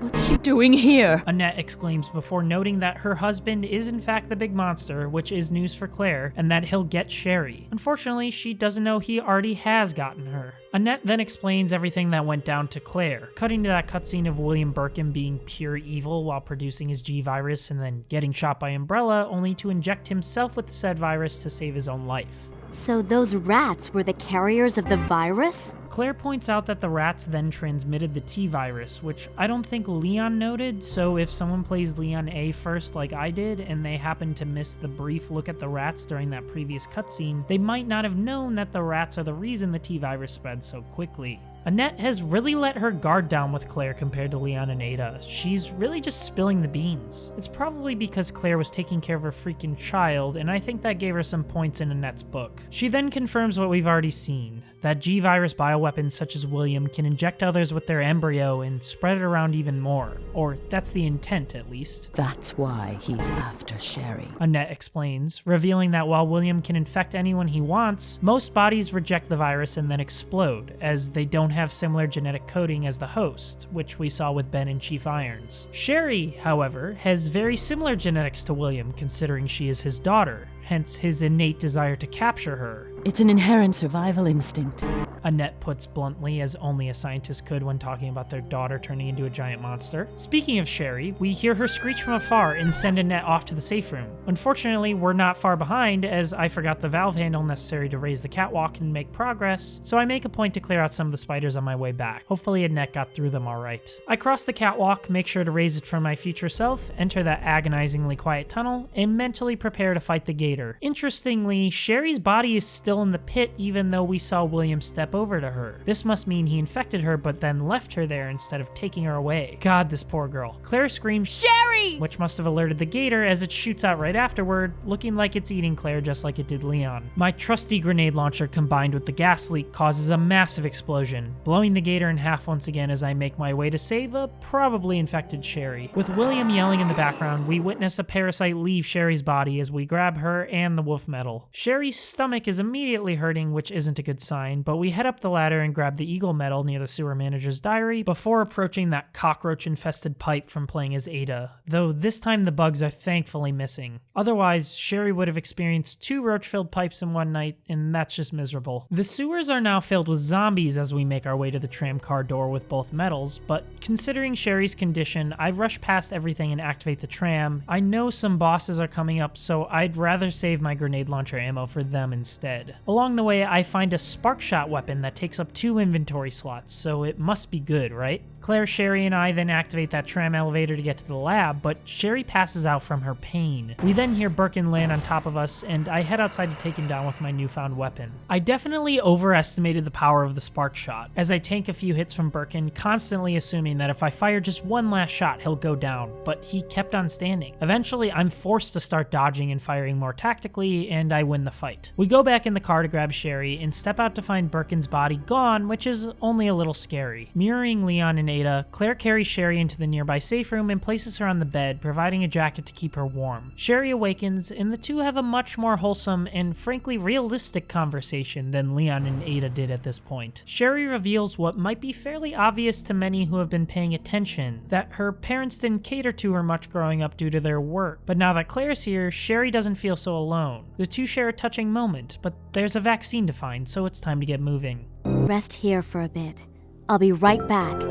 What's she doing here? Annette exclaims before noting that her husband is in fact the big monster, which is news for Claire, and that he'll get Sherry. Unfortunately, she doesn't know he already has gotten her. Annette then explains everything that went down to Claire, cutting to that cutscene of William Birkin being pure evil while producing his G-Virus and then getting shot by Umbrella only to inject himself with said virus to save his own life. So those rats were the carriers of the virus? Claire points out that the rats then transmitted the T-Virus, which I don't think Leon noted, so if someone plays Leon A first like I did, and they happen to miss the brief look at the rats during that previous cutscene, they might not have known that the rats are the reason the T-Virus spread so quickly. Annette has really let her guard down with Claire compared to Leon and Ada. She's really just spilling the beans. It's probably because Claire was taking care of her freaking child, and I think that gave her some points in Annette's book. She then confirms what we've already seen, that G-Virus bioweapons such as William can inject others with their embryo and spread it around even more. Or that's the intent, at least. That's why he's after Sherry, Annette explains, revealing that while William can infect anyone he wants, most bodies reject the virus and then explode, as they don't have similar genetic coding as the host, which we saw with Ben and Chief Irons. Sherry, however, has very similar genetics to William, considering she is his daughter, hence his innate desire to capture her. It's an inherent survival instinct. Annette puts bluntly, as only a scientist could when talking about their daughter turning into a giant monster. Speaking of Sherry, we hear her screech from afar and send Annette off to the safe room. Unfortunately, we're not far behind, as I forgot the valve handle necessary to raise the catwalk and make progress, so I make a point to clear out some of the spiders on my way back. Hopefully Annette got through them alright. I cross the catwalk, make sure to raise it for my future self, enter that agonizingly quiet tunnel, and mentally prepare to fight the gator. Interestingly, Sherry's body is still in the pit even though we saw William step over to her. This must mean he infected her but then left her there instead of taking her away. God, this poor girl. Claire screams, "Sherry!" which must have alerted the gator as it shoots out right afterward, looking like it's eating Claire just like it did Leon. My trusty grenade launcher combined with the gas leak causes a massive explosion, blowing the gator in half once again as I make my way to save a probably infected Sherry. With William yelling in the background, we witness a parasite leave Sherry's body as we grab her and the wolf medal. Sherry's stomach is immediately hurting, which isn't a good sign, but we head up the ladder and grab the eagle medal near the sewer manager's diary before approaching that cockroach-infested pipe from playing as Ada, though this time the bugs are thankfully missing. Otherwise, Sherry would have experienced 2 roach-filled pipes in one night, and that's just miserable. The sewers are now filled with zombies as we make our way to the tram car door with both medals, but considering Sherry's condition, I rush past everything and activate the tram. I know some bosses are coming up, so I'd rather save my grenade launcher ammo for them instead. Along the way, I find a spark shot weapon that takes up 2 inventory slots, so it must be good, right? Claire, Sherry, and I then activate that tram elevator to get to the lab, but Sherry passes out from her pain. We then hear Birkin land on top of us, and I head outside to take him down with my newfound weapon. I definitely overestimated the power of the spark shot, as I tank a few hits from Birkin, constantly assuming that if I fire just one last shot, he'll go down, but he kept on standing. Eventually, I'm forced to start dodging and firing more tactically, and I win the fight. We go back in the car to grab Sherry, and step out to find Birkin's body gone, which is only a little scary. Mirroring Leon and Ada, Claire carries Sherry into the nearby safe room and places her on the bed, providing a jacket to keep her warm. Sherry awakens, and the two have a much more wholesome and frankly realistic conversation than Leon and Ada did at this point. Sherry reveals what might be fairly obvious to many who have been paying attention, that her parents didn't cater to her much growing up due to their work. But now that Claire's here, Sherry doesn't feel so alone. The two share a touching moment, but there's a vaccine to find, so it's time to get moving. Rest here for a bit. I'll be right back,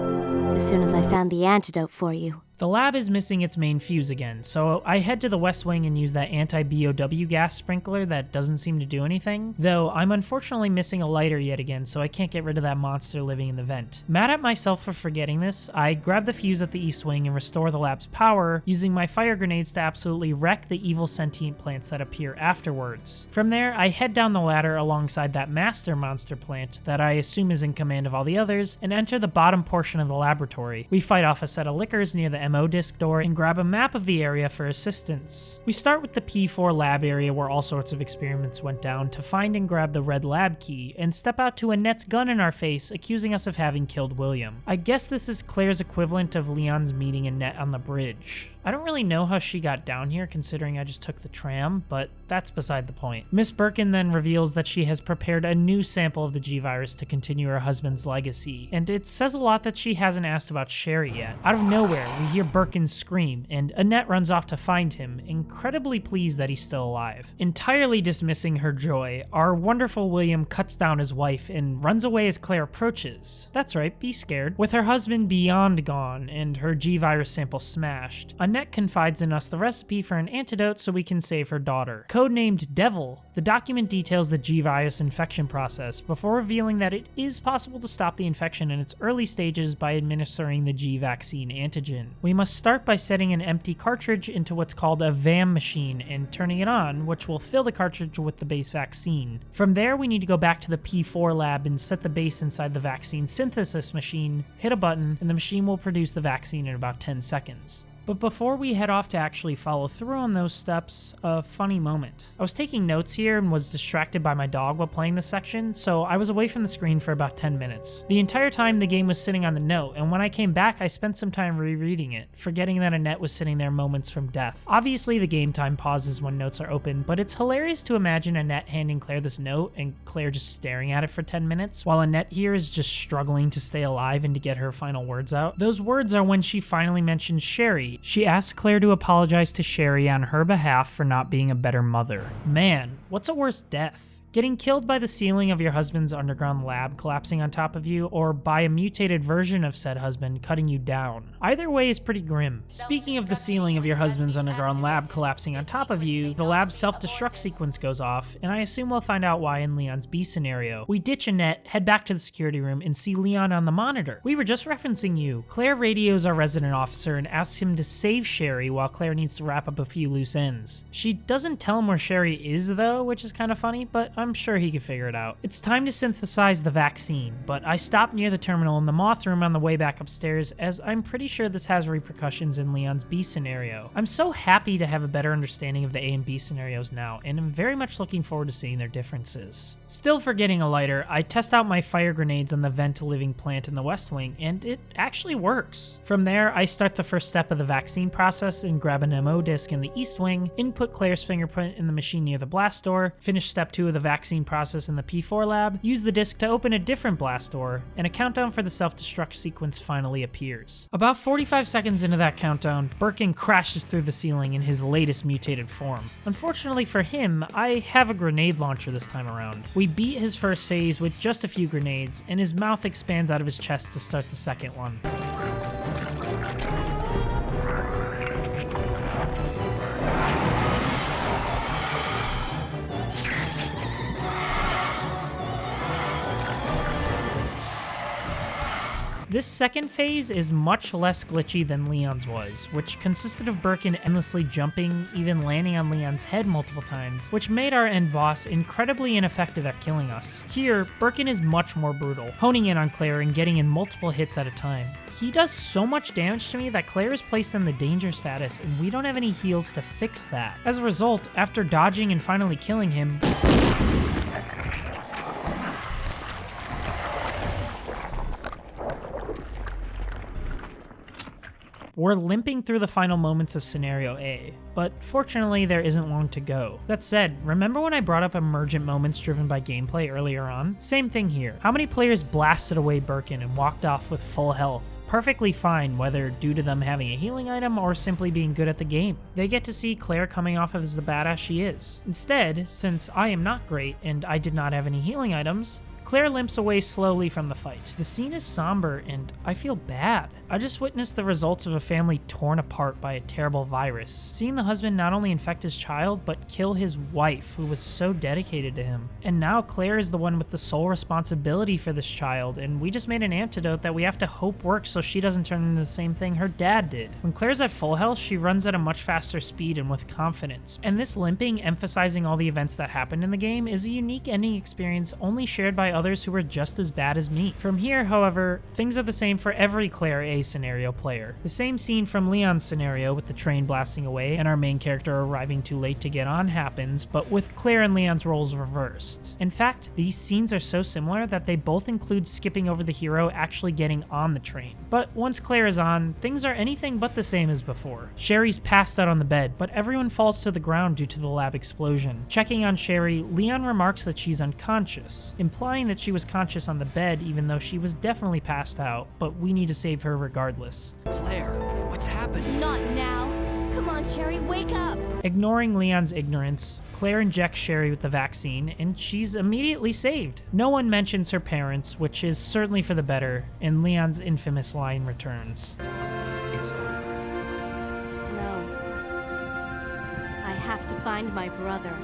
as soon as I found the antidote for you. The lab is missing its main fuse again, so I head to the west wing and use that anti-BOW gas sprinkler that doesn't seem to do anything, though I'm unfortunately missing a lighter yet again, so I can't get rid of that monster living in the vent. Mad at myself for forgetting this, I grab the fuse at the east wing and restore the lab's power, using my fire grenades to absolutely wreck the evil sentient plants that appear afterwards. From there, I head down the ladder alongside that master monster plant that I assume is in command of all the others, and enter the bottom portion of the laboratory. We fight off a set of lickers near the MO disc door and grab a map of the area for assistance. We start with the P4 lab area where all sorts of experiments went down to find and grab the red lab key, and step out to Annette's gun in our face, accusing us of having killed William. I guess this is Claire's equivalent of Leon's meeting Annette on the bridge. I don't really know how she got down here considering I just took the tram, but that's beside the point. Miss Birkin then reveals that she has prepared a new sample of the G-Virus to continue her husband's legacy, and it says a lot that she hasn't asked about Sherry yet. Out of nowhere, we hear Birkin scream, and Annette runs off to find him, incredibly pleased that he's still alive. Entirely dismissing her joy, our wonderful William cuts down his wife and runs away as Claire approaches. That's right, be scared. With her husband beyond gone and her G-Virus sample smashed, Annette confides in us the recipe for an antidote so we can save her daughter. Codenamed Devil, the document details the G-Virus infection process before revealing that it is possible to stop the infection in its early stages by administering the G-vaccine antigen. We must start by setting an empty cartridge into what's called a VAM machine and turning it on, which will fill the cartridge with the base vaccine. From there, we need to go back to the P4 lab and set the base inside the vaccine synthesis machine, hit a button, and the machine will produce the vaccine in about 10 seconds. But before we head off to actually follow through on those steps, a funny moment. I was taking notes here and was distracted by my dog while playing this section, so I was away from the screen for about 10 minutes. The entire time the game was sitting on the note, and when I came back I spent some time rereading it, forgetting that Annette was sitting there moments from death. Obviously the game time pauses when notes are open, but it's hilarious to imagine Annette handing Claire this note and Claire just staring at it for 10 minutes, while Annette here is just struggling to stay alive and to get her final words out. Those words are when she finally mentions Sherry. She asks Claire to apologize to Sherry on her behalf for not being a better mother. Man, what's a worse death? Getting killed by the ceiling of your husband's underground lab collapsing on top of you, or by a mutated version of said husband cutting you down. Either way is pretty grim. Speaking of the ceiling of your husband's underground lab collapsing on top of you, the lab's self-destruct sequence goes off, and I assume we'll find out why in Leon's B scenario. We ditch Annette, head back to the security room, and see Leon on the monitor. We were just referencing you. Claire radios our resident officer and asks him to save Sherry while Claire needs to wrap up a few loose ends. She doesn't tell him where Sherry is though, which is kind of funny, but I'm sure he could figure it out. It's time to synthesize the vaccine, but I stopped near the terminal in the moth room on the way back upstairs, as I'm pretty sure this has repercussions in Leon's B scenario. I'm so happy to have a better understanding of the A and B scenarios now, and I'm very much looking forward to seeing their differences. Still forgetting a lighter, I test out my fire grenades on the vent-to-living plant in the West Wing, and it actually works. From there, I start the first step of the vaccine process and grab an MO disc in the East Wing, input Claire's fingerprint in the machine near the blast door, finish step 2 of the vaccine process in the P4 lab, use the disc to open a different blast door, and a countdown for the self-destruct sequence finally appears. About 45 seconds into that countdown, Birkin crashes through the ceiling in his latest mutated form. Unfortunately for him, I have a grenade launcher this time around. We beat his first phase with just a few grenades, and his mouth expands out of his chest to start the second one. This second phase is much less glitchy than Leon's was, which consisted of Birkin endlessly jumping, even landing on Leon's head multiple times, which made our end boss incredibly ineffective at killing us. Here, Birkin is much more brutal, honing in on Claire and getting in multiple hits at a time. He does so much damage to me that Claire is placed in the danger status, and we don't have any heals to fix that. As a result, after dodging and finally killing him, we're limping through the final moments of Scenario A, but fortunately there isn't long to go. That said, remember when I brought up emergent moments driven by gameplay earlier on? Same thing here. How many players blasted away Birkin and walked off with full health? Perfectly fine, whether due to them having a healing item or simply being good at the game. They get to see Claire coming off as the badass she is. Instead, since I am not great and I did not have any healing items, Claire limps away slowly from the fight. The scene is somber and I feel bad. I just witnessed the results of a family torn apart by a terrible virus, seeing the husband not only infect his child, but kill his wife, who was so dedicated to him. And now Claire is the one with the sole responsibility for this child, and we just made an antidote that we have to hope works so she doesn't turn into the same thing her dad did. When Claire's at full health, she runs at a much faster speed and with confidence. And this limping, emphasizing all the events that happened in the game, is a unique ending experience only shared by others who are just as bad as me. From here, however, things are the same for every Claire A scenario player. The same scene from Leon's scenario with the train blasting away and our main character arriving too late to get on happens, but with Claire and Leon's roles reversed. In fact, these scenes are so similar that they both include skipping over the hero actually getting on the train. But once Claire is on, things are anything but the same as before. Sherry's passed out on the bed, but everyone falls to the ground due to the lab explosion. Checking on Sherry, Leon remarks that she's unconscious, implying that she was conscious on the bed even though she was definitely passed out, but we need to save her regardless. Claire, what's happening? Not now. Come on, Sherry, wake up. Ignoring Leon's ignorance, Claire injects Sherry with the vaccine, and she's immediately saved. No one mentions her parents, which is certainly for the better, and Leon's infamous line returns. It's over. No. I have to find my brother.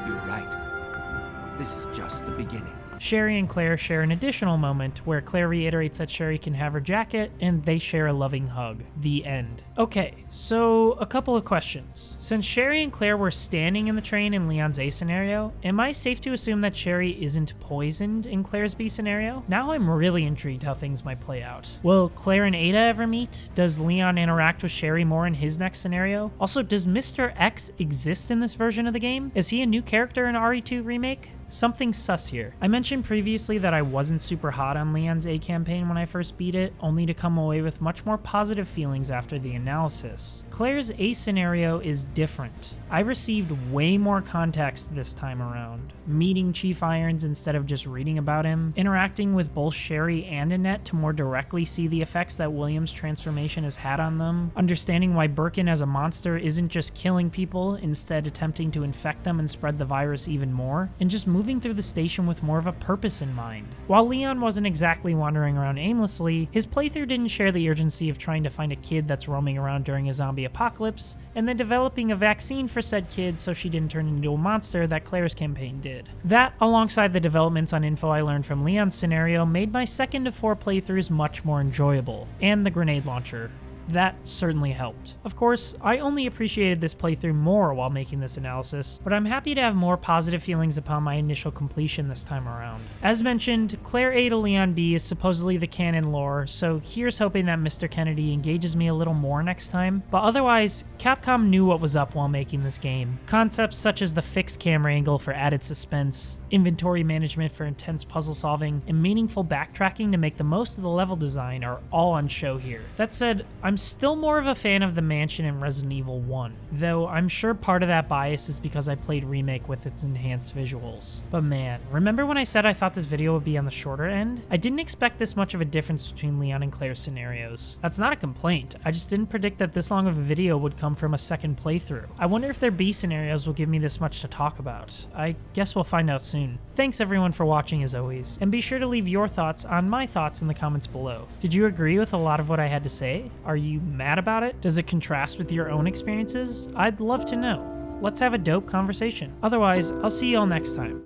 You're right. This is just the beginning. Sherry and Claire share an additional moment where Claire reiterates that Sherry can have her jacket, and they share a loving hug. The end. Okay, so a couple of questions. Since Sherry and Claire were standing in the train in Leon's A scenario, am I safe to assume that Sherry isn't poisoned in Claire's B scenario? Now I'm really intrigued how things might play out. Will Claire and Ada ever meet? Does Leon interact with Sherry more in his next scenario? Also, does Mr. X exist in this version of the game? Is he a new character in RE2 Remake? Something's sus here. I mentioned previously that I wasn't super hot on Leon's A campaign when I first beat it, only to come away with much more positive feelings after the analysis. Claire's A scenario is different. I received way more context this time around. Meeting Chief Irons instead of just reading about him, interacting with both Sherry and Annette to more directly see the effects that William's transformation has had on them, understanding why Birkin as a monster isn't just killing people, instead attempting to infect them and spread the virus even more, and just moving through the station with more of a purpose in mind. While Leon wasn't exactly wandering around aimlessly, his playthrough didn't share the urgency of trying to find a kid that's roaming around during a zombie apocalypse, and then developing a vaccine for said kid so she didn't turn into a monster that Claire's campaign did. That, alongside the developments on info I learned from Leon's scenario, made my 2nd of 4 playthroughs much more enjoyable, and the grenade launcher. That certainly helped. Of course, I only appreciated this playthrough more while making this analysis, but I'm happy to have more positive feelings upon my initial completion this time around. As mentioned, Claire A to Leon B is supposedly the canon lore, so here's hoping that Mr. Kennedy engages me a little more next time, but otherwise, Capcom knew what was up while making this game. Concepts such as the fixed camera angle for added suspense, inventory management for intense puzzle solving, and meaningful backtracking to make the most of the level design are all on show here. That said, I'm still more of a fan of the mansion in Resident Evil 1, though I'm sure part of that bias is because I played Remake with its enhanced visuals. But man, remember when I said I thought this video would be on the shorter end? I didn't expect this much of a difference between Leon and Claire's scenarios. That's not a complaint, I just didn't predict that this long of a video would come from a second playthrough. I wonder if their B scenarios will give me this much to talk about. I guess we'll find out soon. Thanks everyone for watching as always, and be sure to leave your thoughts on my thoughts in the comments below. Did you agree with a lot of what I had to say? Are you mad about it? Does it contrast with your own experiences? I'd love to know. Let's have a dope conversation. Otherwise, I'll see you all next time.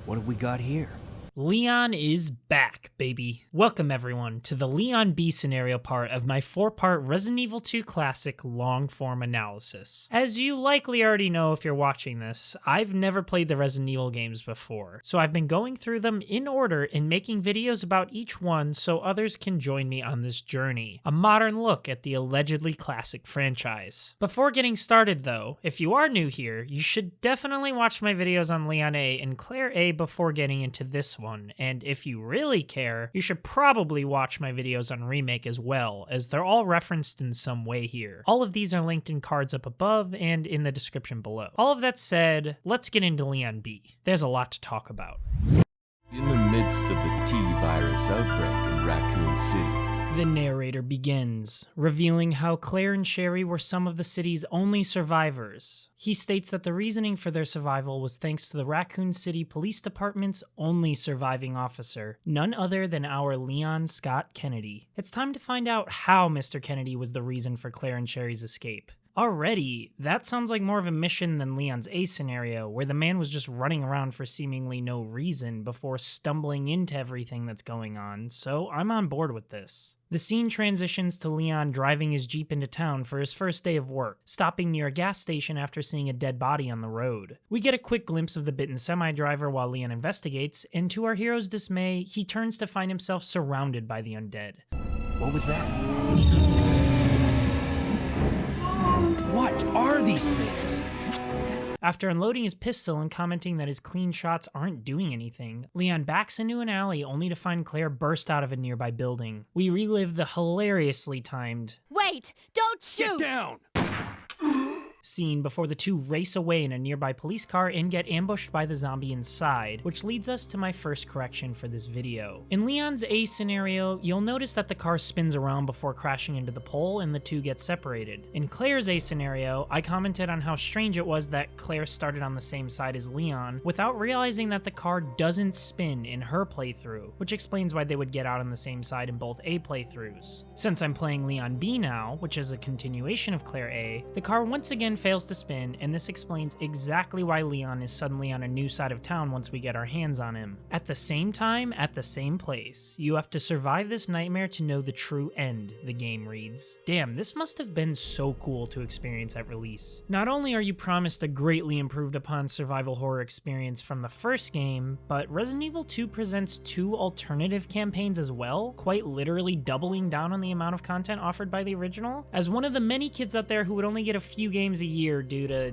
What have we got here? Leon is back, baby. Welcome everyone to the Leon B scenario part of my 4-part Resident Evil 2 Classic long-form analysis. As you likely already know if you're watching this, I've never played the Resident Evil games before, so I've been going through them in order and making videos about each one so others can join me on this journey. A modern look at the allegedly classic franchise. Before getting started though, if you are new here, you should definitely watch my videos on Leon A and Claire A before getting into this one. And if you really care, you should probably watch my videos on Remake as well, as they're all referenced in some way here. All of these are linked in cards up above and in the description below. All of that said, let's get into Leon B. There's a lot to talk about. In the midst of the T-virus outbreak in Raccoon City, the narrator begins, revealing how Claire and Sherry were some of the city's only survivors. He states that the reasoning for their survival was thanks to the Raccoon City Police Department's only surviving officer, none other than our Leon Scott Kennedy. It's time to find out how Mr. Kennedy was the reason for Claire and Sherry's escape. Already, that sounds like more of a mission than Leon's A scenario, where the man was just running around for seemingly no reason before stumbling into everything that's going on, so I'm on board with this. The scene transitions to Leon driving his Jeep into town for his first day of work, stopping near a gas station after seeing a dead body on the road. We get a quick glimpse of the bitten semi-driver while Leon investigates, and to our hero's dismay, he turns to find himself surrounded by the undead. What was that? What are these things? After unloading his pistol and commenting that his clean shots aren't doing anything, Leon backs into an alley only to find Claire burst out of a nearby building. We relive the hilariously timed Wait! Don't shoot! Get down! scene before the two race away in a nearby police car and get ambushed by the zombie inside, which leads us to my first correction for this video. In Leon's A scenario, you'll notice that the car spins around before crashing into the pole and the two get separated. In Claire's A scenario, I commented on how strange it was that Claire started on the same side as Leon without realizing that the car doesn't spin in her playthrough, which explains why they would get out on the same side in both A playthroughs. Since I'm playing Leon B now, which is a continuation of Claire A, the car once again fails to spin, and this explains exactly why Leon is suddenly on a new side of town once we get our hands on him. At the same time, at the same place, you have to survive this nightmare to know the true end, the game reads. Damn, this must have been so cool to experience at release. Not only are you promised a greatly improved upon survival horror experience from the first game, but Resident Evil 2 presents 2 alternative campaigns as well, quite literally doubling down on the amount of content offered by the original. As one of the many kids out there who would only get a few games a year due to,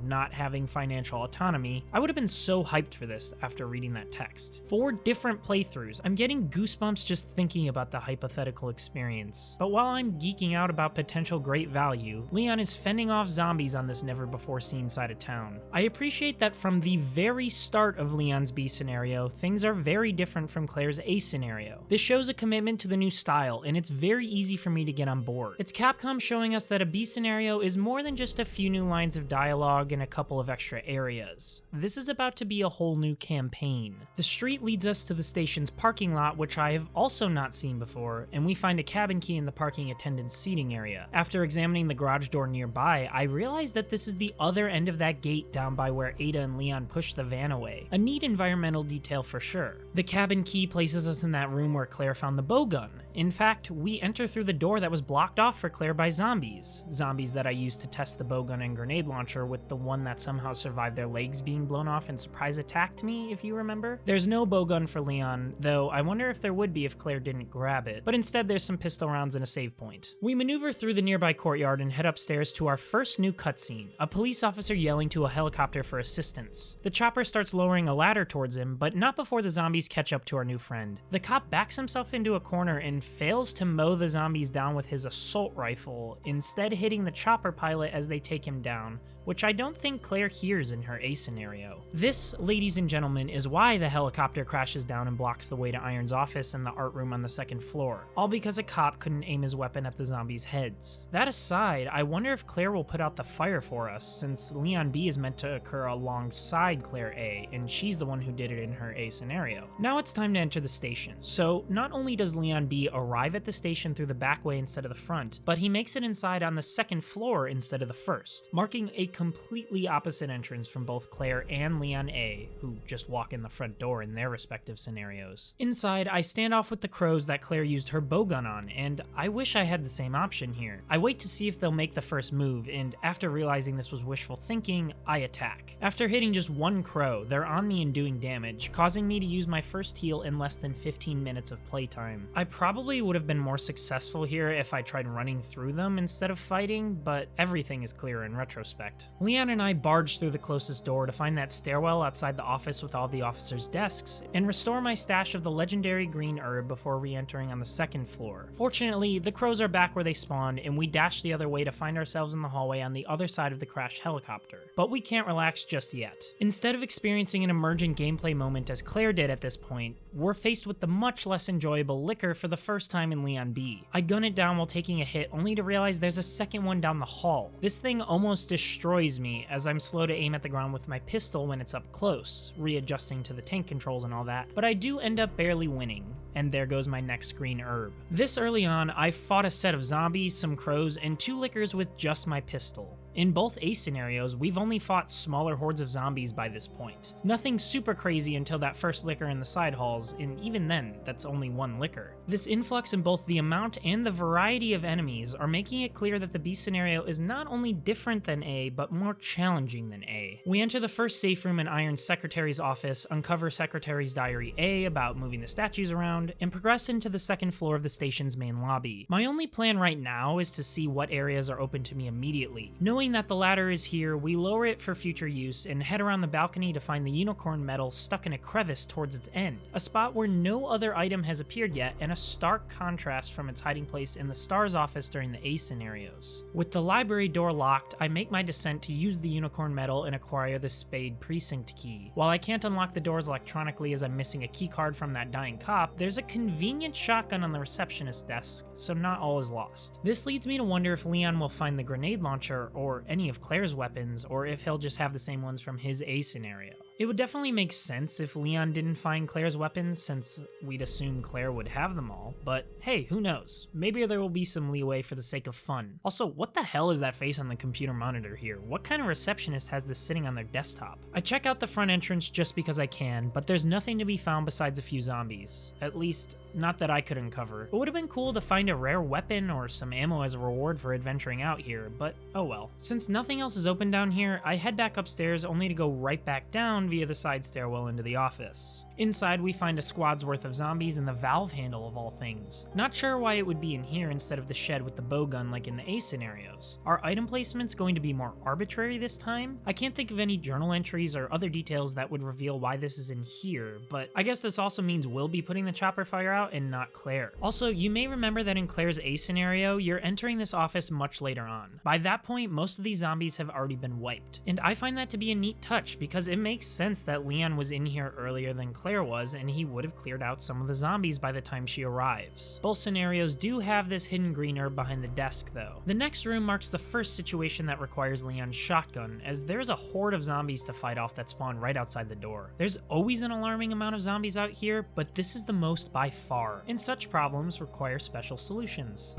not having financial autonomy, I would have been so hyped for this after reading that text. 4 different playthroughs. I'm getting goosebumps just thinking about the hypothetical experience. But while I'm geeking out about potential great value, Leon is fending off zombies on this never-before-seen side of town. I appreciate that from the very start of Leon's B scenario, things are very different from Claire's A scenario. This shows a commitment to the new style, and it's very easy for me to get on board. It's Capcom showing us that a B scenario is more than just a few new lines of dialogue and a couple of extra areas. This is about to be a whole new campaign. The street leads us to the station's parking lot, which I have also not seen before, and we find a cabin key in the parking attendant's seating area. After examining the garage door nearby, I realized that this is the other end of that gate down by where Ada and Leon push the van away. A neat environmental detail for sure. The cabin key places us in that room where Claire found the bowgun. In fact, we enter through the door that was blocked off for Claire by zombies. Zombies that I used to test the bowgun and grenade launcher with, the one that somehow survived their legs being blown off and surprise attacked me, if you remember. There's no bowgun for Leon, though I wonder if there would be if Claire didn't grab it, but instead there's some pistol rounds and a save point. We maneuver through the nearby courtyard and head upstairs to our first new cutscene, a police officer yelling to a helicopter for assistance. The chopper starts lowering a ladder towards him, but not before the zombies catch up to our new friend. The cop backs himself into a corner and fails to mow the zombies down with his assault rifle, instead hitting the chopper pilot as they take him down, which I don't think Claire hears in her A scenario. This, ladies and gentlemen, is why the helicopter crashes down and blocks the way to Iron's office and the art room on the second floor, all because a cop couldn't aim his weapon at the zombies' heads. That aside, I wonder if Claire will put out the fire for us, since Leon B is meant to occur alongside Claire A, and she's the one who did it in her A scenario. Now it's time to enter the station. So not only does Leon B arrive at the station through the back way instead of the front, but he makes it inside on the second floor instead of the first, marking a completely opposite entrance from both Claire and Leon A, who just walk in the front door in their respective scenarios. Inside, I stand off with the crows that Claire used her bowgun on, and I wish I had the same option here. I wait to see if they'll make the first move, and after realizing this was wishful thinking, I attack. After hitting just one crow, they're on me and doing damage, causing me to use my first heal in less than 15 minutes of playtime. I probably would have been more successful here if I tried running through them instead of fighting, but everything is clear in retrospect. Leon and I barge through the closest door to find that stairwell outside the office with all the officers' desks, and restore my stash of the legendary green herb before re-entering on the second floor. Fortunately, the crows are back where they spawned, and we dash the other way to find ourselves in the hallway on the other side of the crashed helicopter. But we can't relax just yet. Instead of experiencing an emergent gameplay moment as Claire did at this point, we're faced with the much less enjoyable liquor for the first time in Leon B. I gun it down while taking a hit, only to realize there's a second one down the hall. This thing almost destroys me, as I'm slow to aim at the ground with my pistol when it's up close, readjusting to the tank controls and all that, but I do end up barely winning, and there goes my next green herb. This early on, I fought a set of zombies, some crows, and 2 lickers with just my pistol. In both A scenarios, we've only fought smaller hordes of zombies by this point. Nothing super crazy until that first licker in the side halls, and even then, that's only 1 licker. This influx in both the amount and the variety of enemies are making it clear that the B scenario is not only different than A, but more challenging than A. We enter the first safe room in Iron's secretary's office, uncover Secretary's Diary A about moving the statues around, and progress into the second floor of the station's main lobby. My only plan right now is to see what areas are open to me immediately. Knowing that the ladder is here, we lower it for future use and head around the balcony to find the unicorn medal stuck in a crevice towards its end, a spot where no other item has appeared yet, and a stark contrast from its hiding place in the STAR's office during the A scenarios. With the library door locked, I make my descent to use the unicorn medal and acquire the Spade precinct key. While I can't unlock the doors electronically as I'm missing a key card from that dying cop, there's a convenient shotgun on the receptionist's desk, so not all is lost. This leads me to wonder if Leon will find the grenade launcher or any of Claire's weapons, or if he'll just have the same ones from his A scenario. It would definitely make sense if Leon didn't find Claire's weapons, since we'd assume Claire would have them all, but hey, who knows? Maybe there will be some leeway for the sake of fun. Also, what the hell is that face on the computer monitor here? What kind of receptionist has this sitting on their desktop? I check out the front entrance just because I can, but there's nothing to be found besides a few zombies. At least, not that I could uncover. It would have been cool to find a rare weapon or some ammo as a reward for adventuring out here, but oh well. Since nothing else is open down here, I head back upstairs only to go right back down down via the side stairwell into the office. Inside, we find a squad's worth of zombies and the valve handle of all things. Not sure why it would be in here instead of the shed with the bowgun like in the A scenarios. Are item placements going to be more arbitrary this time? I can't think of any journal entries or other details that would reveal why this is in here, but I guess this also means we'll be putting the chopper fire out and not Claire. Also, you may remember that in Claire's A scenario, you're entering this office much later on. By that point, most of these zombies have already been wiped, and I find that to be a neat touch because it makes sense that Leon was in here earlier than Claire was, and he would have cleared out some of the zombies by the time she arrives. Both scenarios do have this hidden green herb behind the desk though. The next room marks the first situation that requires Leon's shotgun, as there's a horde of zombies to fight off that spawn right outside the door. There's always an alarming amount of zombies out here, but this is the most by far, and such problems require special solutions.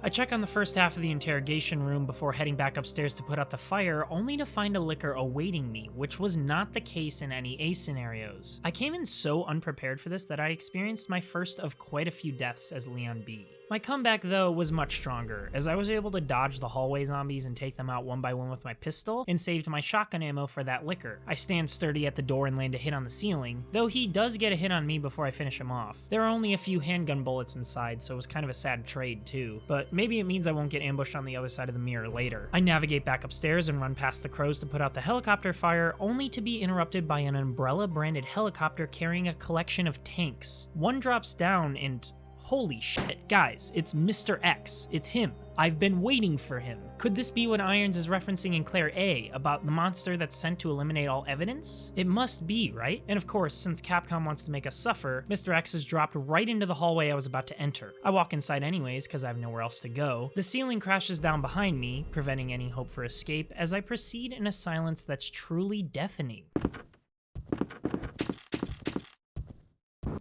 I check on the first half of the interrogation room before heading back upstairs to put out the fire, only to find a licker awaiting me, which was not the case in any A scenarios. I came in so unprepared for this that I experienced my first of quite a few deaths as Leon B. My comeback, though, was much stronger, as I was able to dodge the hallway zombies and take them out one by one with my pistol, and saved my shotgun ammo for that licker. I stand sturdy at the door and land a hit on the ceiling, though he does get a hit on me before I finish him off. There are only a few handgun bullets inside, so it was kind of a sad trade too, but maybe it means I won't get ambushed on the other side of the mirror later. I navigate back upstairs and run past the crows to put out the helicopter fire, only to be interrupted by an Umbrella-branded helicopter carrying a collection of tanks. One drops down and... holy shit, guys, it's Mr. X. It's him. I've been waiting for him. Could this be what Irons is referencing in Claire A, about the monster that's sent to eliminate all evidence? It must be, right? And of course, since Capcom wants to make us suffer, Mr. X is dropped right into the hallway I was about to enter. I walk inside anyways, because I have nowhere else to go. The ceiling crashes down behind me, preventing any hope for escape, as I proceed in a silence that's truly deafening.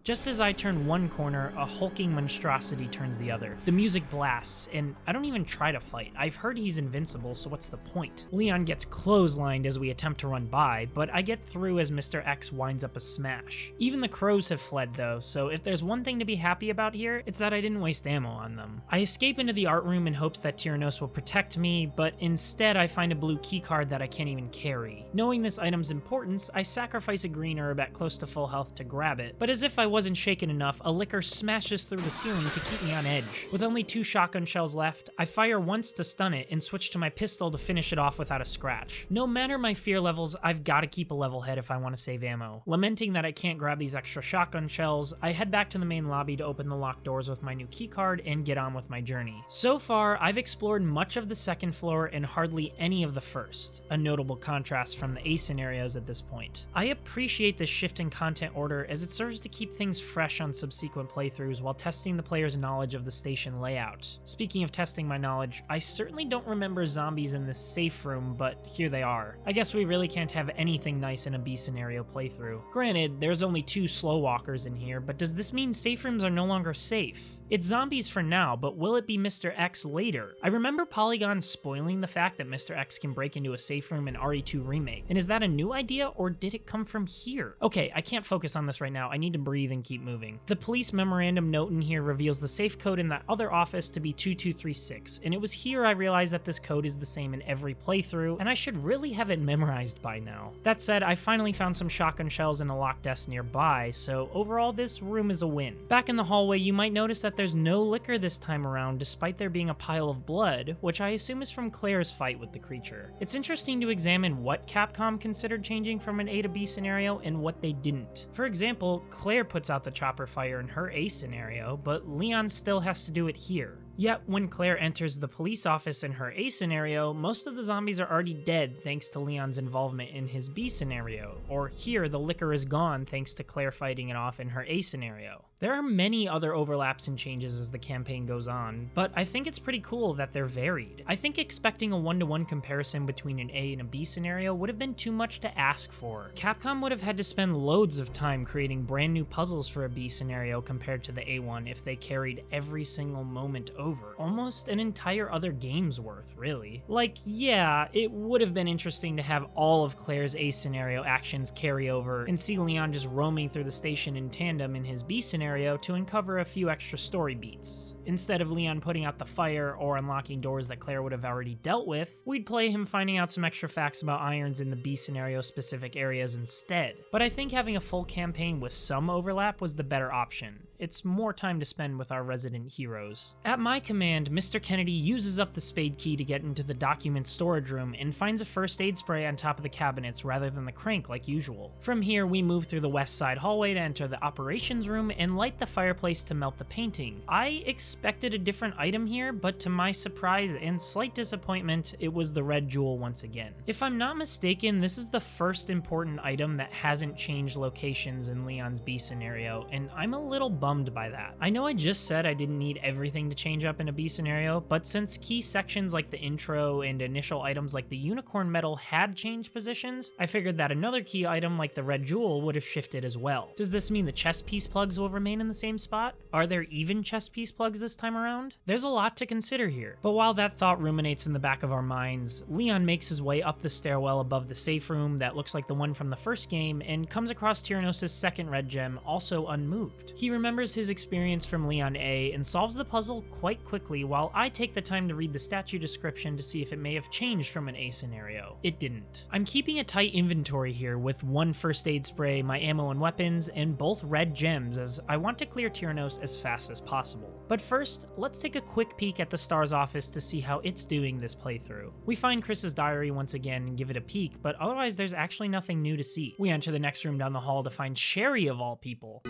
Just as I turn one corner, a hulking monstrosity turns the other. The music blasts, and I don't even try to fight. I've heard he's invincible, so what's the point? Leon gets clotheslined as we attempt to run by, but I get through as Mr. X winds up a smash. Even the crows have fled though, so if there's one thing to be happy about here, it's that I didn't waste ammo on them. I escape into the art room in hopes that Tyrannos will protect me, but instead I find a blue keycard that I can't even carry. Knowing this item's importance, I sacrifice a green herb at close to full health to grab it, but as if I wasn't shaken enough, a licker smashes through the ceiling to keep me on edge. With only 2 shotgun shells left, I fire once to stun it and switch to my pistol to finish it off without a scratch. No matter my fear levels, I've got to keep a level head if I want to save ammo. Lamenting that I can't grab these extra shotgun shells, I head back to the main lobby to open the locked doors with my new keycard and get on with my journey. So far, I've explored much of the second floor and hardly any of the first, a notable contrast from the A scenarios at this point. I appreciate this shift in content order as it serves to keep things fresh on subsequent playthroughs while testing the player's knowledge of the station layout. Speaking of testing my knowledge, I certainly don't remember zombies in this safe room, but here they are. I guess we really can't have anything nice in a B scenario playthrough. Granted, there's only 2 slow walkers in here, but does this mean safe rooms are no longer safe? It's zombies for now, but will it be Mr. X later? I remember Polygon spoiling the fact that Mr. X can break into a safe room in RE2 Remake, and is that a new idea or did it come from here? Okay, I can't focus on this right now, I need to breathe and keep moving. The police memorandum note in here reveals the safe code in that other office to be 2236, and it was here I realized that this code is the same in every playthrough, and I should really have it memorized by now. That said, I finally found some shotgun shells in a locked desk nearby, so overall this room is a win. Back in the hallway, you might notice that there's no liquor this time around despite there being a pile of blood, which I assume is from Claire's fight with the creature. It's interesting to examine what Capcom considered changing from an A to B scenario and what they didn't. For example, Claire puts out the chopper fire in her A scenario, but Leon still has to do it here. Yet, when Claire enters the police office in her A scenario, most of the zombies are already dead thanks to Leon's involvement in his B scenario, or here the liquor is gone thanks to Claire fighting it off in her A scenario. There are many other overlaps and changes as the campaign goes on, but I think it's pretty cool that they're varied. I think expecting a one-to-one comparison between an A and a B scenario would have been too much to ask for. Capcom would have had to spend loads of time creating brand new puzzles for a B scenario compared to the A one if they carried every single moment over. Almost an entire other game's worth, really. Like, yeah, it would have been interesting to have all of Claire's A scenario actions carry over and see Leon just roaming through the station in tandem in his B scenario to uncover a few extra story beats. Instead of Leon putting out the fire or unlocking doors that Claire would have already dealt with, we'd play him finding out some extra facts about irons in the B scenario specific areas instead. But I think having a full campaign with some overlap was the better option. It's more time to spend with our resident heroes. At my command, Mr. Kennedy uses up the spade key to get into the document storage room and finds a first aid spray on top of the cabinets rather than the crank like usual. From here, we move through the west side hallway to enter the operations room and light the fireplace to melt the painting. I expected a different item here, but to my surprise and slight disappointment, it was the red jewel once again. If I'm not mistaken, this is the first important item that hasn't changed locations in Leon's B scenario, and I'm a little bummed by that. I know I just said I didn't need everything to change up in a B scenario, but since key sections like the intro and initial items like the unicorn medal had changed positions, I figured that another key item like the red jewel would have shifted as well. Does this mean the chest piece plugs will remain in the same spot? Are there even chest piece plugs this time around? There's a lot to consider here. But while that thought ruminates in the back of our minds, Leon makes his way up the stairwell above the safe room that looks like the one from the first game and comes across Tyrannos' second red gem, also unmoved. He remembers his experience from Leon A and solves the puzzle quite quickly while I take the time to read the statue description to see if it may have changed from an A scenario. It didn't. I'm keeping a tight inventory here with one first aid spray, my ammo and weapons, and both red gems as I want to clear Tyrannos as fast as possible. But first, let's take a quick peek at the STAR's office to see how it's doing this playthrough. We find Chris's diary once again and give it a peek, but otherwise there's actually nothing new to see. We enter the next room down the hall to find Sherry of all people.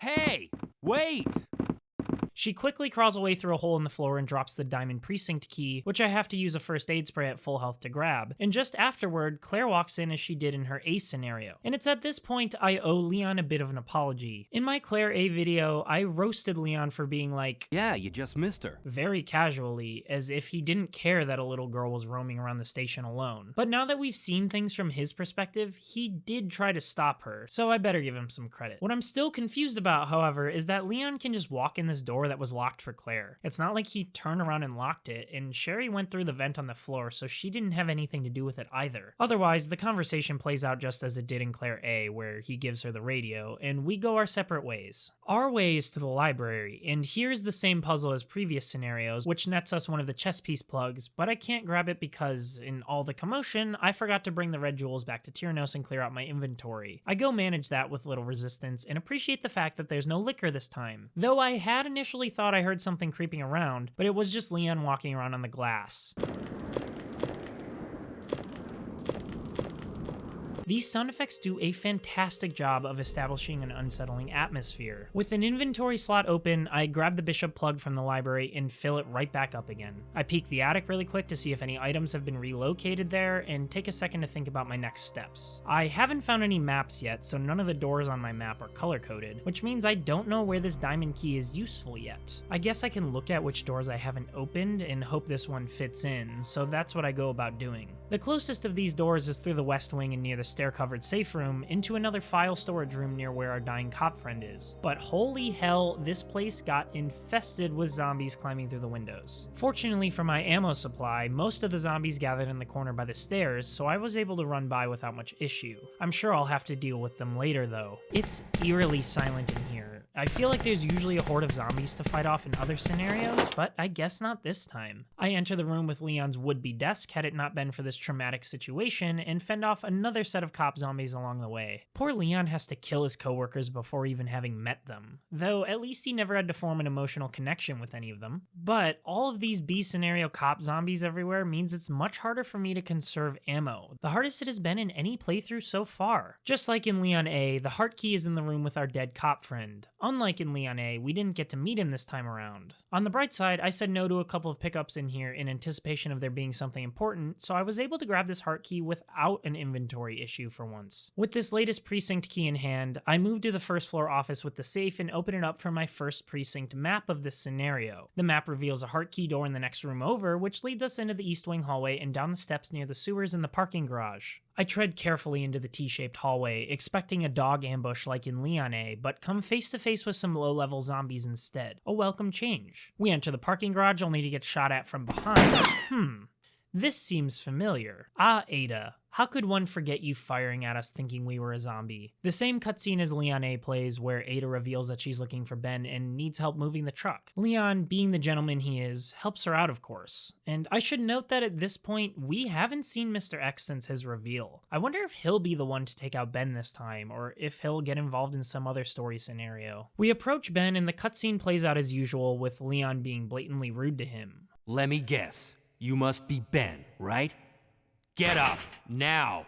Hey, wait! She quickly crawls away through a hole in the floor and drops the diamond precinct key, which I have to use a first aid spray at full health to grab. And just afterward, Claire walks in as she did in her A scenario. And it's at this point I owe Leon a bit of an apology. In my Claire A video, I roasted Leon for being like, Yeah, you just missed her. very casually, as if he didn't care that a little girl was roaming around the station alone. But now that we've seen things from his perspective, he did try to stop her, so I better give him some credit. What I'm still confused about, however, is that Leon can just walk in this door that was locked for Claire. It's not like he turned around and locked it, and Sherry went through the vent on the floor, so she didn't have anything to do with it either. Otherwise, the conversation plays out just as it did in Claire A, where he gives her the radio, and we go our separate ways. Our way is to the library, and here's the same puzzle as previous scenarios, which nets us one of the chess piece plugs, but I can't grab it because, in all the commotion, I forgot to bring the red jewels back to Tyrannos and clear out my inventory. I go manage that with little resistance, and appreciate the fact that there's no liquor this time. Though I had initially thought I heard something creeping around, but it was just Leon walking around on the glass. These sound effects do a fantastic job of establishing an unsettling atmosphere. With an inventory slot open, I grab the bishop plug from the library and fill it right back up again. I peek the attic really quick to see if any items have been relocated there and take a second to think about my next steps. I haven't found any maps yet, so none of the doors on my map are color-coded, which means I don't know where this diamond key is useful yet. I guess I can look at which doors I haven't opened and hope this one fits in, so that's what I go about doing. The closest of these doors is through the west wing and near the stair-covered safe room into another file storage room near where our dying cop friend is. But holy hell, this place got infested with zombies climbing through the windows. Fortunately for my ammo supply, most of the zombies gathered in the corner by the stairs, so I was able to run by without much issue. I'm sure I'll have to deal with them later though. It's eerily silent in here. I feel like there's usually a horde of zombies to fight off in other scenarios, but I guess not this time. I enter the room with Leon's would-be desk had it not been for this traumatic situation, and fend off another set of cop zombies along the way. Poor Leon has to kill his coworkers before even having met them, though at least he never had to form an emotional connection with any of them. But all of these B scenario cop zombies everywhere means it's much harder for me to conserve ammo, the hardest it has been in any playthrough so far. Just like in Leon A, the heart key is in the room with our dead cop friend. Unlike in Leon A, we didn't get to meet him this time around. On the bright side, I said no to a couple of pickups in here in anticipation of there being something important, so I was able to grab this heart key without an inventory issue for once. With this latest precinct key in hand, I moved to the first floor office with the safe and opened it up for my first precinct map of this scenario. The map reveals a heart key door in the next room over, which leads us into the east wing hallway and down the steps near the sewers and the parking garage. I tread carefully into the T-shaped hallway, expecting a dog ambush like in Leon A, but come face to face with some low-level zombies instead. A welcome change. We enter the parking garage only to get shot at from behind. This seems familiar. Ah, Ada. How could one forget you firing at us thinking we were a zombie? The same cutscene as Leon A plays, where Ada reveals that she's looking for Ben and needs help moving the truck. Leon, being the gentleman he is, helps her out of course. And I should note that at this point, we haven't seen Mr. X since his reveal. I wonder if he'll be the one to take out Ben this time, or if he'll get involved in some other story scenario. We approach Ben and the cutscene plays out as usual, with Leon being blatantly rude to him. Let me guess. You must be Ben, right? Get up, now!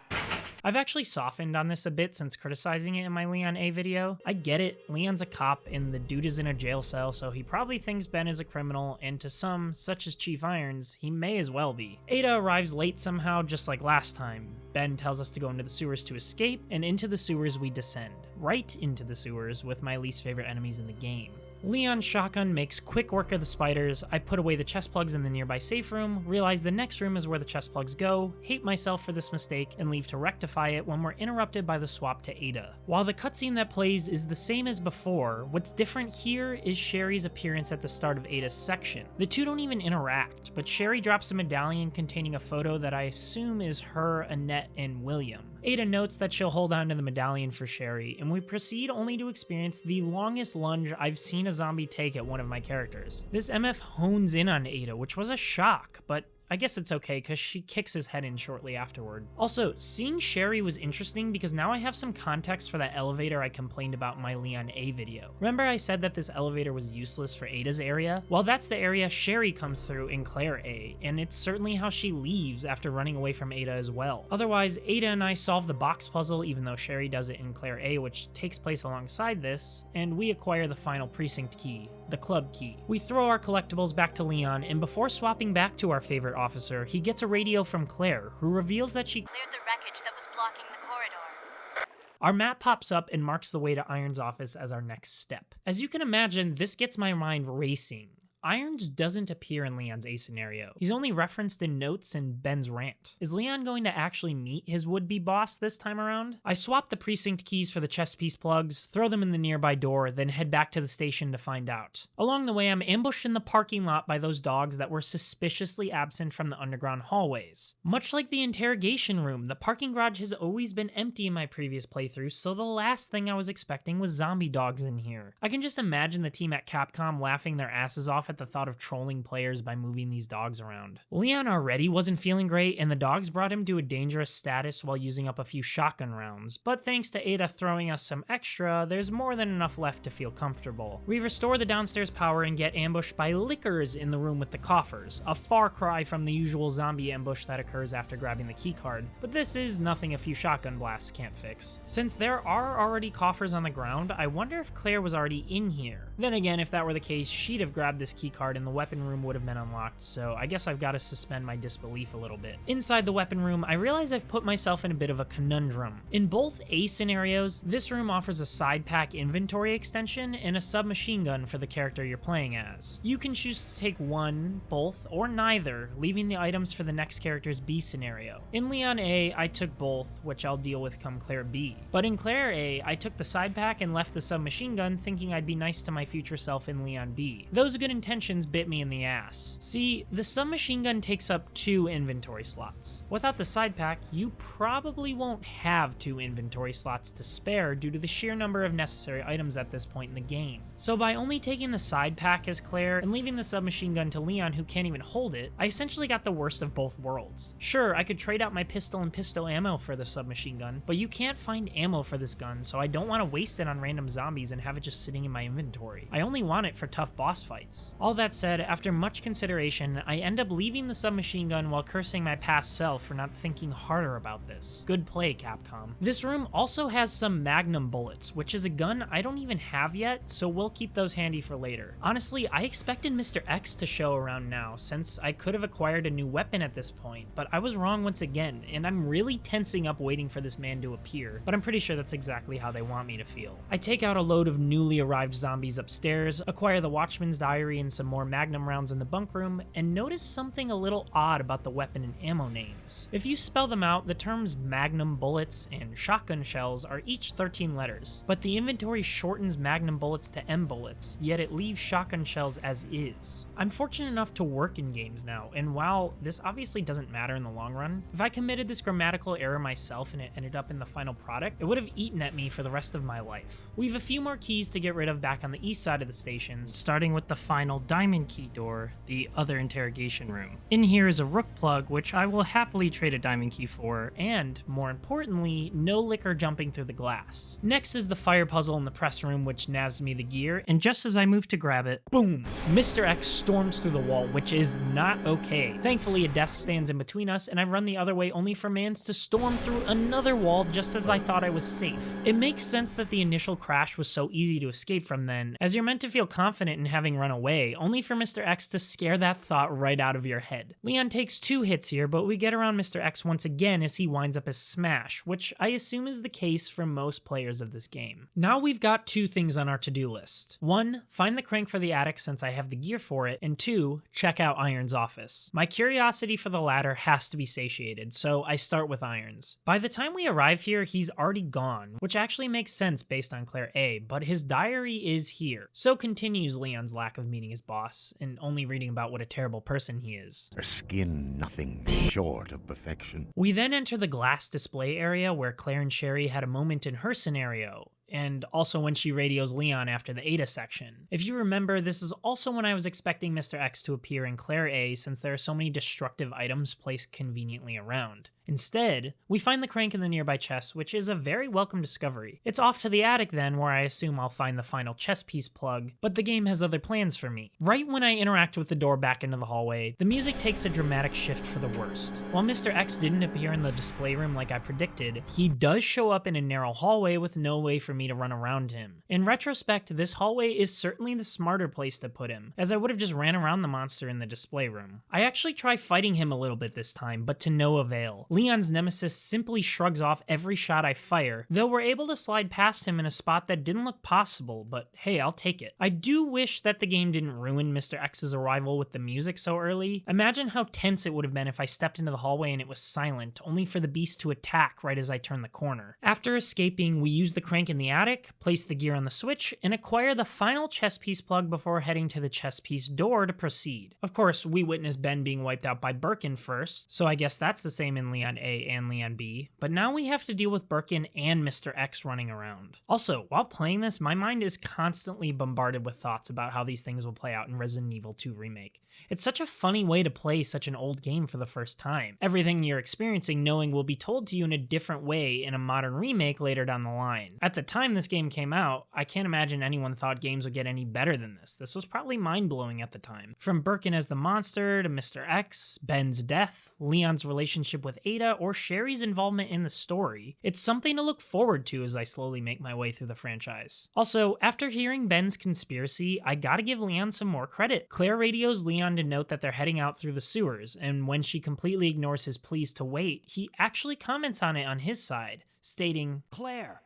I've actually softened on this a bit since criticizing it in my Leon A video. I get it, Leon's a cop and the dude is in a jail cell, so he probably thinks Ben is a criminal, and to some, such as Chief Irons, he may as well be. Ada arrives late somehow, just like last time. Ben tells us to go into the sewers to escape, and into the sewers we descend. Right into the sewers with my least favorite enemies in the game. Leon's shotgun makes quick work of the spiders. I put away the chest plugs in the nearby safe room, realize the next room is where the chest plugs go, hate myself for this mistake, and leave to rectify it when we're interrupted by the swap to Ada. While the cutscene that plays is the same as before, what's different here is Sherry's appearance at the start of Ada's section. The two don't even interact, but Sherry drops a medallion containing a photo that I assume is her, Annette, and William. Ada notes that she'll hold on to the medallion for Sherry, and we proceed only to experience the longest lunge I've seen a zombie take at one of my characters. This MF hones in on Ada, which was a shock, but I guess it's okay because she kicks his head in shortly afterward. Also, seeing Sherry was interesting because now I have some context for that elevator I complained about in my Leon A video. Remember I said that this elevator was useless for Ada's area? Well, that's the area Sherry comes through in Claire A, and it's certainly how she leaves after running away from Ada as well. Otherwise, Ada and I solve the box puzzle even though Sherry does it in Claire A, which takes place alongside this, and we acquire the final precinct key, the club key. We throw our collectibles back to Leon, and before swapping back to our favorite officer, he gets a radio from Claire, who reveals that she Cleared the wreckage that was blocking the corridor. Our map pops up and marks the way to Iron's office as our next step. As you can imagine, this gets my mind racing. Irons doesn't appear in Leon's A scenario. He's only referenced in notes and Ben's rant. Is Leon going to actually meet his would-be boss this time around? I swap the precinct keys for the chest piece plugs, throw them in the nearby door, then head back to the station to find out. Along the way, I'm ambushed in the parking lot by those dogs that were suspiciously absent from the underground hallways. Much like the interrogation room, the parking garage has always been empty in my previous playthroughs, so the last thing I was expecting was zombie dogs in here. I can just imagine the team at Capcom laughing their asses off at the thought of trolling players by moving these dogs around. Leon already wasn't feeling great, and the dogs brought him to a dangerous status while using up a few shotgun rounds, but thanks to Ada throwing us some extra, there's more than enough left to feel comfortable. We restore the downstairs power and get ambushed by lickers in the room with the coffers, a far cry from the usual zombie ambush that occurs after grabbing the keycard, but this is nothing a few shotgun blasts can't fix. Since there are already coffers on the ground, I wonder if Claire was already in here. Then again, if that were the case, she'd have grabbed this keycard and the weapon room would have been unlocked, so I guess I've got to suspend my disbelief a little bit. Inside the weapon room, I realize I've put myself in a bit of a conundrum. In both A scenarios, this room offers a side pack inventory extension and a submachine gun for the character you're playing as. You can choose to take one, both, or neither, leaving the items for the next character's B scenario. In Leon A, I took both, which I'll deal with come Claire B. But in Claire A, I took the side pack and left the submachine gun thinking I'd be nice to my future self in Leon B. Those good intentions bit me in the ass. See, the submachine gun takes up 2 inventory slots. Without the side pack, you probably won't have 2 inventory slots to spare due to the sheer number of necessary items at this point in the game. So by only taking the side pack as Claire and leaving the submachine gun to Leon who can't even hold it, I essentially got the worst of both worlds. Sure, I could trade out my pistol and pistol ammo for the submachine gun, but you can't find ammo for this gun, so I don't want to waste it on random zombies and have it just sitting in my inventory. I only want it for tough boss fights. All that said, after much consideration, I end up leaving the submachine gun while cursing my past self for not thinking harder about this. Good play, Capcom. This room also has some Magnum bullets, which is a gun I don't even have yet, so we'll keep those handy for later. Honestly, I expected Mr. X to show around now, since I could have acquired a new weapon at this point, but I was wrong once again, and I'm really tensing up waiting for this man to appear, but I'm pretty sure that's exactly how they want me to feel. I take out a load of newly arrived zombies upstairs, acquire the Watchman's Diary and some more Magnum rounds in the bunk room, and notice something a little odd about the weapon and ammo names. If you spell them out, the terms Magnum bullets and shotgun shells are each 13 letters, but the inventory shortens Magnum bullets to M bullets, yet it leaves shotgun shells as is. I'm fortunate enough to work in games now, and while this obviously doesn't matter in the long run, if I committed this grammatical error myself and it ended up in the final product, it would have eaten at me for the rest of my life. We have a few more keys to get rid of back on the east side of the station, starting with the final diamond key door, the other interrogation room. In here is a rook plug, which I will happily trade a diamond key for, and, more importantly, no liquor jumping through the glass. Next is the fire puzzle in the press room, which nabs me the gear, and just as I move to grab it, boom! Mr. X storms through the wall, which is not okay. Thankfully, a desk stands in between us, and I run the other way only for Mans to storm through another wall just as I thought I was safe. It makes sense that the initial crash was so easy to escape from then, as you're meant to feel confident in having run away, only for Mr. X to scare that thought right out of your head. Leon takes 2 hits here, but we get around Mr. X once again as he winds up his smash, which I assume is the case for most players of this game. Now we've got 2 things on our to-do list. 1, find the crank for the attic since I have the gear for it, and 2, check out Iron's office. My curiosity for the latter has to be satiated, so I start with Irons. By the time we arrive here, he's already gone, which actually makes sense based on Claire A, but his diary is here. So continues Leon's lack of meeting his boss, and only reading about what a terrible person he is. Her skin nothing short of perfection. We then enter the glass display area where Claire and Sherry had a moment in her scenario, and also when she radios Leon after the Ada section. If you remember, this is also when I was expecting Mr. X to appear in Claire A since there are so many destructive items placed conveniently around. Instead, we find the crank in the nearby chest, which is a very welcome discovery. It's off to the attic then, where I assume I'll find the final chess piece plug, but the game has other plans for me. Right when I interact with the door back into the hallway, the music takes a dramatic shift for the worst. While Mr. X didn't appear in the display room like I predicted, he does show up in a narrow hallway with no way for me to run around him. In retrospect, this hallway is certainly the smarter place to put him, as I would have just ran around the monster in the display room. I actually try fighting him a little bit this time, but to no avail. Leon's nemesis simply shrugs off every shot I fire, though we're able to slide past him in a spot that didn't look possible, but hey, I'll take it. I do wish that the game didn't ruin Mr. X's arrival with the music so early. Imagine how tense it would have been if I stepped into the hallway and it was silent, only for the beast to attack right as I turn the corner. After escaping, we use the crank in the attic, place the gear on the switch, and acquire the final chess piece plug before heading to the chess piece door to proceed. Of course, we witness Ben being wiped out by Birkin first, so I guess that's the same in Leon A and Leon B, but now we have to deal with Birkin and Mr. X running around. Also, while playing this, my mind is constantly bombarded with thoughts about how these things will play out in Resident Evil 2 Remake. It's such a funny way to play such an old game for the first time. Everything you're experiencing knowing will be told to you in a different way in a modern remake later down the line. At the time this game came out, I can't imagine anyone thought games would get any better than this. This was probably mind-blowing at the time. From Birkin as the monster, to Mr. X, Ben's death, Leon's relationship with Ada, or Sherry's involvement in the story, it's something to look forward to as I slowly make my way through the franchise. Also, after hearing Ben's conspiracy, I gotta give Leon some more credit. Claire radios Leon to note that they're heading out through the sewers, and when she completely ignores his pleas to wait, he actually comments on it on his side, stating, Claire!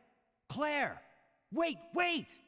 Wait!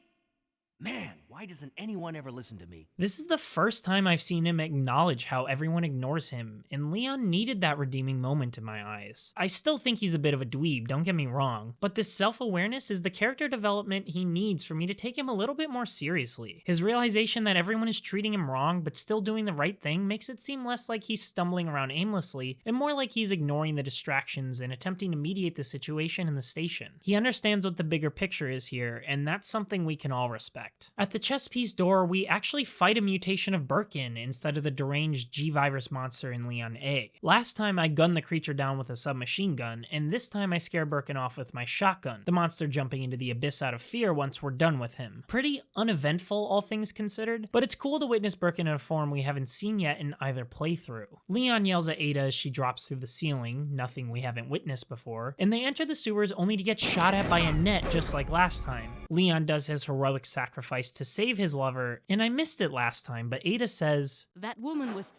Man, why doesn't anyone ever listen to me? This is the first time I've seen him acknowledge how everyone ignores him, and Leon needed that redeeming moment in my eyes. I still think he's a bit of a dweeb, don't get me wrong, but this self-awareness is the character development he needs for me to take him a little bit more seriously. His realization that everyone is treating him wrong but still doing the right thing makes it seem less like he's stumbling around aimlessly, and more like he's ignoring the distractions and attempting to mediate the situation in the station. He understands what the bigger picture is here, and that's something we can all respect. expect. At the chess piece door, we actually fight a mutation of Birkin instead of the deranged G-Virus monster in Leon A. Last time I gunned the creature down with a submachine gun, and this time I scare Birkin off with my shotgun, the monster jumping into the abyss out of fear once we're done with him. Pretty uneventful, all things considered, but it's cool to witness Birkin in a form we haven't seen yet in either playthrough. Leon yells at Ada as she drops through the ceiling, nothing we haven't witnessed before, and they enter the sewers only to get shot at by a net just like last time. Leon does his heroic sacrifice to save his lover, and I missed it last time, but Ada says, That woman was...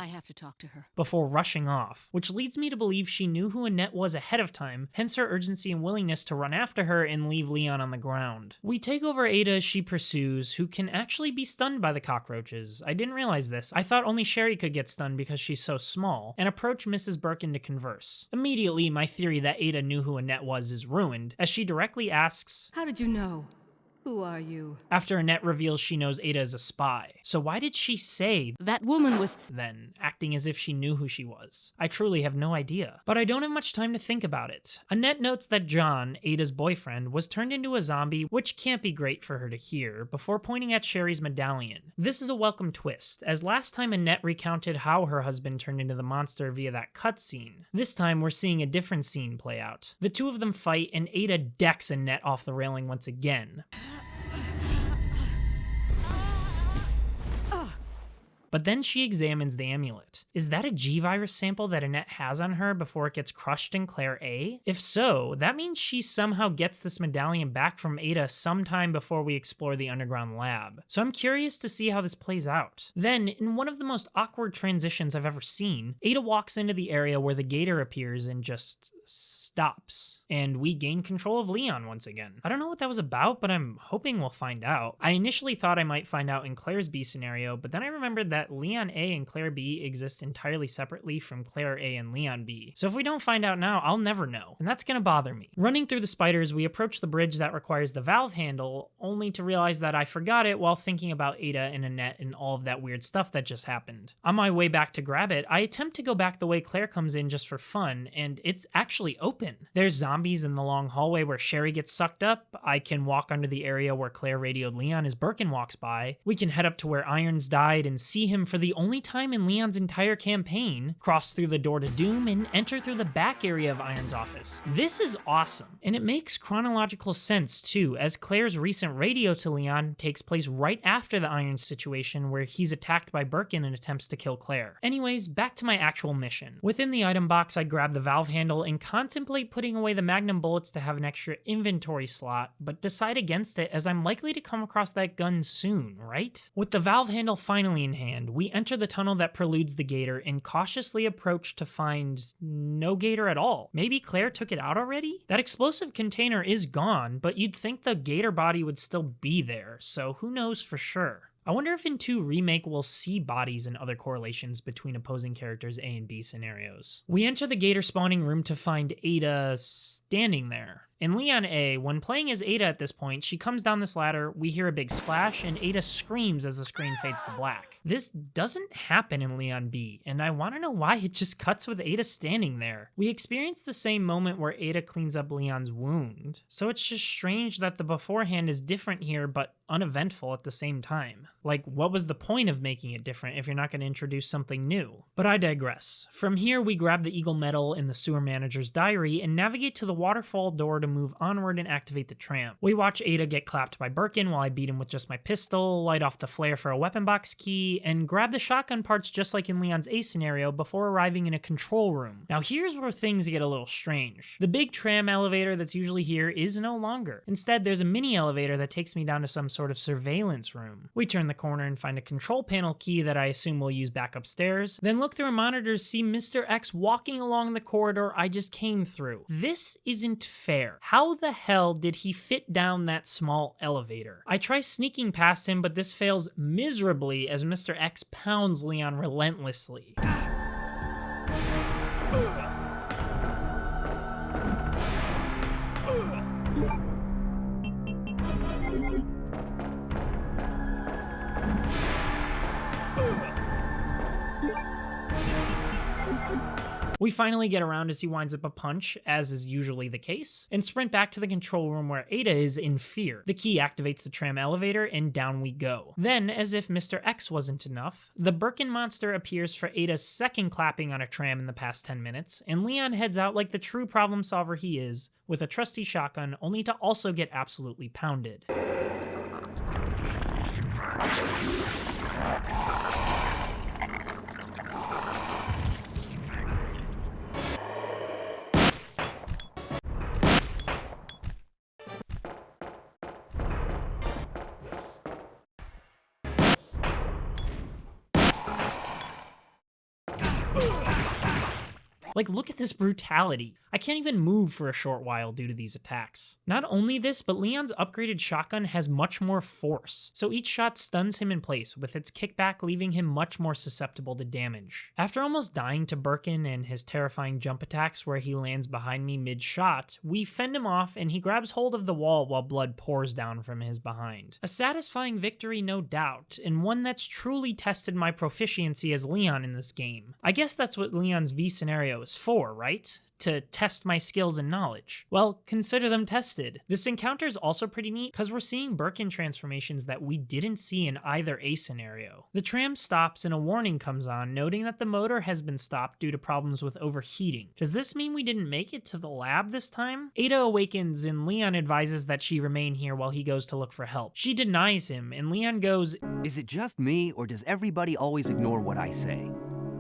I have to talk to her. Before rushing off, which leads me to believe she knew who Annette was ahead of time, hence her urgency and willingness to run after her and leave Leon on the ground. We take over Ada as she pursues, who can actually be stunned by the cockroaches. I didn't realize this. I thought only Sherry could get stunned because she's so small, and approach Mrs. Birkin to converse. Immediately, my theory that Ada knew who Annette was is ruined, as she directly asks, How did you know? Who are you? After Annette reveals she knows Ada is a spy. So why did she say That woman was... then, acting as if she knew who she was? I truly have no idea. But I don't have much time to think about it. Annette notes that John, Ada's boyfriend, was turned into a zombie, which can't be great for her to hear, before pointing at Sherry's medallion. This is a welcome twist, as last time Annette recounted how her husband turned into the monster via that cutscene. This time we're seeing a different scene play out. The two of them fight, and Ada decks Annette off the railing once again. But then she examines the amulet. Is that a G-Virus sample that Annette has on her before it gets crushed in Claire A? If so, that means she somehow gets this medallion back from Ada sometime before we explore the underground lab. So I'm curious to see how this plays out. Then, in one of the most awkward transitions I've ever seen, Ada walks into the area where the gator appears and just stops. And we gain control of Leon once again. I don't know what that was about, but I'm hoping we'll find out. I initially thought I might find out in Claire's B scenario, but then I remembered that Leon A and Claire B exist entirely separately from Claire A and Leon B. So if we don't find out now, I'll never know, and that's gonna bother me. Running through the spiders, we approach the bridge that requires the valve handle, only to realize that I forgot it while thinking about Ada and Annette and all of that weird stuff that just happened. On my way back to grab it, I attempt to go back the way Claire comes in just for fun, and it's actually open. There's zombies in the long hallway where Sherry gets sucked up. I can walk under the area where Claire radioed Leon as Birkin walks by. We can head up to where Irons died and see him for the only time in Leon's entire campaign, cross through the door to doom, and enter through the back area of Irons' office. This is awesome, and it makes chronological sense too, as Claire's recent radio to Leon takes place right after the Irons situation where he's attacked by Birkin and attempts to kill Claire. Anyways, back to my actual mission. Within the item box, I grab the valve handle and contemplate putting away the magnum bullets to have an extra inventory slot, but decide against it as I'm likely to come across that gun soon, right? With the valve handle finally in hand, we enter the tunnel that preludes the gator and cautiously approach to find no gator at all. Maybe Claire took it out already? That explosive container is gone, but you'd think the gator body would still be there, so who knows for sure. I wonder if in 2 Remake we'll see bodies and other correlations between opposing characters' A and B scenarios. We enter the gator spawning room to find Ada standing there. In Leon A, when playing as Ada at this point, she comes down this ladder, we hear a big splash, and Ada screams as the screen fades to black. This doesn't happen in Leon B, and I want to know why it just cuts with Ada standing there. We experience the same moment where Ada cleans up Leon's wound, so it's just strange that the beforehand is different here, but uneventful at the same time. Like, what was the point of making it different if you're not going to introduce something new? But I digress. From here, we grab the Eagle Medal in the sewer manager's diary and navigate to the waterfall door to move onward and activate the tramp. We watch Ada get clapped by Birkin while I beat him with just my pistol, light off the flare for a weapon box key, and grab the shotgun parts just like in Leon's A scenario before arriving in a control room. Now here's where things get a little strange. The big tram elevator that's usually here is no longer. Instead, there's a mini elevator that takes me down to some sort of surveillance room. We turn the corner and find a control panel key that I assume we'll use back upstairs, then look through a monitor to see Mr. X walking along the corridor I just came through. This isn't fair. How the hell did he fit down that small elevator? I try sneaking past him, but this fails miserably as Mr. X pounds Leon relentlessly. We finally get around as he winds up a punch, as is usually the case, and sprint back to the control room where Ada is in fear. The key activates the tram elevator, and down we go. Then, as if Mr. X wasn't enough, the Birkin monster appears for Ada's second clapping on a tram in the past 10 minutes, and Leon heads out like the true problem solver he is, with a trusty shotgun, only to also get absolutely pounded. Like, look at this brutality. I can't even move for a short while due to these attacks. Not only this, but Leon's upgraded shotgun has much more force, so each shot stuns him in place, with its kickback leaving him much more susceptible to damage. After almost dying to Birkin and his terrifying jump attacks where he lands behind me mid-shot, we fend him off and he grabs hold of the wall while blood pours down from his behind. A satisfying victory, no doubt, and one that's truly tested my proficiency as Leon in this game. I guess that's what Leon's B scenario is for, right? To test my skills and knowledge. Well, consider them tested. This encounter is also pretty neat because we're seeing Birkin transformations that we didn't see in either A scenario. The tram stops and a warning comes on noting that the motor has been stopped due to problems with overheating. Does this mean we didn't make it to the lab this time? Ada awakens and Leon advises that she remain here while he goes to look for help. She denies him and Leon goes, Is it just me, or does everybody always ignore what I say?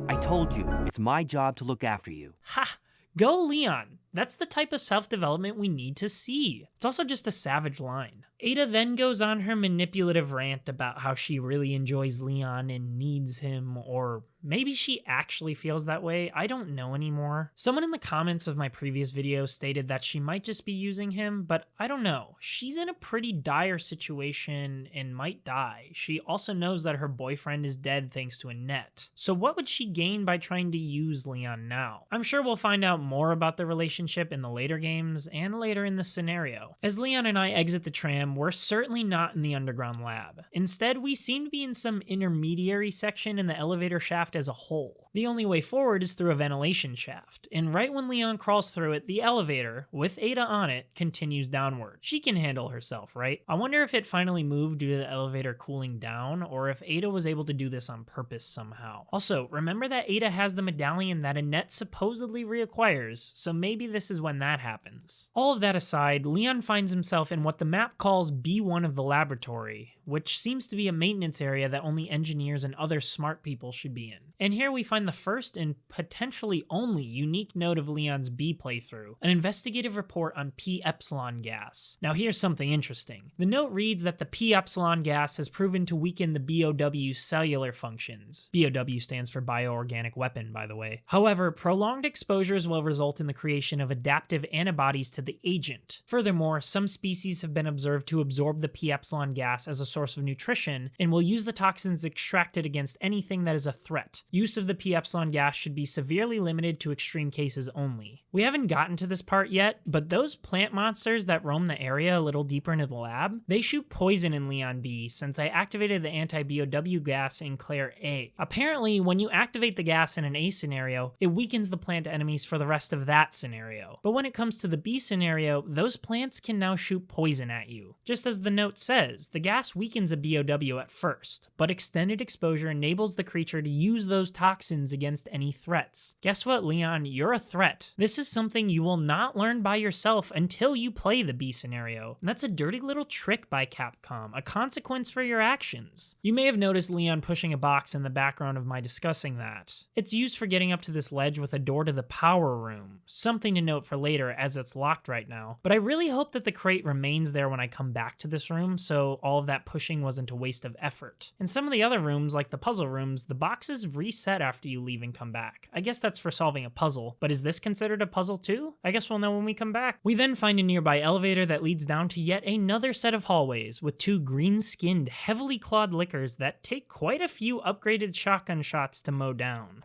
I told you, it's my job to look after you. Ha! Go Leon! That's the type of self-development we need to see. It's also just a savage line. Ada then goes on her manipulative rant about how she really enjoys Leon and needs him, or maybe she actually feels that way, I don't know anymore. Someone in the comments of my previous video stated that she might just be using him, but I don't know. She's in a pretty dire situation and might die. She also knows that her boyfriend is dead thanks to a net. So what would she gain by trying to use Leon now? I'm sure we'll find out more about the relationship in the later games and later in the scenario. As Leon and I exit the tram, we're certainly not in the underground lab. Instead, we seem to be in some intermediary section in the elevator shaft as a whole. The only way forward is through a ventilation shaft, and right when Leon crawls through it, the elevator, with Ada on it, continues downward. She can handle herself, right? I wonder if it finally moved due to the elevator cooling down, or if Ada was able to do this on purpose somehow. Also, remember that Ada has the medallion that Annette supposedly reacquires, so maybe this is when that happens. All of that aside, Leon finds himself in what the map calls B1 of the laboratory, which seems to be a maintenance area that only engineers and other smart people should be in. And here we find the first and potentially only unique note of Leon's B playthrough, an investigative report on P-epsilon gas. Now here's something interesting. The note reads that the P-epsilon gas has proven to weaken the BOW's cellular functions. BOW stands for bioorganic weapon, by the way. However, prolonged exposures will result in the creation of adaptive antibodies to the agent. Furthermore, some species have been observed to absorb the P-epsilon gas as a source of nutrition and will use the toxins extracted against anything that is a threat. Use of the P-epsilon gas should be severely limited to extreme cases only. We haven't gotten to this part yet, but those plant monsters that roam the area a little deeper into the lab, they shoot poison in Leon B since I activated the anti-BOW gas in Claire A. Apparently, when you activate the gas in an A scenario, it weakens the plant enemies for the rest of that scenario. But when it comes to the B scenario, those plants can now shoot poison at you. Just as the note says, the gas weakens a BOW at first, but extended exposure enables the creature to use those toxins against any threats. Guess what, Leon? You're a threat. This is something you will not learn by yourself until you play the B scenario. And that's a dirty little trick by Capcom, a consequence for your actions. You may have noticed Leon pushing a box in the background of my discussing that. It's used for getting up to this ledge with a door to the power room. Something to note for later as it's locked right now. But I really hope that the crate remains there when I come back to this room, so all of that pushing wasn't a waste of effort. In some of the other rooms, like the puzzle rooms, the boxes reset after you leave and come back. I guess that's for solving a puzzle, but is this considered a puzzle too? I guess we'll know when we come back. We then find a nearby elevator that leads down to yet another set of hallways with two green-skinned, heavily clawed lickers that take quite a few upgraded shotgun shots to mow down.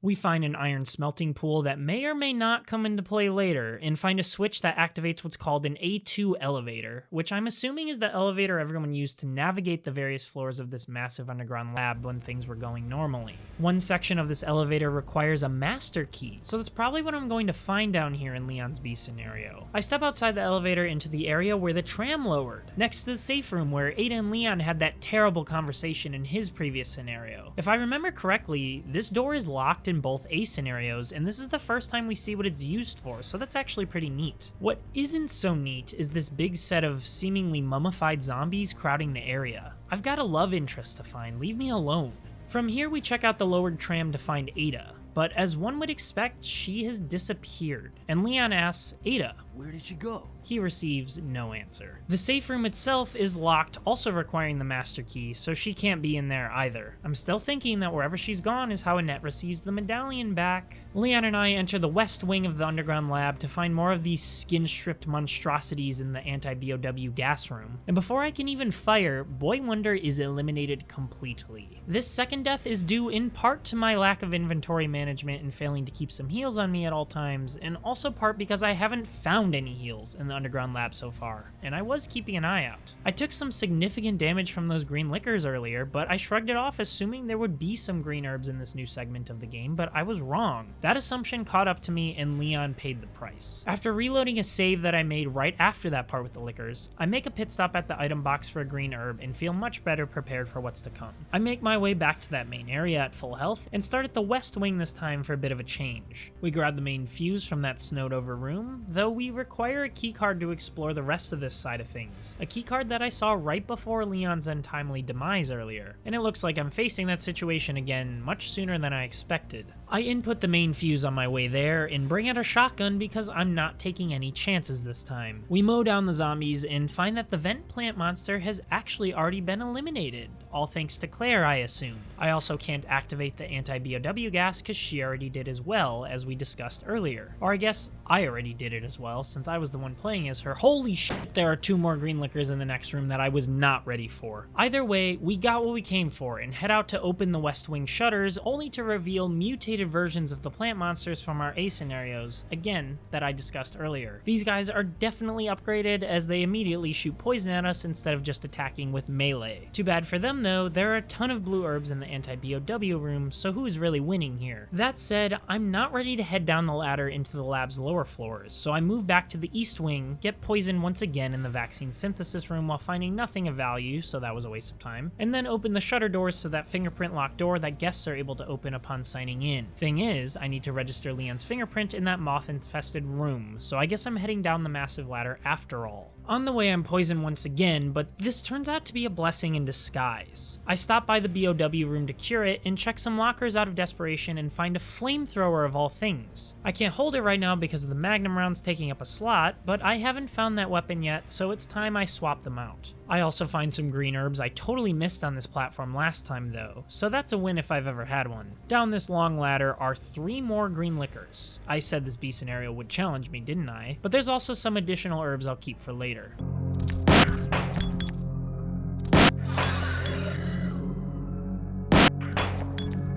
We find an iron smelting pool that may or may not come into play later, and find a switch that activates what's called an A2 elevator, which I'm assuming is the elevator everyone used to navigate the various floors of this massive underground lab when things were going normally. One section of this elevator requires a master key, so that's probably what I'm going to find down here in Leon's B scenario. I step outside the elevator into the area where the tram lowered, next to the safe room where Ada and Leon had that terrible conversation in his previous scenario. If I remember correctly, this door is locked in both A scenarios, and this is the first time we see what it's used for, so that's actually pretty neat. What isn't so neat is this big set of seemingly mummified zombies crowding the area. I've got a love interest to find, leave me alone. From here we check out the lowered tram to find Ada, but as one would expect, she has disappeared, and Leon asks, Ada, Where did she go? He receives no answer. The safe room itself is locked, also requiring the master key, so she can't be in there either. I'm still thinking that wherever she's gone is how Annette receives the medallion back. Leon and I enter the west wing of the underground lab to find more of these skin-stripped monstrosities in the anti-BOW gas room. And before I can even fire, Boy Wonder is eliminated completely. This second death is due in part to my lack of inventory management and failing to keep some heals on me at all times, and also part because I haven't found any heals in the underground lab so far, and I was keeping an eye out. I took some significant damage from those green liquors earlier, but I shrugged it off assuming there would be some green herbs in this new segment of the game, but I was wrong. That assumption caught up to me and Leon paid the price. After reloading a save that I made right after that part with the liquors, I make a pit stop at the item box for a green herb and feel much better prepared for what's to come. I make my way back to that main area at full health and start at the west wing this time for a bit of a change. We grab the main fuse from that snowed over room, though we require a keycard to explore the rest of this side of things. A keycard that I saw right before Leon's untimely demise earlier, and it looks like I'm facing that situation again much sooner than I expected. I input the main fuse on my way there and bring out a shotgun because I'm not taking any chances this time. We mow down the zombies and find that the vent plant monster has actually already been eliminated, all thanks to Claire, I assume. I also can't activate the anti-BOW gas because she already did as well, as we discussed earlier. Or I guess I already did it as well, since I was the one playing as her. Holy shit, there are 2 more green liquors in the next room that I was not ready for. Either way, we got what we came for and head out to open the west wing shutters, only to reveal mutated versions of the plant monsters from our A scenarios, again, that I discussed earlier. These guys are definitely upgraded as they immediately shoot poison at us instead of just attacking with melee. Too bad for them though, there are a ton of blue herbs in the anti-BOW room, so who's really winning here? That said, I'm not ready to head down the ladder into the lab's lower floors, so I move back to the east wing, get poisoned once again in the vaccine synthesis room while finding nothing of value, so that was a waste of time, and then open the shutter doors to that fingerprint locked door that guests are able to open upon signing in. Thing is, I need to register Leon's fingerprint in that moth-infested room, so I guess I'm heading down the massive ladder after all. On the way, I'm poisoned once again, but this turns out to be a blessing in disguise. I stop by the BOW room to cure it and check some lockers out of desperation and find a flamethrower of all things. I can't hold it right now because of the magnum rounds taking up a slot, but I haven't found that weapon yet, so it's time I swap them out. I also find some green herbs I totally missed on this platform last time though, so that's a win if I've ever had one. Down this long ladder are 3 more green liquors. I said this B scenario would challenge me, didn't I? But there's also some additional herbs I'll keep for later.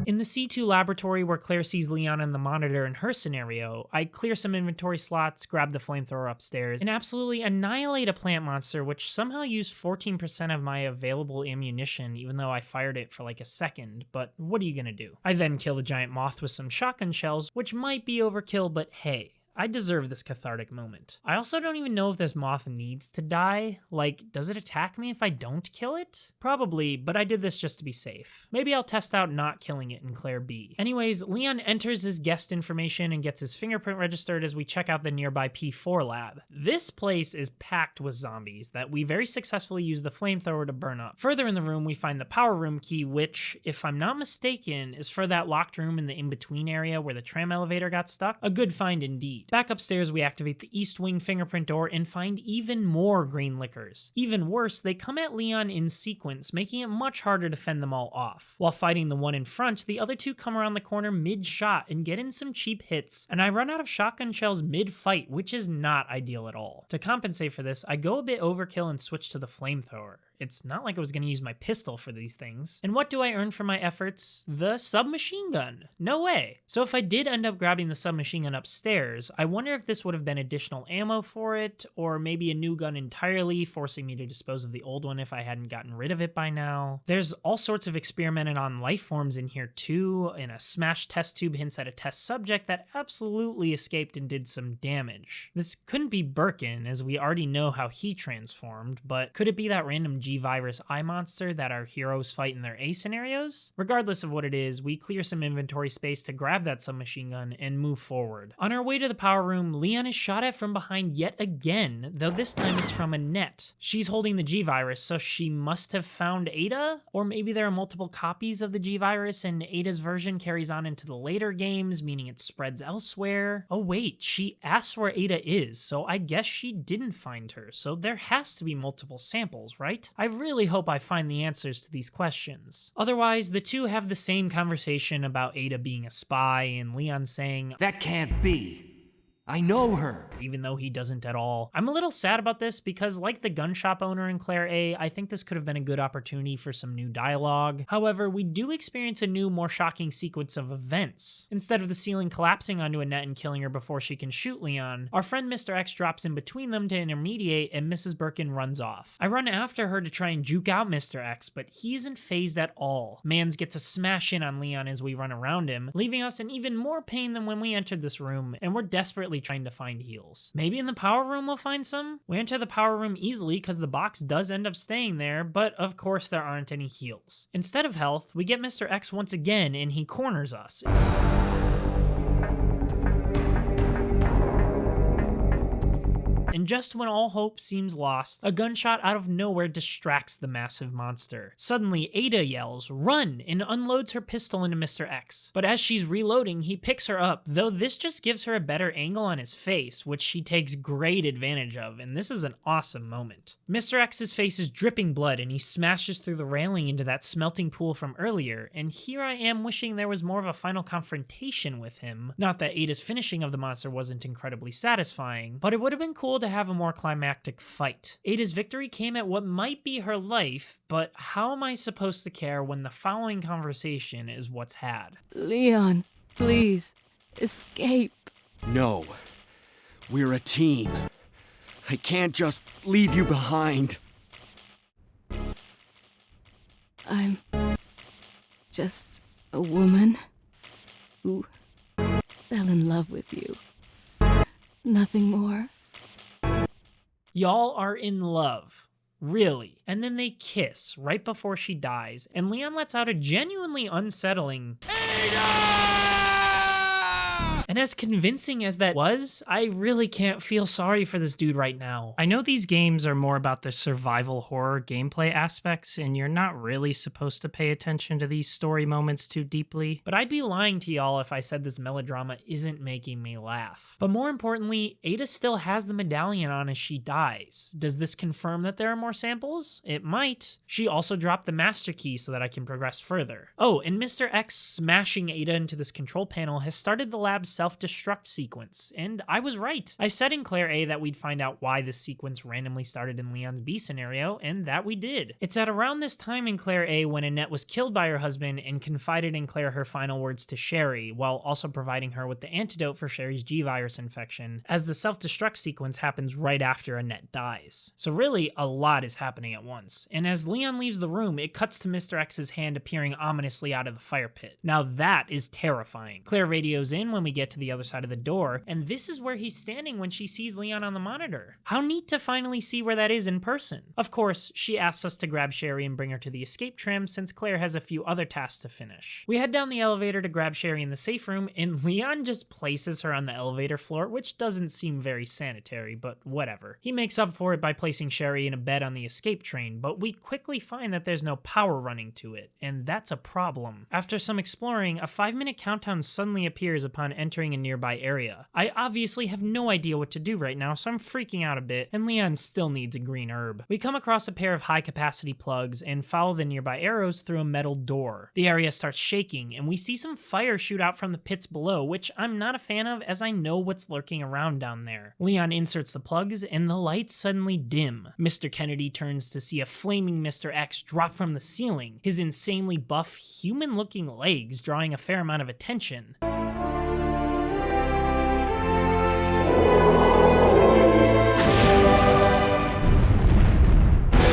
In the C2 laboratory where Claire sees Leon in the monitor in her scenario, I clear some inventory slots, grab the flamethrower upstairs, and absolutely annihilate a plant monster which somehow used 14% of my available ammunition even though I fired it for like a second, but what are you gonna do? I then kill the giant moth with some shotgun shells, which might be overkill, but hey, I deserve this cathartic moment. I also don't even know if this moth needs to die. Like, does it attack me if I don't kill it? Probably, but I did this just to be safe. Maybe I'll test out not killing it in Claire B. Anyways, Leon enters his guest information and gets his fingerprint registered as we check out the nearby P4 lab. This place is packed with zombies that we very successfully use the flamethrower to burn up. Further in the room, we find the power room key, which, if I'm not mistaken, is for that locked room in the in-between area where the tram elevator got stuck. A good find indeed. Back upstairs, we activate the east wing fingerprint door and find even more green liquors. Even worse, they come at Leon in sequence, making it much harder to fend them all off. While fighting the one in front, the other 2 come around the corner mid-shot and get in some cheap hits, and I run out of shotgun shells mid-fight, which is not ideal at all. To compensate for this, I go a bit overkill and switch to the flamethrower. It's not like I was gonna use my pistol for these things. And what do I earn for my efforts? The submachine gun. No way. So if I did end up grabbing the submachine gun upstairs, I wonder if this would have been additional ammo for it, or maybe a new gun entirely, forcing me to dispose of the old one if I hadn't gotten rid of it by now. There's all sorts of experimented on life forms in here too, and a smashed test tube hints at a test subject that absolutely escaped and did some damage. This couldn't be Birkin, as we already know how he transformed, but could it be that random G-Virus eye monster that our heroes fight in their A scenarios? Regardless of what it is, we clear some inventory space to grab that submachine gun and move forward. On our way to the power room, Leon is shot at from behind yet again, though this time it's from Annette. She's holding the G-Virus, so she must have found Ada? Or maybe there are multiple copies of the G-Virus and Ada's version carries on into the later games, meaning it spreads elsewhere. Oh wait, she asked where Ada is, so I guess she didn't find her, so there has to be multiple samples, right? I really hope I find the answers to these questions. Otherwise, the two have the same conversation about Ada being a spy and Leon saying, "That can't be. I know her." Even though he doesn't at all. I'm a little sad about this because, like the gun shop owner in Claire A, I think this could have been a good opportunity for some new dialogue. However, we do experience a new, more shocking sequence of events. Instead of the ceiling collapsing onto Annette and killing her before she can shoot Leon, our friend Mr. X drops in between them to intermediate and Mrs. Birkin runs off. I run after her to try and juke out Mr. X, but he isn't phased at all. Mans gets a smash in on Leon as we run around him, leaving us in even more pain than when we entered this room, and we're desperately trying to find heals. Maybe in the power room we'll find some? We enter the power room easily because the box does end up staying there, but of course there aren't any heals. Instead of health, we get Mr. X once again and he corners us. And just when all hope seems lost, a gunshot out of nowhere distracts the massive monster. Suddenly, Ada yells, "Run!" and unloads her pistol into Mr. X. But as she's reloading, he picks her up, though this just gives her a better angle on his face, which she takes great advantage of, and this is an awesome moment. Mr. X's face is dripping blood, and he smashes through the railing into that smelting pool from earlier, and here I am wishing there was more of a final confrontation with him. Not that Ada's finishing of the monster wasn't incredibly satisfying, but it would have been cool to have a more climactic fight. Ada's victory came at what might be her life, but how am I supposed to care when the following conversation is what's had? Leon, please, escape. No. We're a team. I can't just leave you behind. I'm just a woman who fell in love with you. Nothing more. Y'all are in love. Really. And then they kiss right before she dies, and Leon lets out a genuinely unsettling Ada! And as convincing as that was, I really can't feel sorry for this dude right now. I know these games are more about the survival horror gameplay aspects, and you're not really supposed to pay attention to these story moments too deeply, but I'd be lying to y'all if I said this melodrama isn't making me laugh. But more importantly, Ada still has the medallion on as she dies. Does this confirm that there are more samples? It might. She also dropped the master key so that I can progress further. Oh, and Mr. X smashing Ada into this control panel has started the lab's self-destruct sequence, and I was right. I said in Claire A that we'd find out why this sequence randomly started in Leon's B scenario, and that we did. It's at around this time in Claire A when Annette was killed by her husband and confided in Claire her final words to Sherry, while also providing her with the antidote for Sherry's G-Virus infection, as the self-destruct sequence happens right after Annette dies. So really, a lot is happening at once, and as Leon leaves the room, it cuts to Mr. X's hand appearing ominously out of the fire pit. Now that is terrifying. Claire radios in when we get to the other side of the door, and this is where he's standing when she sees Leon on the monitor. How neat to finally see where that is in person. Of course, she asks us to grab Sherry and bring her to the escape trim since Claire has a few other tasks to finish. We head down the elevator to grab Sherry in the safe room, and Leon just places her on the elevator floor, which doesn't seem very sanitary, but whatever. He makes up for it by placing Sherry in a bed on the escape train, but we quickly find that there's no power running to it, and that's a problem. After some exploring, a 5-minute countdown suddenly appears upon entering entering a nearby area. I obviously have no idea what to do right now, so I'm freaking out a bit, and Leon still needs a green herb. We come across a pair of high-capacity plugs and follow the nearby arrows through a metal door. The area starts shaking, and we see some fire shoot out from the pits below, which I'm not a fan of as I know what's lurking around down there. Leon inserts the plugs, and the lights suddenly dim. Mr. Kennedy turns to see a flaming Mr. X drop from the ceiling, his insanely buff, human-looking legs drawing a fair amount of attention.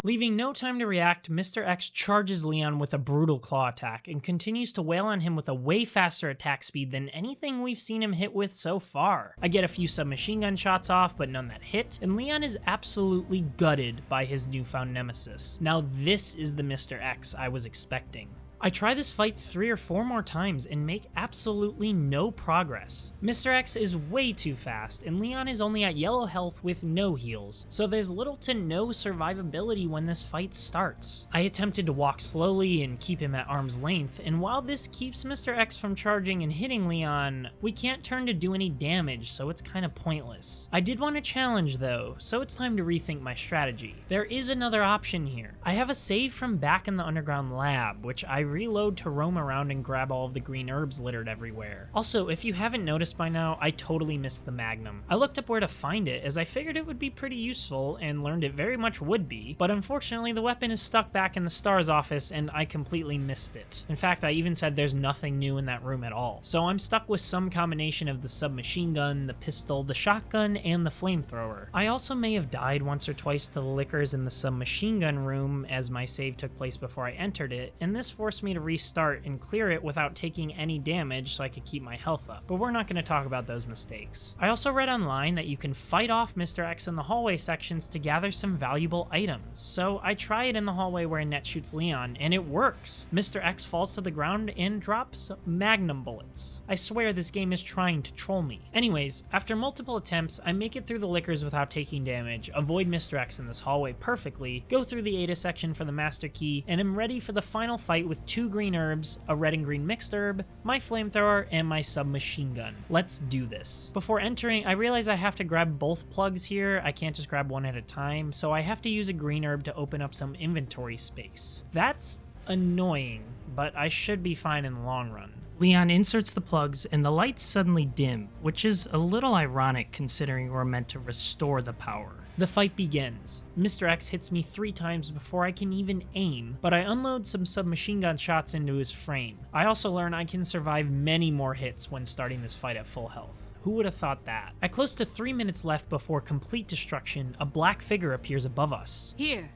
Leaving no time to react, Mr. X charges Leon with a brutal claw attack and continues to wail on him with a way faster attack speed than anything we've seen him hit with so far. I get a few submachine gun shots off, but none that hit, and Leon is absolutely gutted by his newfound nemesis. Now this is the Mr. X I was expecting. I try this fight 3 or 4 more times and make absolutely no progress. Mr. X is way too fast, and Leon is only at yellow health with no heals, so there's little to no survivability when this fight starts. I attempted to walk slowly and keep him at arm's length, and while this keeps Mr. X from charging and hitting Leon, we can't turn to do any damage, so it's kinda pointless. I did want a challenge though, so it's time to rethink my strategy. There is another option here. I have a save from back in the underground lab, which I reload to roam around and grab all of the green herbs littered everywhere. Also, if you haven't noticed by now, I totally missed the Magnum. I looked up where to find it as I figured it would be pretty useful and learned it very much would be, but unfortunately the weapon is stuck back in the STARS office and I completely missed it. In fact, I even said there's nothing new in that room at all. So I'm stuck with some combination of the submachine gun, the pistol, the shotgun, and the flamethrower. I also may have died once or twice to the lickers in the submachine gun room as my save took place before I entered it, and this forced me to restart and clear it without taking any damage so I could keep my health up, but we're not going to talk about those mistakes. I also read online that you can fight off Mr. X in the hallway sections to gather some valuable items, so I try it in the hallway where Annette shoots Leon, and it works. Mr. X falls to the ground and drops Magnum bullets. I swear this game is trying to troll me. Anyways, after multiple attempts, I make it through the lickers without taking damage, avoid Mr. X in this hallway perfectly, go through the Ada section for the master key, and am ready for the final fight with 2 green herbs, a red and green mixed herb, my flamethrower, and my submachine gun. Let's do this. Before entering, I realize I have to grab both plugs here. I can't just grab one at a time, so I have to use a green herb to open up some inventory space. That's annoying, but I should be fine in the long run. Leon inserts the plugs and the lights suddenly dim, which is a little ironic considering we're meant to restore the power. The fight begins. Mr. X hits me 3 times before I can even aim, but I unload some submachine gun shots into his frame. I also learn I can survive many more hits when starting this fight at full health. Who would have thought that? At close to 3 minutes left before complete destruction, a black figure appears above us. Here,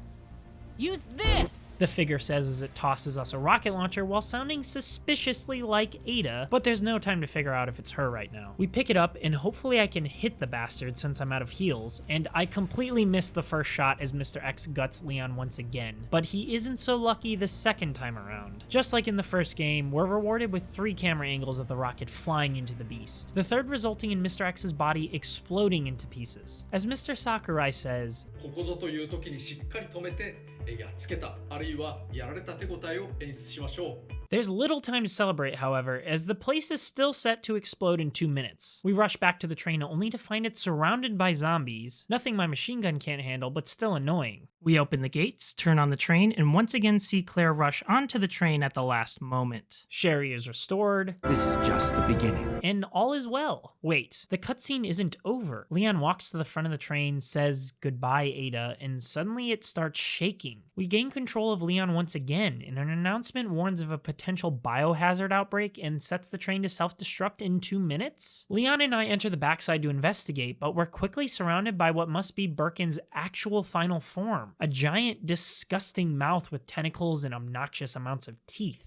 use this! The figure says as it tosses us a rocket launcher while sounding suspiciously like Ada, but there's no time to figure out if it's her right now. We pick it up and hopefully I can hit the bastard since I'm out of heals, and I completely missed the first shot as Mr. X guts Leon once again, but he isn't so lucky the second time around. Just like in the first game, we're rewarded with 3 camera angles of the rocket flying into the beast, the third resulting in Mr. X's body exploding into pieces. As Mr. Sakurai says, ここぞという時にしっかり止めてやっつけたあるいはやられた手応えを演出しましょう There's little time to celebrate, however, as the place is still set to explode in 2 minutes. We rush back to the train only to find it surrounded by zombies, nothing my machine gun can't handle, but still annoying. We open the gates, turn on the train, and once again see Claire rush onto the train at the last moment. Sherry is restored. This is just the beginning. And all is well. Wait, the cutscene isn't over. Leon walks to the front of the train, says goodbye, Ada, and suddenly it starts shaking. We gain control of Leon once again, and an announcement warns of a potential biohazard outbreak and sets the train to self-destruct in 2 minutes? Leon and I enter the backside to investigate, but we're quickly surrounded by what must be Birkin's actual final form. A giant, disgusting mouth with tentacles and obnoxious amounts of teeth.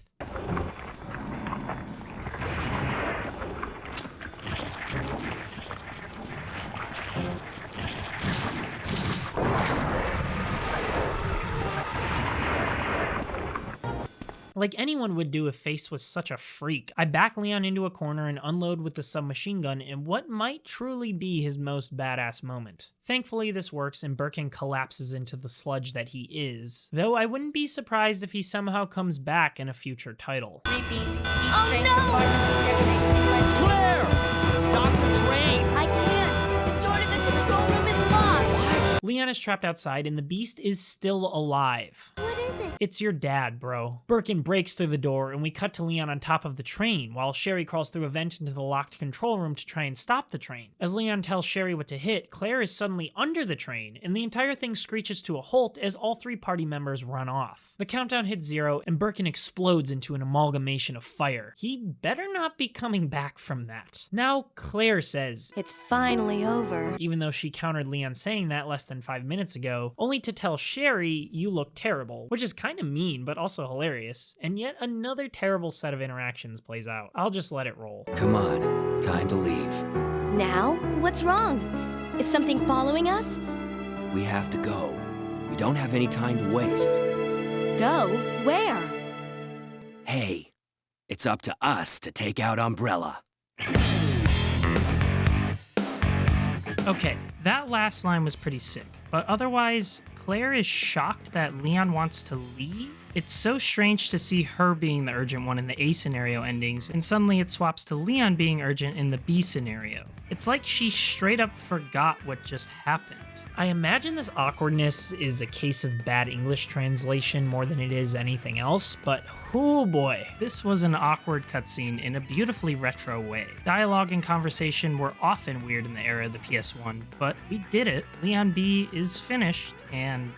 Like anyone would do if faced with such a freak, I back Leon into a corner and unload with the submachine gun in what might truly be his most badass moment. Thankfully, this works and Birkin collapses into the sludge that he is, though I wouldn't be surprised if he somehow comes back in a future title. Oh no! Claire! Leon is trapped outside and the beast is still alive. What is this? It's your dad, bro. Birkin breaks through the door and we cut to Leon on top of the train while Sherry crawls through a vent into the locked control room to try and stop the train. As Leon tells Sherry what to hit, Claire is suddenly under the train and the entire thing screeches to a halt as all 3 party members run off. The countdown hits 0 and Birkin explodes into an amalgamation of fire. He better not be coming back from that. Now Claire says, It's finally over. even though she countered Leon saying that less than 5 minutes ago, only to tell Sherry, you look terrible, which is kind of mean but also hilarious, and yet another terrible set of interactions plays out. I'll just let it roll. Come on, time to leave. Now? What's wrong? Is something following us? We have to go. We don't have any time to waste. Go? Where? Hey, it's up to us to take out Umbrella. Okay, that last line was pretty sick, but otherwise, Claire is shocked that Leon wants to leave? It's so strange to see her being the urgent one in the A scenario endings, and suddenly it swaps to Leon being urgent in the B scenario. It's like she straight up forgot what just happened. I imagine this awkwardness is a case of bad English translation more than it is anything else, but oh boy, this was an awkward cutscene in a beautifully retro way. Dialogue and conversation were often weird in the era of the PS1, but we did it. Leon B is finished, and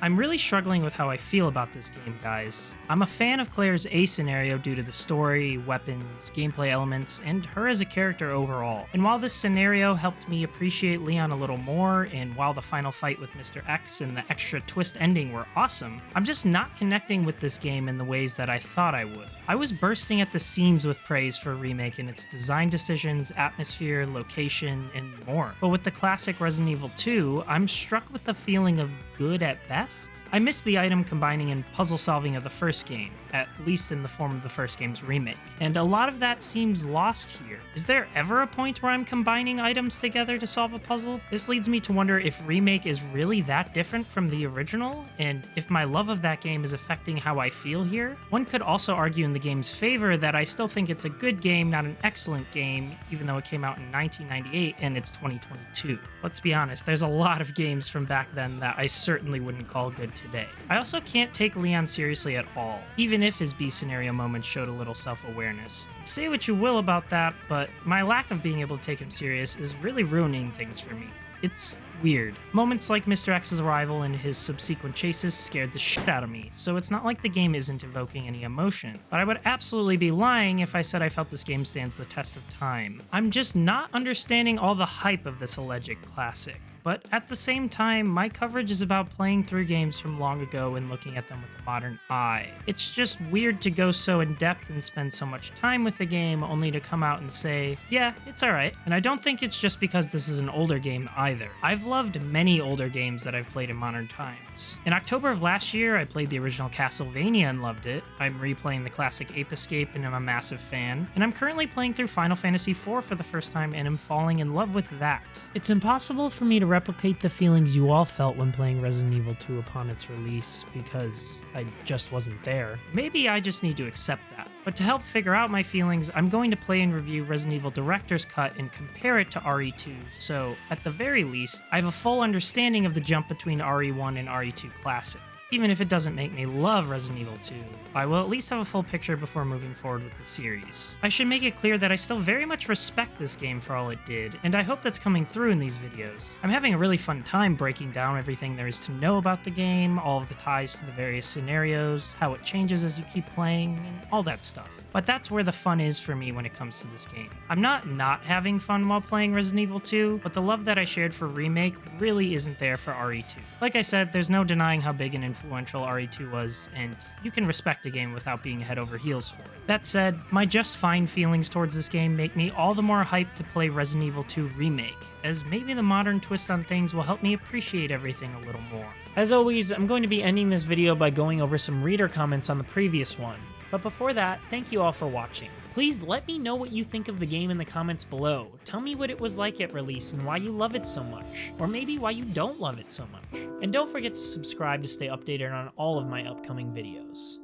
I'm really struggling with how I feel about this game, guys. I'm a fan of Claire's A scenario due to the story, weapons, gameplay elements, and her as a character overall. And while this scenario helped me appreciate Leon a little more, and while the final fight with Mr. X and the extra twist ending were awesome, I'm just not connecting with this game in the ways that I thought I would. I was bursting at the seams with praise for Remake and its design decisions, atmosphere, location, and more. But with the classic Resident Evil 2, I'm struck with a feeling of good at best. I miss the item combining and puzzle solving of the first game, at least in the form of the first game's remake, and a lot of that seems lost here. Is there ever a point where I'm combining items together to solve a puzzle? This leads me to wonder if Remake is really that different from the original, and if my love of that game is affecting how I feel here. One could also argue in the game's favor that I still think it's a good game, not an excellent game, even though it came out in 1998 and it's 2022. Let's be honest, there's a lot of games from back then that I certainly wouldn't call good today. I also can't take Leon seriously at all, even if his B scenario moments showed a little self-awareness. Say what you will about that, but my lack of being able to take him serious is really ruining things for me. It's weird. Moments like Mr. X's arrival and his subsequent chases scared the shit out of me, so it's not like the game isn't evoking any emotion. But I would absolutely be lying if I said I felt this game stands the test of time. I'm just not understanding all the hype of this alleged classic. But at the same time, my coverage is about playing through games from long ago and looking at them with a modern eye. It's just weird to go so in depth and spend so much time with the game only to come out and say, yeah, it's alright. And I don't think it's just because this is an older game either. I've loved many older games that I've played in modern times. In October of last year, I played the original Castlevania and loved it. I'm replaying the classic Ape Escape and I'm a massive fan. And I'm currently playing through Final Fantasy IV for the first time and am falling in love with that. It's impossible for me to replicate the feelings you all felt when playing Resident Evil 2 upon its release, because I just wasn't there. Maybe I just need to accept that. But to help figure out my feelings, I'm going to play and review Resident Evil Director's Cut and compare it to RE2, so at the very least, I have a full understanding of the jump between RE1 and RE2 Classic. Even if it doesn't make me love Resident Evil 2, I will at least have a full picture before moving forward with the series. I should make it clear that I still very much respect this game for all it did, and I hope that's coming through in these videos. I'm having a really fun time breaking down everything there is to know about the game, all of the ties to the various scenarios, how it changes as you keep playing, and all that stuff. But that's where the fun is for me when it comes to this game. I'm not having fun while playing Resident Evil 2, but the love that I shared for Remake really isn't there for RE2. Like I said, there's no denying how big and influential RE2 was, and you can respect a game without being head over heels for it. That said, my just fine feelings towards this game make me all the more hyped to play Resident Evil 2 Remake, as maybe the modern twist on things will help me appreciate everything a little more. As always, I'm going to be ending this video by going over some reader comments on the previous one. But before that, thank you all for watching. Please let me know what you think of the game in the comments below. Tell me what it was like at release and why you love it so much, or maybe why you don't love it so much. And don't forget to subscribe to stay updated on all of my upcoming videos.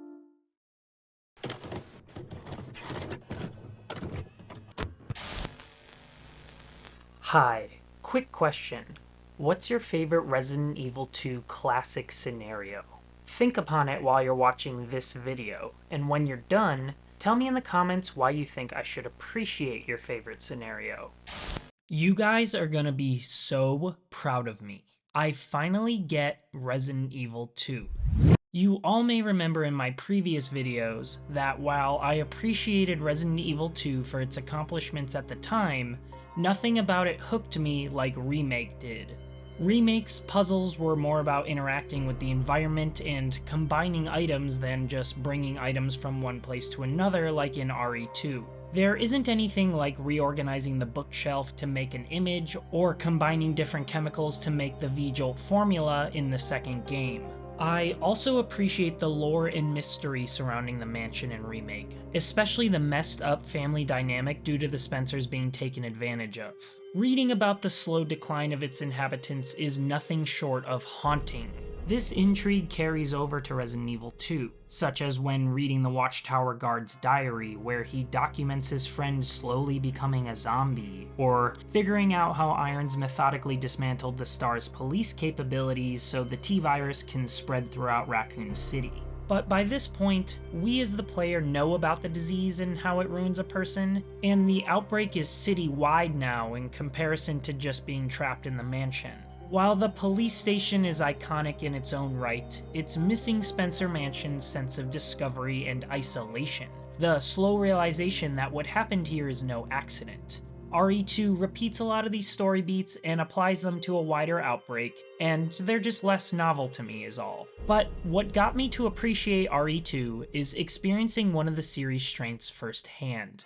Hi, quick question. What's your favorite Resident Evil 2 classic scenario? Think upon it while you're watching this video, and when you're done, tell me in the comments why you think I should appreciate your favorite scenario. You guys are gonna be so proud of me. I finally get Resident Evil 2. You all may remember in my previous videos that while I appreciated Resident Evil 2 for its accomplishments at the time, nothing about it hooked me like Remake did. Remake's puzzles were more about interacting with the environment and combining items than just bringing items from one place to another like in RE2. There isn't anything like reorganizing the bookshelf to make an image or combining different chemicals to make the V-Jolt formula in the second game. I also appreciate the lore and mystery surrounding the mansion in Remake, especially the messed up family dynamic due to the Spencers being taken advantage of. Reading about the slow decline of its inhabitants is nothing short of haunting. This intrigue carries over to Resident Evil 2, such as when reading the Watchtower Guard's diary where he documents his friend slowly becoming a zombie, or figuring out how Irons methodically dismantled the STAR's police capabilities so the T-Virus can spread throughout Raccoon City. But by this point, we as the player know about the disease and how it ruins a person, and the outbreak is city-wide now in comparison to just being trapped in the mansion. While the police station is iconic in its own right, it's missing Spencer Mansion's sense of discovery and isolation. The slow realization that what happened here is no accident. RE2 repeats a lot of these story beats and applies them to a wider outbreak, and they're just less novel to me is all. But what got me to appreciate RE2 is experiencing one of the series' strengths firsthand: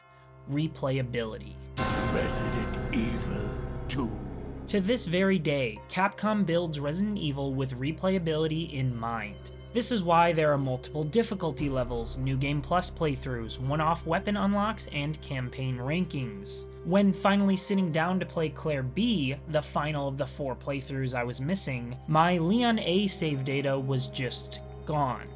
replayability. Resident Evil 2. To this very day, Capcom builds Resident Evil with replayability in mind. This is why there are multiple difficulty levels, New Game Plus playthroughs, one-off weapon unlocks, and campaign rankings. When finally sitting down to play Claire B, the final of the 4 playthroughs I was missing, my Leon A save data was just gone.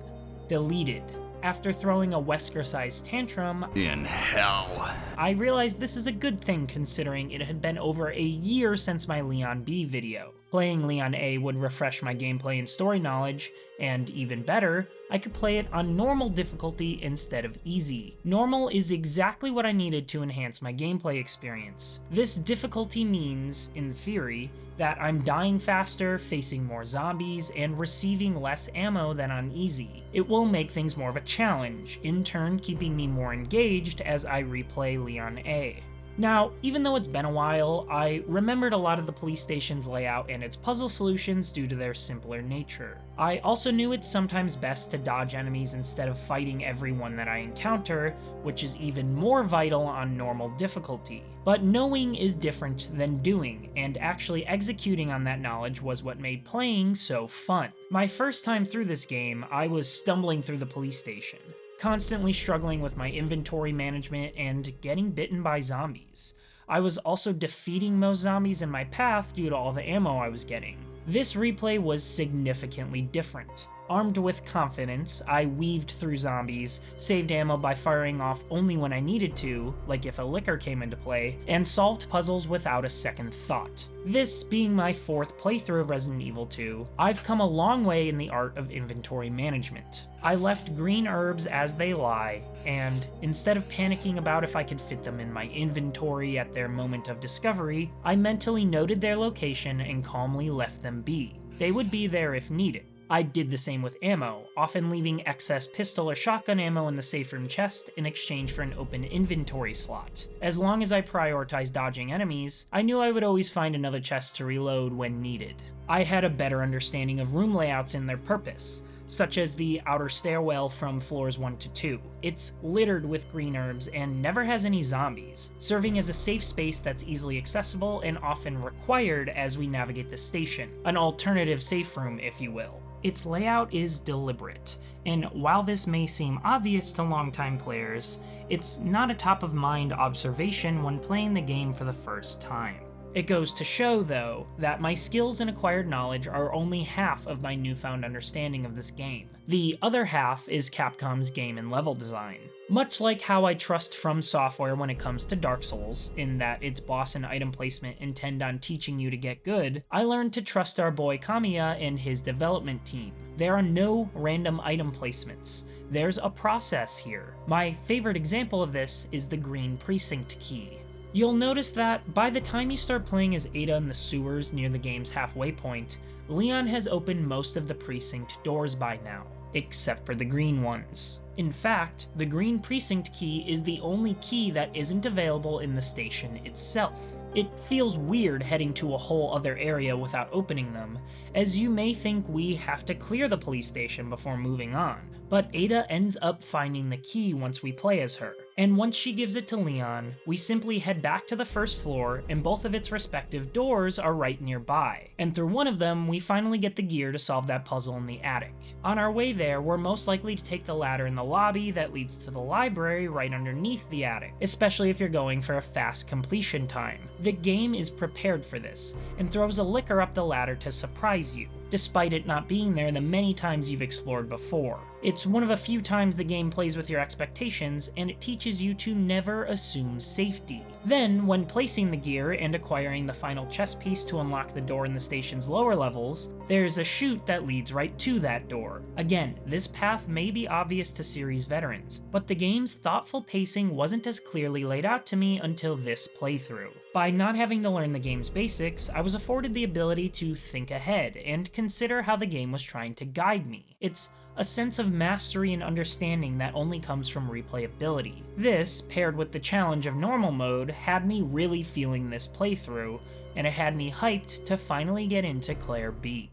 Deleted. After throwing a Wesker-sized tantrum, In hell. I realized this is a good thing considering it had been over a year since my Leon B video. Playing Leon A would refresh my gameplay and story knowledge, and even better, I could play it on normal difficulty instead of easy. Normal is exactly what I needed to enhance my gameplay experience. This difficulty means, in theory, that I'm dying faster, facing more zombies, and receiving less ammo than on easy. It will make things more of a challenge, in turn keeping me more engaged as I replay Leon A. Now, even though it's been a while, I remembered a lot of the police station's layout and its puzzle solutions due to their simpler nature. I also knew it's sometimes best to dodge enemies instead of fighting everyone that I encounter, which is even more vital on normal difficulty. But knowing is different than doing, and actually executing on that knowledge was what made playing so fun. My first time through this game, I was stumbling through the police station, constantly struggling with my inventory management and getting bitten by zombies. I was also defeating most zombies in my path due to all the ammo I was getting. This replay was significantly different. Armed with confidence, I weaved through zombies, saved ammo by firing off only when I needed to, like if a licker came into play, and solved puzzles without a second thought. This being my 4th playthrough of Resident Evil 2, I've come a long way in the art of inventory management. I left green herbs as they lie, and instead of panicking about if I could fit them in my inventory at their moment of discovery, I mentally noted their location and calmly left them be. They would be there if needed. I did the same with ammo, often leaving excess pistol or shotgun ammo in the safe room chest in exchange for an open inventory slot. As long as I prioritized dodging enemies, I knew I would always find another chest to reload when needed. I had a better understanding of room layouts and their purpose, such as the outer stairwell from floors 1 to 2. It's littered with green herbs and never has any zombies, serving as a safe space that's easily accessible and often required as we navigate the station, an alternative safe room if you will. Its layout is deliberate, and while this may seem obvious to longtime players, it's not a top-of-mind observation when playing the game for the first time. It goes to show, though, that my skills and acquired knowledge are only half of my newfound understanding of this game. The other half is Capcom's game and level design. Much like how I trust From Software when it comes to Dark Souls, in that its boss and item placement intend on teaching you to get good, I learned to trust our boy Kamiya and his development team. There are no random item placements. There's a process here. My favorite example of this is the green precinct key. You'll notice that by the time you start playing as Ada in the sewers near the game's halfway point, Leon has opened most of the precinct doors by now, except for the green ones. In fact, the green precinct key is the only key that isn't available in the station itself. It feels weird heading to a whole other area without opening them, as you may think we have to clear the police station before moving on. But Ada ends up finding the key once we play as her, and once she gives it to Leon, we simply head back to the first floor and both of its respective doors are right nearby, and through one of them we finally get the gear to solve that puzzle in the attic. On our way there, we're most likely to take the ladder in the lobby that leads to the library right underneath the attic, especially if you're going for a fast completion time. The game is prepared for this, and throws a licker up the ladder to surprise you, despite it not being there the many times you've explored before. It's one of a few times the game plays with your expectations, and it teaches you to never assume safety. Then, when placing the gear and acquiring the final chest piece to unlock the door in the station's lower levels, there's a chute that leads right to that door. Again, this path may be obvious to series veterans, but the game's thoughtful pacing wasn't as clearly laid out to me until this playthrough. By not having to learn the game's basics, I was afforded the ability to think ahead and consider how the game was trying to guide me. It's a sense of mastery and understanding that only comes from replayability. This, paired with the challenge of normal mode, had me really feeling this playthrough, and it had me hyped to finally get into Claire B.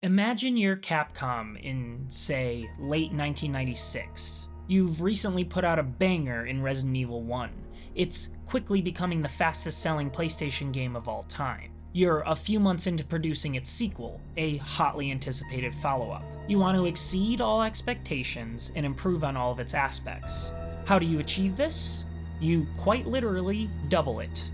Imagine you're Capcom in, say, late 1996. You've recently put out a banger in Resident Evil 1. It's quickly becoming the fastest selling PlayStation game of all time. You're a few months into producing its sequel, a hotly anticipated follow-up. You want to exceed all expectations and improve on all of its aspects. How do you achieve this? You quite literally double it.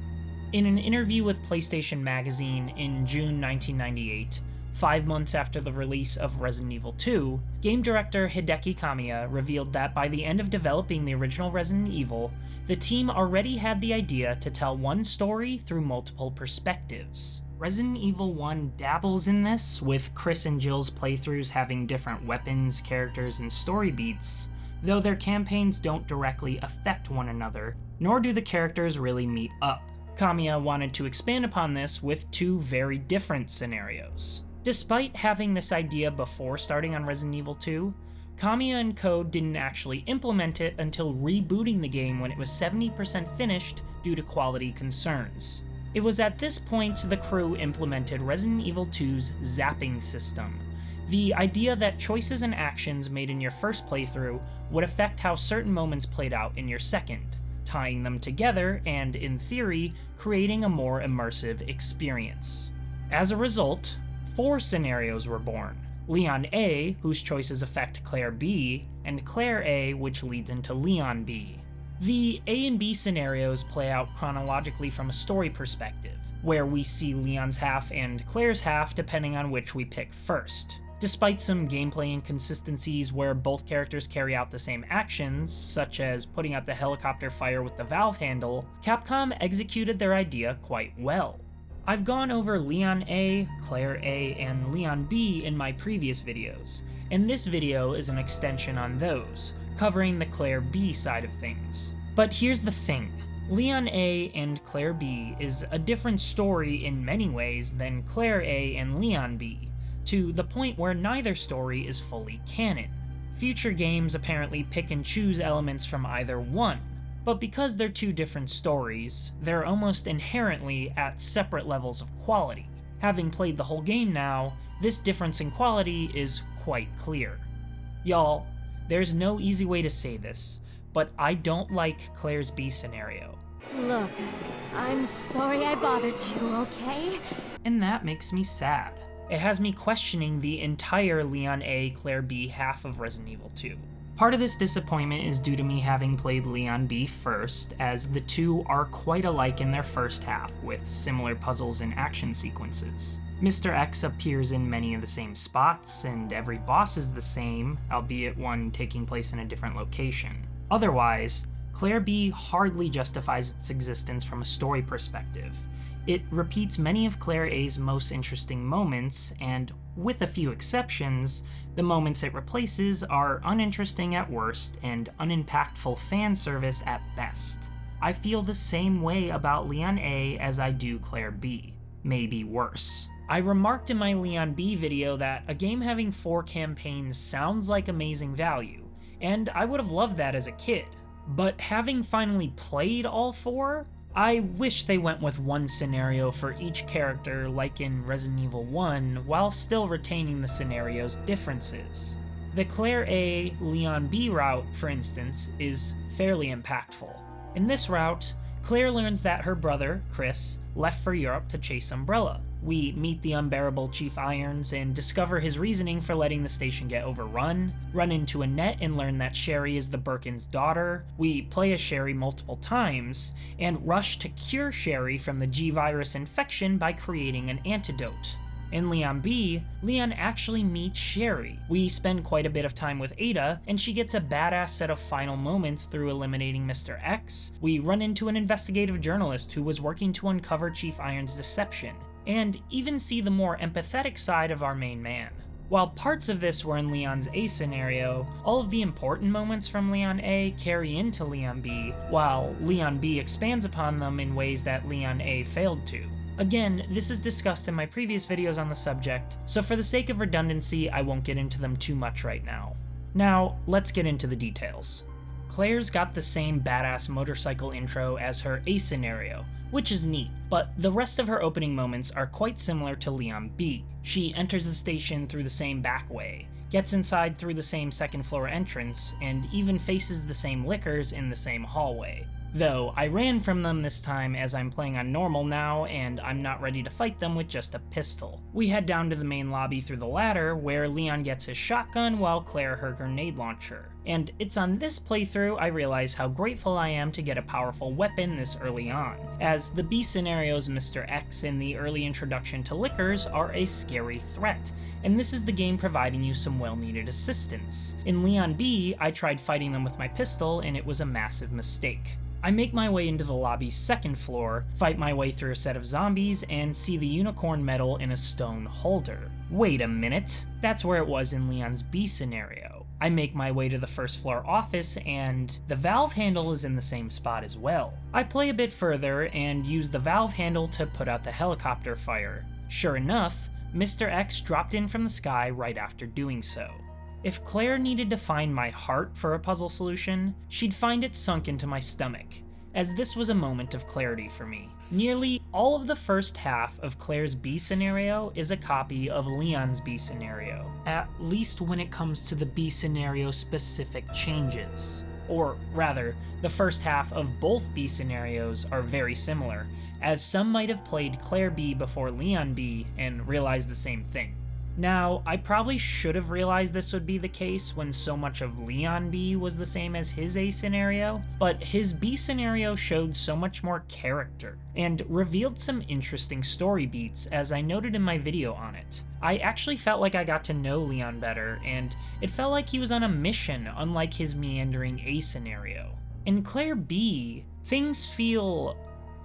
In an interview with PlayStation Magazine in June 1998, 5 months after the release of Resident Evil 2, game director Hideki Kamiya revealed that by the end of developing the original Resident Evil, the team already had the idea to tell one story through multiple perspectives. Resident Evil 1 dabbles in this, with Chris and Jill's playthroughs having different weapons, characters, and story beats, though their campaigns don't directly affect one another, nor do the characters really meet up. Kamiya wanted to expand upon this with 2 very different scenarios. Despite having this idea before starting on Resident Evil 2, Kamiya and co didn't actually implement it until rebooting the game when it was 70% finished due to quality concerns. It was at this point the crew implemented Resident Evil 2's zapping system, the idea that choices and actions made in your first playthrough would affect how certain moments played out in your second, tying them together and, in theory, creating a more immersive experience. As a result, 4 scenarios were born: Leon A, whose choices affect Claire B, and Claire A, which leads into Leon B. The A and B scenarios play out chronologically from a story perspective, where we see Leon's half and Claire's half depending on which we pick first. Despite some gameplay inconsistencies where both characters carry out the same actions, such as putting out the helicopter fire with the valve handle, Capcom executed their idea quite well. I've gone over Leon A, Claire A, and Leon B in my previous videos, and this video is an extension on those, covering the Claire B side of things. But here's the thing. Leon A and Claire B is a different story in many ways than Claire A and Leon B, to the point where neither story is fully canon. Future games apparently pick and choose elements from either one, but because they're 2 different stories, they're almost inherently at separate levels of quality. Having played the whole game now, this difference in quality is quite clear. Y'all, there's no easy way to say this, but I don't like Claire's B scenario. Look, I'm sorry I bothered you, okay? And that makes me sad. It has me questioning the entire Leon A, Claire B half of Resident Evil 2. Part of this disappointment is due to me having played Leon B first, as the two are quite alike in their first half, with similar puzzles and action sequences. Mr. X appears in many of the same spots, and every boss is the same, albeit one taking place in a different location. Otherwise, Claire B hardly justifies its existence from a story perspective. It repeats many of Claire A's most interesting moments, and with a few exceptions, the moments it replaces are uninteresting at worst and unimpactful fan service at best. I feel the same way about Leon A as I do Claire B, maybe worse. I remarked in my Leon B video that a game having 4 campaigns sounds like amazing value, and I would have loved that as a kid. But having finally played all 4, I wish they went with one scenario for each character like in Resident Evil 1, while still retaining the scenario's differences. The Claire A, Leon B route, for instance, is fairly impactful. In this route, Claire learns that her brother, Chris, left for Europe to chase Umbrella. We meet the unbearable Chief Irons and discover his reasoning for letting the station get overrun, run into Annette and learn that Sherry is the Birkin's daughter, we play as Sherry multiple times, and rush to cure Sherry from the G-Virus infection by creating an antidote. In Leon B, Leon actually meets Sherry. We spend quite a bit of time with Ada, and she gets a badass set of final moments through eliminating Mr. X. We run into an investigative journalist who was working to uncover Chief Irons' deception, and even see the more empathetic side of our main man. While parts of this were in Leon's A scenario, all of the important moments from Leon A carry into Leon B, while Leon B expands upon them in ways that Leon A failed to. Again, this is discussed in my previous videos on the subject, so for the sake of redundancy, I won't get into them too much right now. Now, let's get into the details. Claire's got the same badass motorcycle intro as her A scenario, which is neat, but the rest of her opening moments are quite similar to Leon B. She enters the station through the same back way, gets inside through the same second floor entrance, and even faces the same lickers in the same hallway. Though I ran from them this time as I'm playing on normal now and I'm not ready to fight them with just a pistol. We head down to the main lobby through the ladder where Leon gets his shotgun while Claire her grenade launcher. And it's on this playthrough I realize how grateful I am to get a powerful weapon this early on, as the B scenarios Mr. X and the early introduction to lickers are a scary threat, and this is the game providing you some well-needed assistance. In Leon B, I tried fighting them with my pistol and it was a massive mistake. I make my way into the lobby's second floor, fight my way through a set of zombies, and see the unicorn medal in a stone holder. Wait a minute, that's where it was in Leon's B scenario. I make my way to the first floor office, and the valve handle is in the same spot as well. I play a bit further and use the valve handle to put out the helicopter fire. Sure enough, Mr. X dropped in from the sky right after doing so. If Claire needed to find my heart for a puzzle solution, she'd find it sunk into my stomach, as this was a moment of clarity for me. Nearly all of the first half of Claire's B scenario is a copy of Leon's B scenario, at least when it comes to the B scenario specific changes. Or rather, the first half of both B scenarios are very similar, as some might have played Claire B before Leon B and realized the same thing. Now, I probably should have realized this would be the case when so much of Leon B was the same as his A scenario, but his B scenario showed so much more character, and revealed some interesting story beats as I noted in my video on it. I actually felt like I got to know Leon better, and it felt like he was on a mission unlike his meandering A scenario. In Claire B, things feel...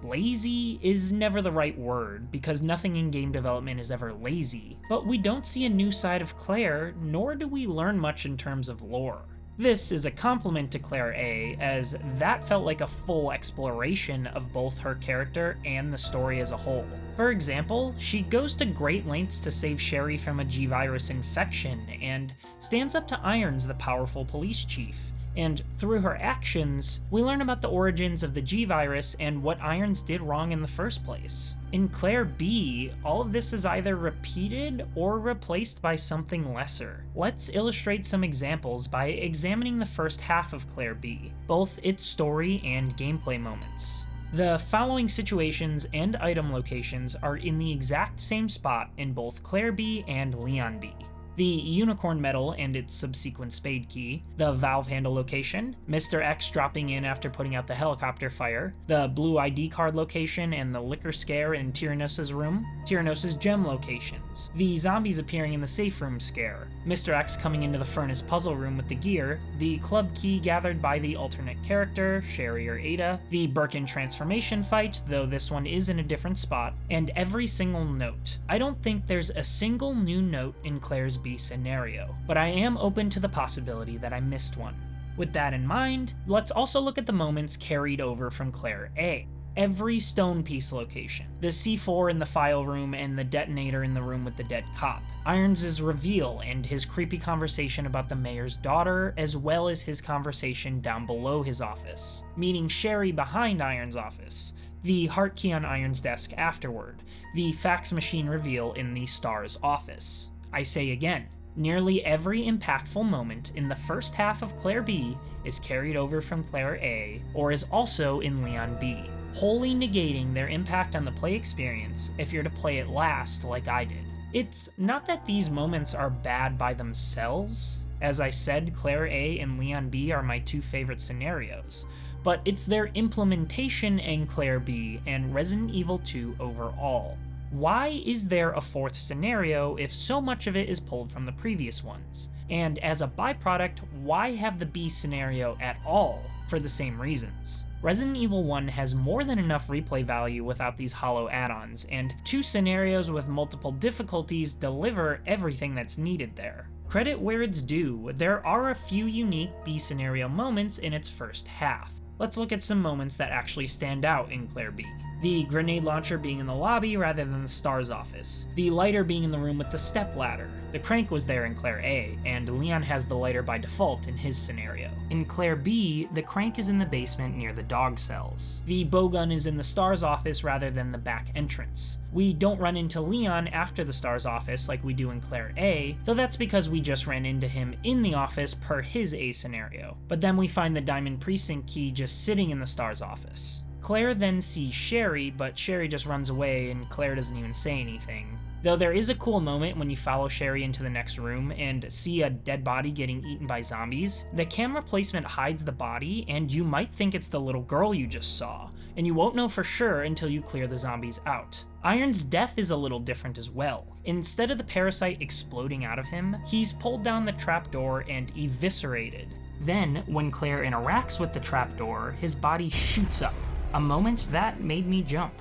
lazy is never the right word, because nothing in game development is ever lazy, but we don't see a new side of Claire, nor do we learn much in terms of lore. This is a compliment to Claire A, as that felt like a full exploration of both her character and the story as a whole. For example, she goes to great lengths to save Sherry from a G-Virus infection, and stands up to Irons, the powerful police chief. And through her actions, we learn about the origins of the G-Virus and what Irons did wrong in the first place. In Claire B, all of this is either repeated or replaced by something lesser. Let's illustrate some examples by examining the first half of Claire B, both its story and gameplay moments. The following situations and item locations are in the exact same spot in both Claire B and Leon B. the unicorn medal and its subsequent spade key, the valve handle location, Mr. X dropping in after putting out the helicopter fire, the blue ID card location and the liquor scare in Tyrannosa's room, Tyrannosa's gem locations, the zombies appearing in the safe room scare, Mr. X coming into the furnace puzzle room with the gear, the club key gathered by the alternate character, Sherry or Ada, the Birkin transformation fight, though this one is in a different spot, and every single note. I don't think there's a single new note in Claire's B scenario, but I am open to the possibility that I missed one. With that in mind, let's also look at the moments carried over from Claire A. Every stone piece location, the C4 in the file room and the detonator in the room with the dead cop, Irons' reveal and his creepy conversation about the mayor's daughter, as well as his conversation down below his office, meeting Sherry behind Irons' office, the heart key on Irons' desk afterward, the fax machine reveal in the Star's office. I say again, nearly every impactful moment in the first half of Claire B is carried over from Claire A, or is also in Leon B, wholly negating their impact on the play experience if you're to play it last like I did. It's not that these moments are bad by themselves. As I said, Claire A and Leon B are my two favorite scenarios, but it's their implementation in Claire B and Resident Evil 2 overall. Why is there a fourth scenario if so much of it is pulled from the previous ones? And as a byproduct, why have the B scenario at all for the same reasons? Resident Evil 1 has more than enough replay value without these hollow add-ons, and two scenarios with multiple difficulties deliver everything that's needed there. Credit where it's due, there are a few unique B scenario moments in its first half. Let's look at some moments that actually stand out in Claire B. The grenade launcher being in the lobby rather than the Star's office, the lighter being in the room with the step ladder, the crank was there in Claire A, and Leon has the lighter by default in his scenario. In Claire B, the crank is in the basement near the dog cells. The bowgun is in the Star's office rather than the back entrance. We don't run into Leon after the Star's office like we do in Claire A, though that's because we just ran into him in the office per his A scenario. But then we find the diamond precinct key just sitting in the Star's office. Claire then sees Sherry, but Sherry just runs away and Claire doesn't even say anything. Though there is a cool moment when you follow Sherry into the next room and see a dead body getting eaten by zombies. The camera placement hides the body and you might think it's the little girl you just saw, and you won't know for sure until you clear the zombies out. Iron's death is a little different as well. Instead of the parasite exploding out of him, he's pulled down the trapdoor and eviscerated. Then, when Claire interacts with the trapdoor, his body shoots up. A moment that made me jump.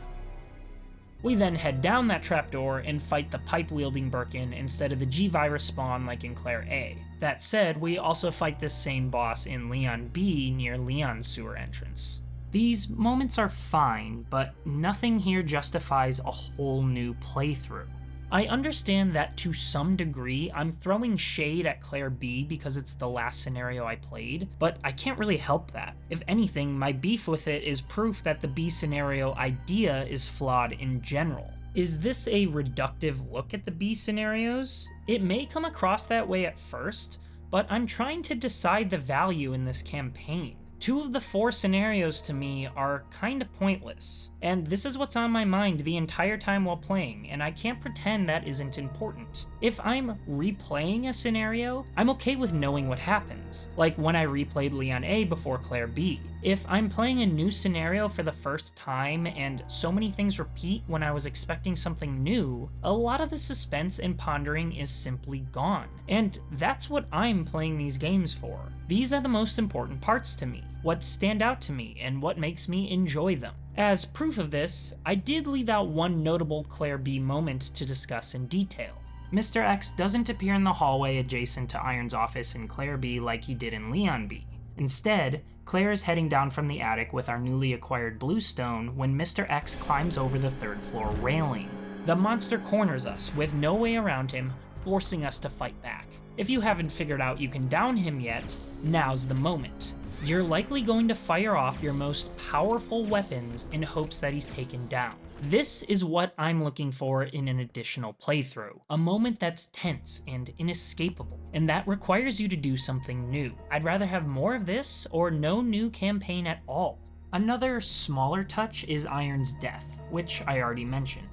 We then head down that trapdoor and fight the pipe-wielding Birkin instead of the G-Virus spawn like in Claire A. That said, we also fight this same boss in Leon B near Leon's sewer entrance. These moments are fine, but nothing here justifies a whole new playthrough. I understand that to some degree I'm throwing shade at Claire B because it's the last scenario I played, but I can't really help that. If anything, my beef with it is proof that the B scenario idea is flawed in general. Is this a reductive look at the B scenarios? It may come across that way at first, but I'm trying to decide the value in this campaign. 2 of the 4 scenarios to me are kinda pointless, and this is what's on my mind the entire time while playing, and I can't pretend that isn't important. If I'm replaying a scenario, I'm okay with knowing what happens, like when I replayed Leon A before Claire B. If I'm playing a new scenario for the first time and so many things repeat when I was expecting something new, a lot of the suspense and pondering is simply gone. And that's what I'm playing these games for. These are the most important parts to me, what stand out to me, and what makes me enjoy them. As proof of this, I did leave out one notable Claire B moment to discuss in detail. Mr. X doesn't appear in the hallway adjacent to Iron's office in Claire B like he did in Leon B. Instead, Claire is heading down from the attic with our newly acquired bluestone when Mr. X climbs over the 3rd floor railing. The monster corners us with no way around him, forcing us to fight back. If you haven't figured out you can down him yet, now's the moment. You're likely going to fire off your most powerful weapons in hopes that he's taken down. This is what I'm looking for in an additional playthrough, a moment that's tense and inescapable, and that requires you to do something new. I'd rather have more of this or no new campaign at all. Another smaller touch is Iron's death, which I already mentioned.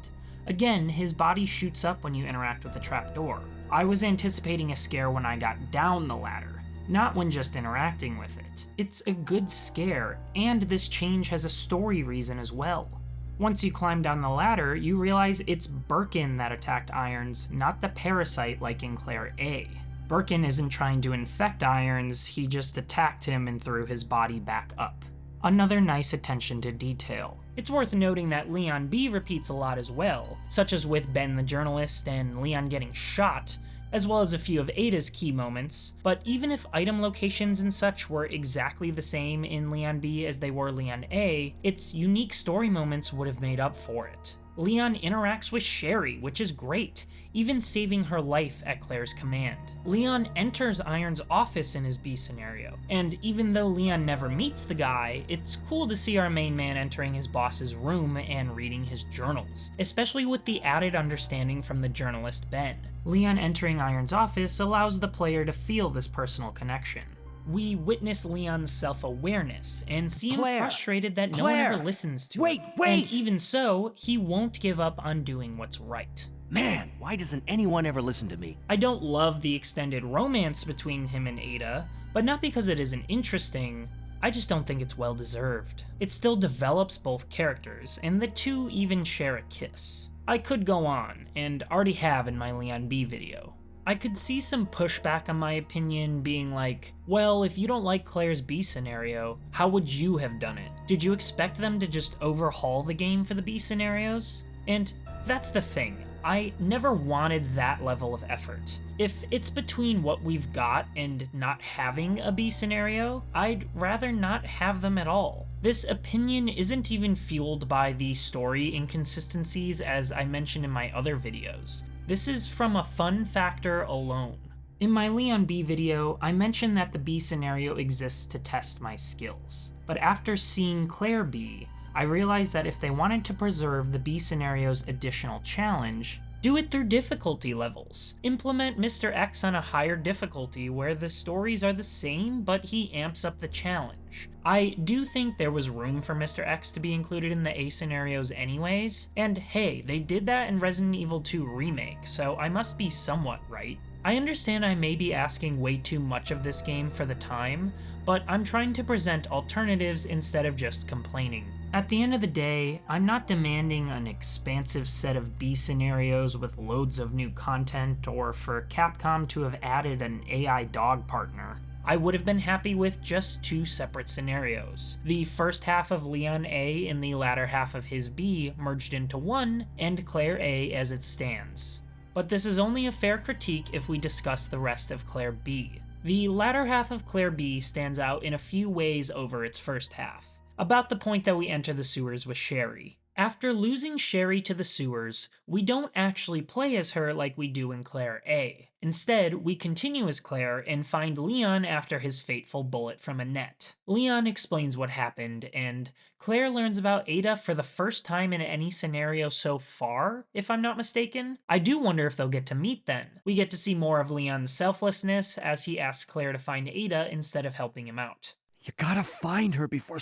Again, his body shoots up when you interact with the trapdoor. I was anticipating a scare when I got down the ladder, not when just interacting with it. It's a good scare, and this change has a story reason as well. Once you climb down the ladder, you realize it's Birkin that attacked Irons, not the parasite like in Claire A. Birkin isn't trying to infect Irons, he just attacked him and threw his body back up. Another nice attention to detail. It's worth noting that Leon B repeats a lot as well, such as with Ben the journalist and Leon getting shot, as well as a few of Ada's key moments, but even if item locations and such were exactly the same in Leon B as they were Leon A, its unique story moments would have made up for it. Leon interacts with Sherry, which is great, even saving her life at Claire's command. Leon enters Iron's office in his B scenario, and even though Leon never meets the guy, it's cool to see our main man entering his boss's room and reading his journals, especially with the added understanding from the journalist Ben. Leon entering Iron's office allows the player to feel this personal connection. We witness Leon's self-awareness and see him frustrated that no one ever listens to him. Wait! And even so, he won't give up on doing what's right. Man, why doesn't anyone ever listen to me? I don't love the extended romance between him and Ada, but not because it isn't interesting, I just don't think it's well deserved. It still develops both characters, and the two even share a kiss. I could go on, and already have in my Leon B video. I could see some pushback on my opinion being like, well, if you don't like Claire's B scenario, how would you have done it? Did you expect them to just overhaul the game for the B scenarios? And that's the thing, I never wanted that level of effort. If it's between what we've got and not having a B scenario, I'd rather not have them at all. This opinion isn't even fueled by the story inconsistencies as I mentioned in my other videos. This is from a fun factor alone. In my Leon B video, I mentioned that the B scenario exists to test my skills. But after seeing Claire B, I realized that if they wanted to preserve the B scenario's additional challenge, do it through difficulty levels. Implement Mr. X on a higher difficulty where the stories are the same, but he amps up the challenge. I do think there was room for Mr. X to be included in the A scenarios anyways, and hey, they did that in Resident Evil 2 Remake, so I must be somewhat right. I understand I may be asking way too much of this game for the time, but I'm trying to present alternatives instead of just complaining. At the end of the day, I'm not demanding an expansive set of B scenarios with loads of new content or for Capcom to have added an AI dog partner. I would have been happy with just two separate scenarios. The first half of Leon A and the latter half of his B merged into one, and Claire A as it stands. But this is only a fair critique if we discuss the rest of Claire B. The latter half of Claire B stands out in a few ways over its first half. About the point that we enter the sewers with Sherry. After losing Sherry to the sewers, we don't actually play as her like we do in Claire A. Instead, we continue as Claire and find Leon after his fateful bullet from Annette. Leon explains what happened, and Claire learns about Ada for the first time in any scenario so far, if I'm not mistaken. I do wonder if they'll get to meet then. We get to see more of Leon's selflessness as he asks Claire to find Ada instead of helping him out. You gotta find her before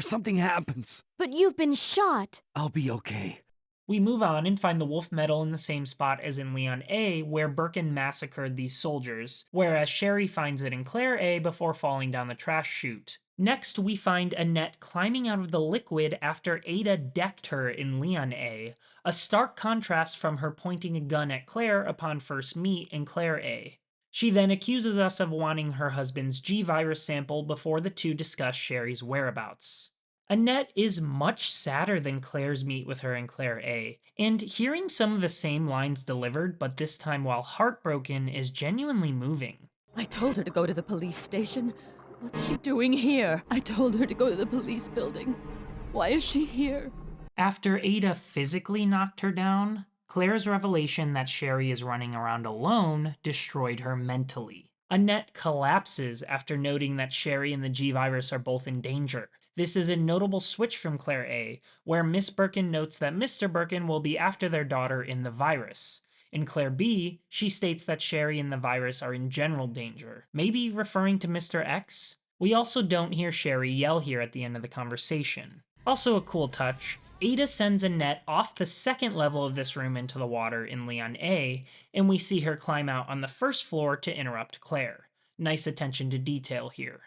something happens. But you've been shot. I'll be okay. We move on and find the wolf medal in the same spot as in Leon A, where Birkin massacred these soldiers, whereas Sherry finds it in Claire A before falling down the trash chute. Next, we find Annette climbing out of the liquid after Ada decked her in Leon A, a stark contrast from her pointing a gun at Claire upon first meet in Claire A. She then accuses us of wanting her husband's G-virus sample before the two discuss Sherry's whereabouts. Annette is much sadder than Claire's meet with her in Claire A, and hearing some of the same lines delivered, but this time while heartbroken, is genuinely moving. I told her to go to the police station. What's she doing here? I told her to go to the police building. Why is she here? After Ada physically knocked her down, Claire's revelation that Sherry is running around alone destroyed her mentally. Annette collapses after noting that Sherry and the G-virus are both in danger. This is a notable switch from Claire A, where Miss Birkin notes that Mr. Birkin will be after their daughter in the virus. In Claire B, she states that Sherry and the virus are in general danger, maybe referring to Mr. X? We also don't hear Sherry yell here at the end of the conversation. Also a cool touch, Ada sends Annette off the second level of this room into the water in Leon A, and we see her climb out on the first floor to interrupt Claire. Nice attention to detail here.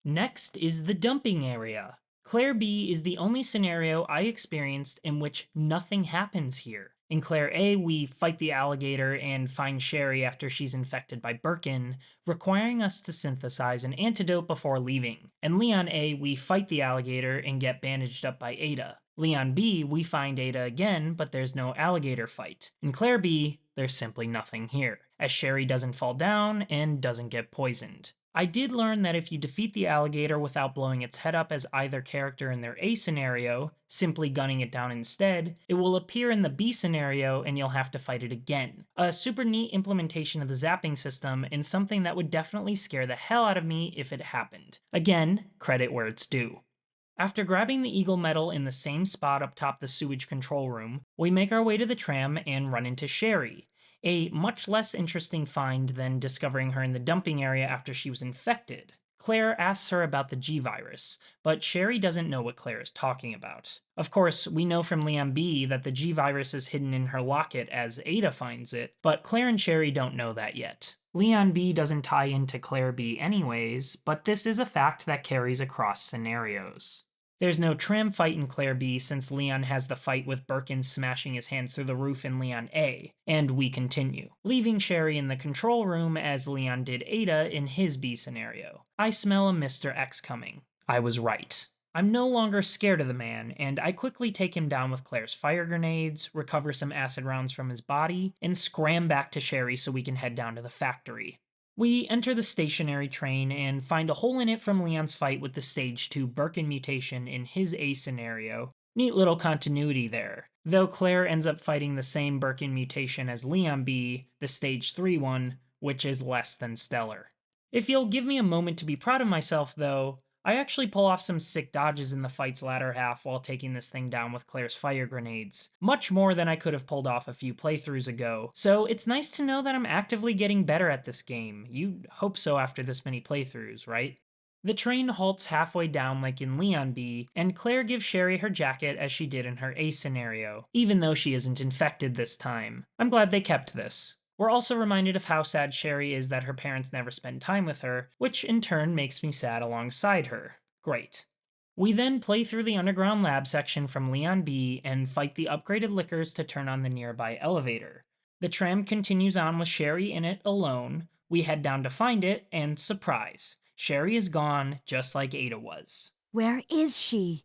Next is the dumping area. Claire B is the only scenario I experienced in which nothing happens here. In Claire A, we fight the alligator and find Sherry after she's infected by Birkin, requiring us to synthesize an antidote before leaving. In Leon A, we fight the alligator and get bandaged up by Ada. Leon B, we find Ada again, but there's no alligator fight. In Claire B, there's simply nothing here, as Sherry doesn't fall down and doesn't get poisoned. I did learn that if you defeat the alligator without blowing its head up as either character in their A scenario, simply gunning it down instead, it will appear in the B scenario and you'll have to fight it again. A super neat implementation of the zapping system and something that would definitely scare the hell out of me if it happened. Again, credit where it's due. After grabbing the Eagle medal in the same spot up top the sewage control room, we make our way to the tram and run into Sherry. A much less interesting find than discovering her in the dumping area after she was infected. Claire asks her about the G-Virus, but Sherry doesn't know what Claire is talking about. Of course, we know from Leon B that the G-Virus is hidden in her locket as Ada finds it, but Claire and Sherry don't know that yet. Leon B doesn't tie into Claire B anyways, but this is a fact that carries across scenarios. There's no tram fight in Claire B since Leon has the fight with Birkin smashing his hands through the roof in Leon A, and we continue, leaving Sherry in the control room as Leon did Ada in his B scenario. I smell a Mr. X coming. I was right. I'm no longer scared of the man, and I quickly take him down with Claire's fire grenades, recover some acid rounds from his body, and scram back to Sherry so we can head down to the factory. We enter the stationary train and find a hole in it from Leon's fight with the Stage 2 Birkin mutation in his A scenario. Neat little continuity there. Though Claire ends up fighting the same Birkin mutation as Leon B, the Stage 3 one, which is less than stellar. If you'll give me a moment to be proud of myself though, I actually pull off some sick dodges in the fight's latter half while taking this thing down with Claire's fire grenades. Much more than I could have pulled off a few playthroughs ago, so it's nice to know that I'm actively getting better at this game. You'd hope so after this many playthroughs, right? The train halts halfway down like in Leon B, and Claire gives Sherry her jacket as she did in her A scenario, even though she isn't infected this time. I'm glad they kept this. We're also reminded of how sad Sherry is that her parents never spend time with her, which in turn makes me sad alongside her. Great. We then play through the underground lab section from Leon B and fight the upgraded lickers to turn on the nearby elevator. The tram continues on with Sherry in it alone. We head down to find it, and surprise, Sherry is gone just like Ada was. Where is she?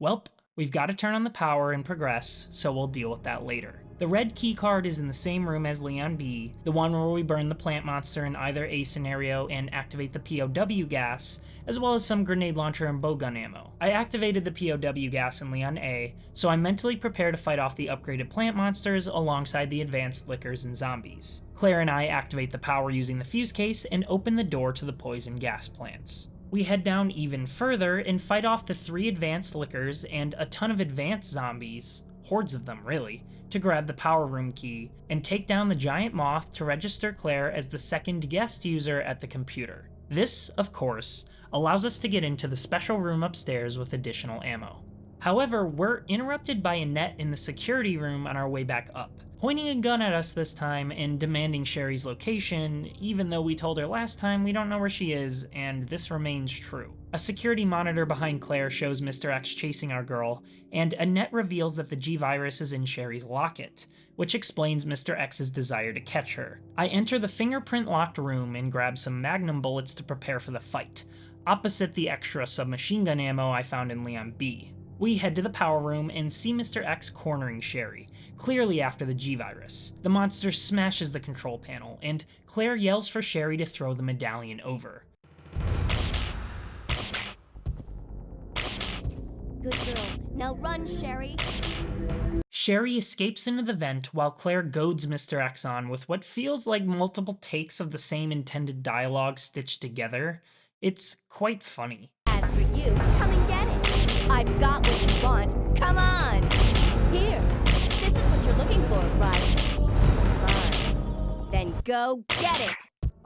Welp, we've got to turn on the power and progress, so we'll deal with that later. The red keycard is in the same room as Leon B, the one where we burn the plant monster in either A scenario and activate the POW gas, as well as some grenade launcher and bowgun ammo. I activated the POW gas in Leon A, so I mentally prepare to fight off the upgraded plant monsters alongside the advanced lickers and zombies. Claire and I activate the power using the fuse case and open the door to the poison gas plants. We head down even further and fight off the 3 advanced lickers and a ton of advanced zombies, hordes of them really, to grab the power room key and take down the giant moth to register Claire as the second guest user at the computer. This, of course, allows us to get into the special room upstairs with additional ammo. However, we're interrupted by Annette in the security room on our way back up, pointing a gun at us this time and demanding Sherry's location, even though we told her last time we don't know where she is, and this remains true. A security monitor behind Claire shows Mr. X chasing our girl, and Annette reveals that the G-Virus is in Sherry's locket, which explains Mr. X's desire to catch her. I enter the fingerprint-locked room and grab some magnum bullets to prepare for the fight, opposite the extra submachine gun ammo I found in Leon B. We head to the power room and see Mr. X cornering Sherry, clearly after the G-Virus. The monster smashes the control panel, and Claire yells for Sherry to throw the medallion over. Good girl. Now run, Sherry. Sherry escapes into the vent while Claire goads Mr. X on with what feels like multiple takes of the same intended dialogue stitched together. It's quite funny. As for you, come and get it. I've got what you want. Come on. Here. This is what you're looking for, right? Fine. Then go get it.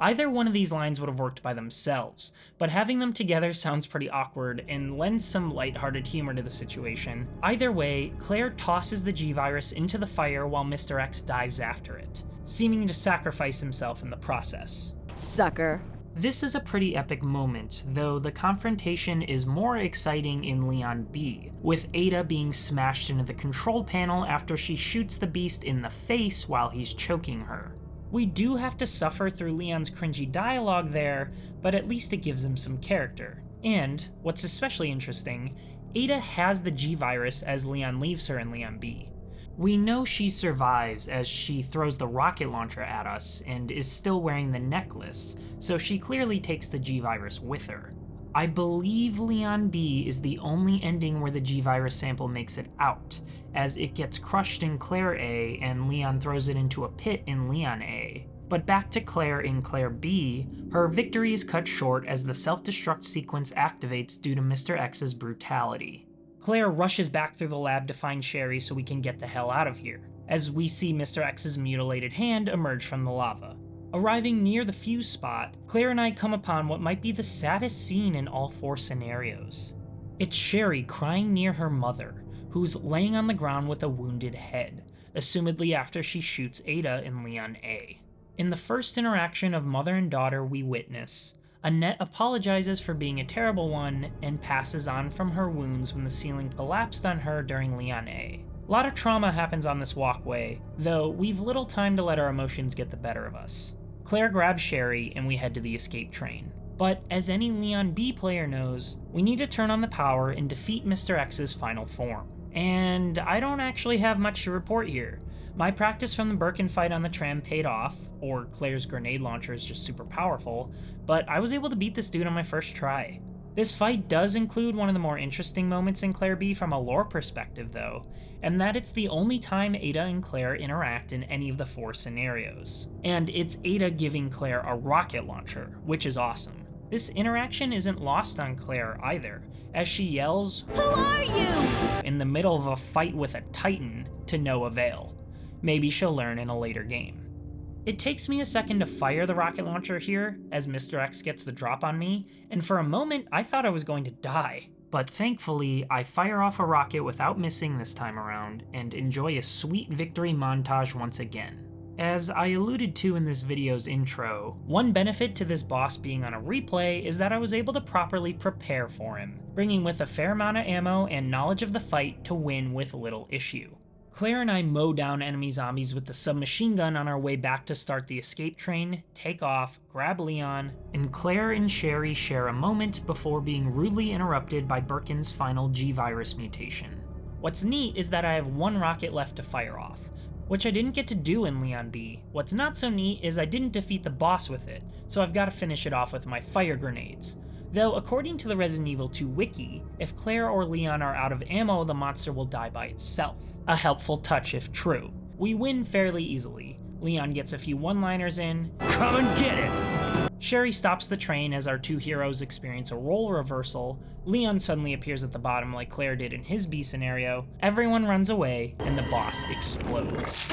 Either one of these lines would have worked by themselves, but having them together sounds pretty awkward and lends some lighthearted humor to the situation. Either way, Claire tosses the G-Virus into the fire while Mr. X dives after it, seeming to sacrifice himself in the process. Sucker. This is a pretty epic moment, though the confrontation is more exciting in Leon B, with Ada being smashed into the control panel after she shoots the beast in the face while he's choking her. We do have to suffer through Leon's cringy dialogue there, but at least it gives him some character. And, what's especially interesting, Ada has the G-Virus as Leon leaves her in Leon B. We know she survives as she throws the rocket launcher at us and is still wearing the necklace, so she clearly takes the G-Virus with her. I believe Leon B is the only ending where the G-Virus sample makes it out, as it gets crushed in Claire A and Leon throws it into a pit in Leon A. But back to Claire in Claire B, her victory is cut short as the self-destruct sequence activates due to Mr. X's brutality. Claire rushes back through the lab to find Sherry so we can get the hell out of here, as we see Mr. X's mutilated hand emerge from the lava. Arriving near the fuse spot, Claire and I come upon what might be the saddest scene in all 4 scenarios. It's Sherry crying near her mother, who's laying on the ground with a wounded head, assumedly after she shoots Ada in Leon A. In the first interaction of mother and daughter we witness, Annette apologizes for being a terrible one and passes on from her wounds when the ceiling collapsed on her during Leon A. A lot of trauma happens on this walkway, though we've little time to let our emotions get the better of us. Claire grabs Sherry and we head to the escape train. But as any Leon B player knows, we need to turn on the power and defeat Mr. X's final form. And I don't actually have much to report here. My practice from the Birkin fight on the tram paid off, or Claire's grenade launcher is just super powerful, but I was able to beat this dude on my first try. This fight does include one of the more interesting moments in Claire B from a lore perspective though, and that it's the only time Ada and Claire interact in any of the 4 scenarios. And it's Ada giving Claire a rocket launcher, which is awesome. This interaction isn't lost on Claire either, as she yells, "Who are you?" in the middle of a fight with a Titan to no avail. Maybe she'll learn in a later game. It takes me a second to fire the rocket launcher here, as Mr. X gets the drop on me, and for a moment I thought I was going to die. But thankfully, I fire off a rocket without missing this time around, and enjoy a sweet victory montage once again. As I alluded to in this video's intro, one benefit to this boss being on a replay is that I was able to properly prepare for him, bringing with a fair amount of ammo and knowledge of the fight to win with little issue. Claire and I mow down enemy zombies with the submachine gun on our way back to start the escape train, take off, grab Leon, and Claire and Sherry share a moment before being rudely interrupted by Birkin's final G-Virus mutation. What's neat is that I have 1 rocket left to fire off, which I didn't get to do in Leon B. What's not so neat is I didn't defeat the boss with it, so I've got to finish it off with my fire grenades. Though according to the Resident Evil 2 wiki, if Claire or Leon are out of ammo, the monster will die by itself. A helpful touch if true. We win fairly easily. Leon gets a few one-liners in. Come and get it! Sherry stops the train as our 2 heroes experience a role reversal. Leon suddenly appears at the bottom like Claire did in his B scenario. Everyone runs away, and the boss explodes.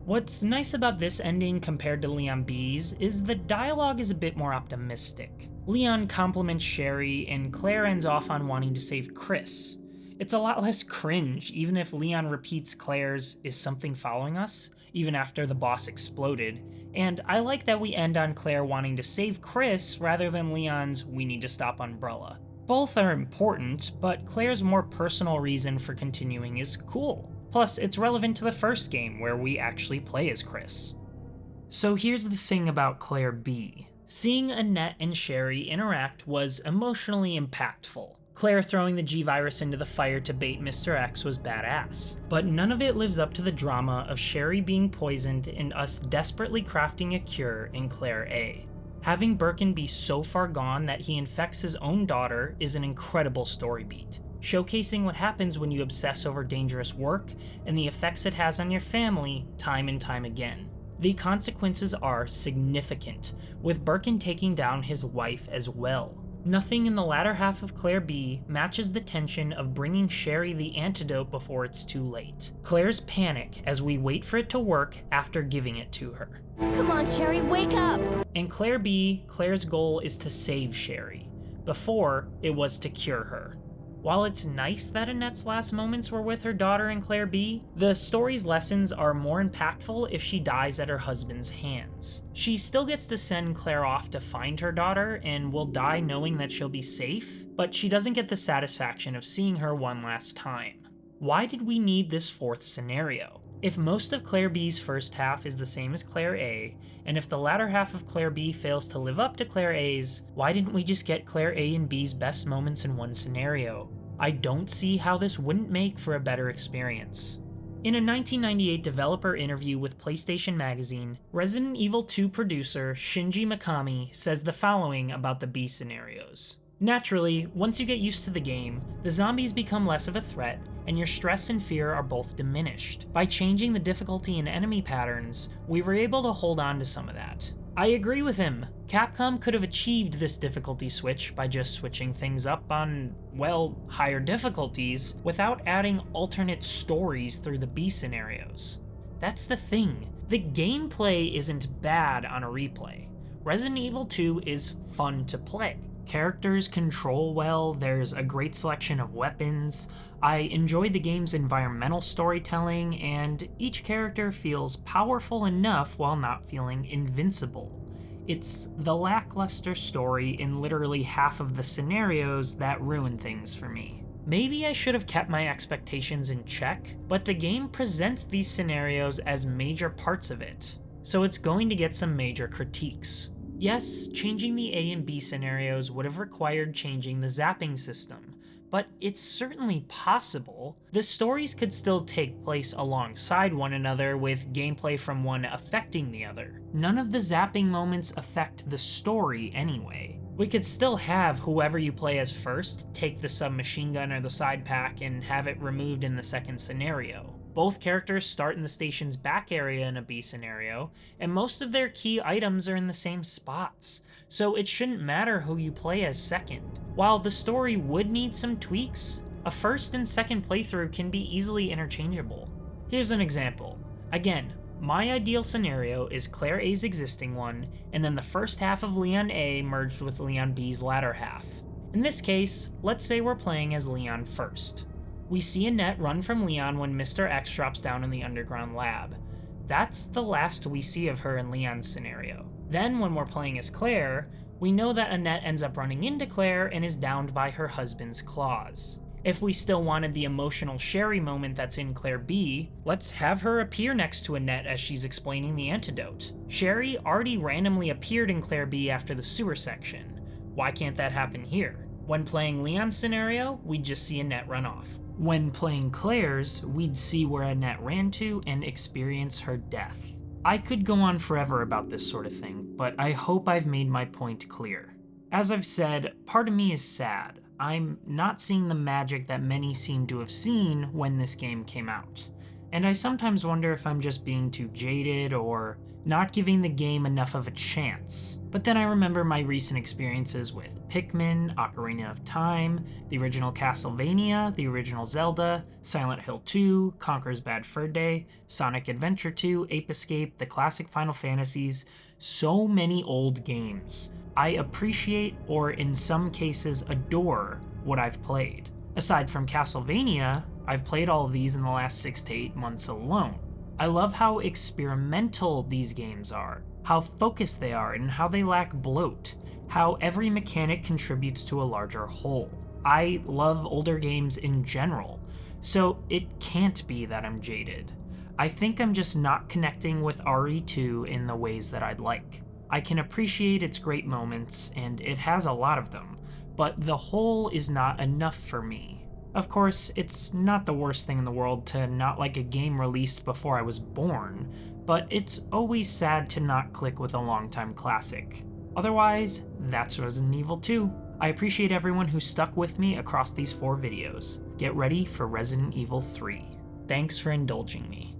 What's nice about this ending compared to Leon B's is the dialogue is a bit more optimistic. Leon compliments Sherry, and Claire ends off on wanting to save Chris. It's a lot less cringe, even if Leon repeats Claire's "is something following us?" even after the boss exploded, and I like that we end on Claire wanting to save Chris rather than Leon's "we need to stop Umbrella." Both are important, but Claire's more personal reason for continuing is cool. Plus, it's relevant to the first game, where we actually play as Chris. So here's the thing about Claire B. Seeing Annette and Sherry interact was emotionally impactful. Claire throwing the G-Virus into the fire to bait Mr. X was badass, but none of it lives up to the drama of Sherry being poisoned and us desperately crafting a cure in Claire A. Having Birkin be so far gone that he infects his own daughter is an incredible story beat, showcasing what happens when you obsess over dangerous work and the effects it has on your family time and time again. The consequences are significant, with Birkin taking down his wife as well. Nothing in the latter half of Claire B matches the tension of bringing Sherry the antidote before it's too late. Claire's panic as we wait for it to work after giving it to her. Come on, Sherry, wake up! In Claire B, Claire's goal is to save Sherry. Before, it was to cure her. While it's nice that Annette's last moments were with her daughter in Claire B, the story's lessons are more impactful if she dies at her husband's hands. She still gets to send Claire off to find her daughter and will die knowing that she'll be safe, but she doesn't get the satisfaction of seeing her one last time. Why did we need this fourth scenario? If most of Claire B's first half is the same as Claire A, and if the latter half of Claire B fails to live up to Claire A's, why didn't we just get Claire A and B's best moments in one scenario? I don't see how this wouldn't make for a better experience. In a 1998 developer interview with PlayStation Magazine, Resident Evil 2 producer Shinji Mikami says the following about the B scenarios. Naturally, once you get used to the game, the zombies become less of a threat, and your stress and fear are both diminished. By changing the difficulty and enemy patterns, we were able to hold on to some of that. I agree with him. Capcom could have achieved this difficulty switch by just switching things up on, well, higher difficulties without adding alternate stories through the B scenarios. That's the thing. The gameplay isn't bad on a replay. Resident Evil 2 is fun to play. Characters control well, there's a great selection of weapons, I enjoy the game's environmental storytelling, and each character feels powerful enough while not feeling invincible. It's the lackluster story in literally half of the scenarios that ruin things for me. Maybe I should have kept my expectations in check, but the game presents these scenarios as major parts of it, so it's going to get some major critiques. Yes, changing the A and B scenarios would have required changing the zapping system, but it's certainly possible. The stories could still take place alongside one another with gameplay from one affecting the other. None of the zapping moments affect the story anyway. We could still have whoever you play as first take the submachine gun or the side pack and have it removed in the second scenario. Both characters start in the station's back area in a B scenario, and most of their key items are in the same spots, so it shouldn't matter who you play as second. While the story would need some tweaks, a first and second playthrough can be easily interchangeable. Here's an example. Again, my ideal scenario is Claire A's existing one, and then the first half of Leon A merged with Leon B's latter half. In this case, let's say we're playing as Leon first. We see Annette run from Leon when Mr. X drops down in the underground lab. That's the last we see of her in Leon's scenario. Then when we're playing as Claire, we know that Annette ends up running into Claire and is downed by her husband's claws. If we still wanted the emotional Sherry moment that's in Claire B, let's have her appear next to Annette as she's explaining the antidote. Sherry already randomly appeared in Claire B after the sewer section. Why can't that happen here? When playing Leon's scenario, we'd just see Annette run off. When playing Claire's, we'd see where Annette ran to and experience her death. I could go on forever about this sort of thing, but I hope I've made my point clear. As I've said, part of me is sad. I'm not seeing the magic that many seem to have seen when this game came out. And I sometimes wonder if I'm just being too jaded or not giving the game enough of a chance. But then I remember my recent experiences with Pikmin, Ocarina of Time, the original Castlevania, the original Zelda, Silent Hill 2, Conker's Bad Fur Day, Sonic Adventure 2, Ape Escape, the classic Final Fantasies, so many old games. I appreciate, or in some cases adore, what I've played. Aside from Castlevania, I've played all of these in the last 6 to 8 months alone. I love how experimental these games are, how focused they are, and how they lack bloat, how every mechanic contributes to a larger whole. I love older games in general, so it can't be that I'm jaded. I think I'm just not connecting with RE2 in the ways that I'd like. I can appreciate its great moments, and it has a lot of them, but the whole is not enough for me. Of course, it's not the worst thing in the world to not like a game released before I was born, but it's always sad to not click with a longtime classic. Otherwise, that's Resident Evil 2. I appreciate everyone who stuck with me across these 4 videos. Get ready for Resident Evil 3. Thanks for indulging me.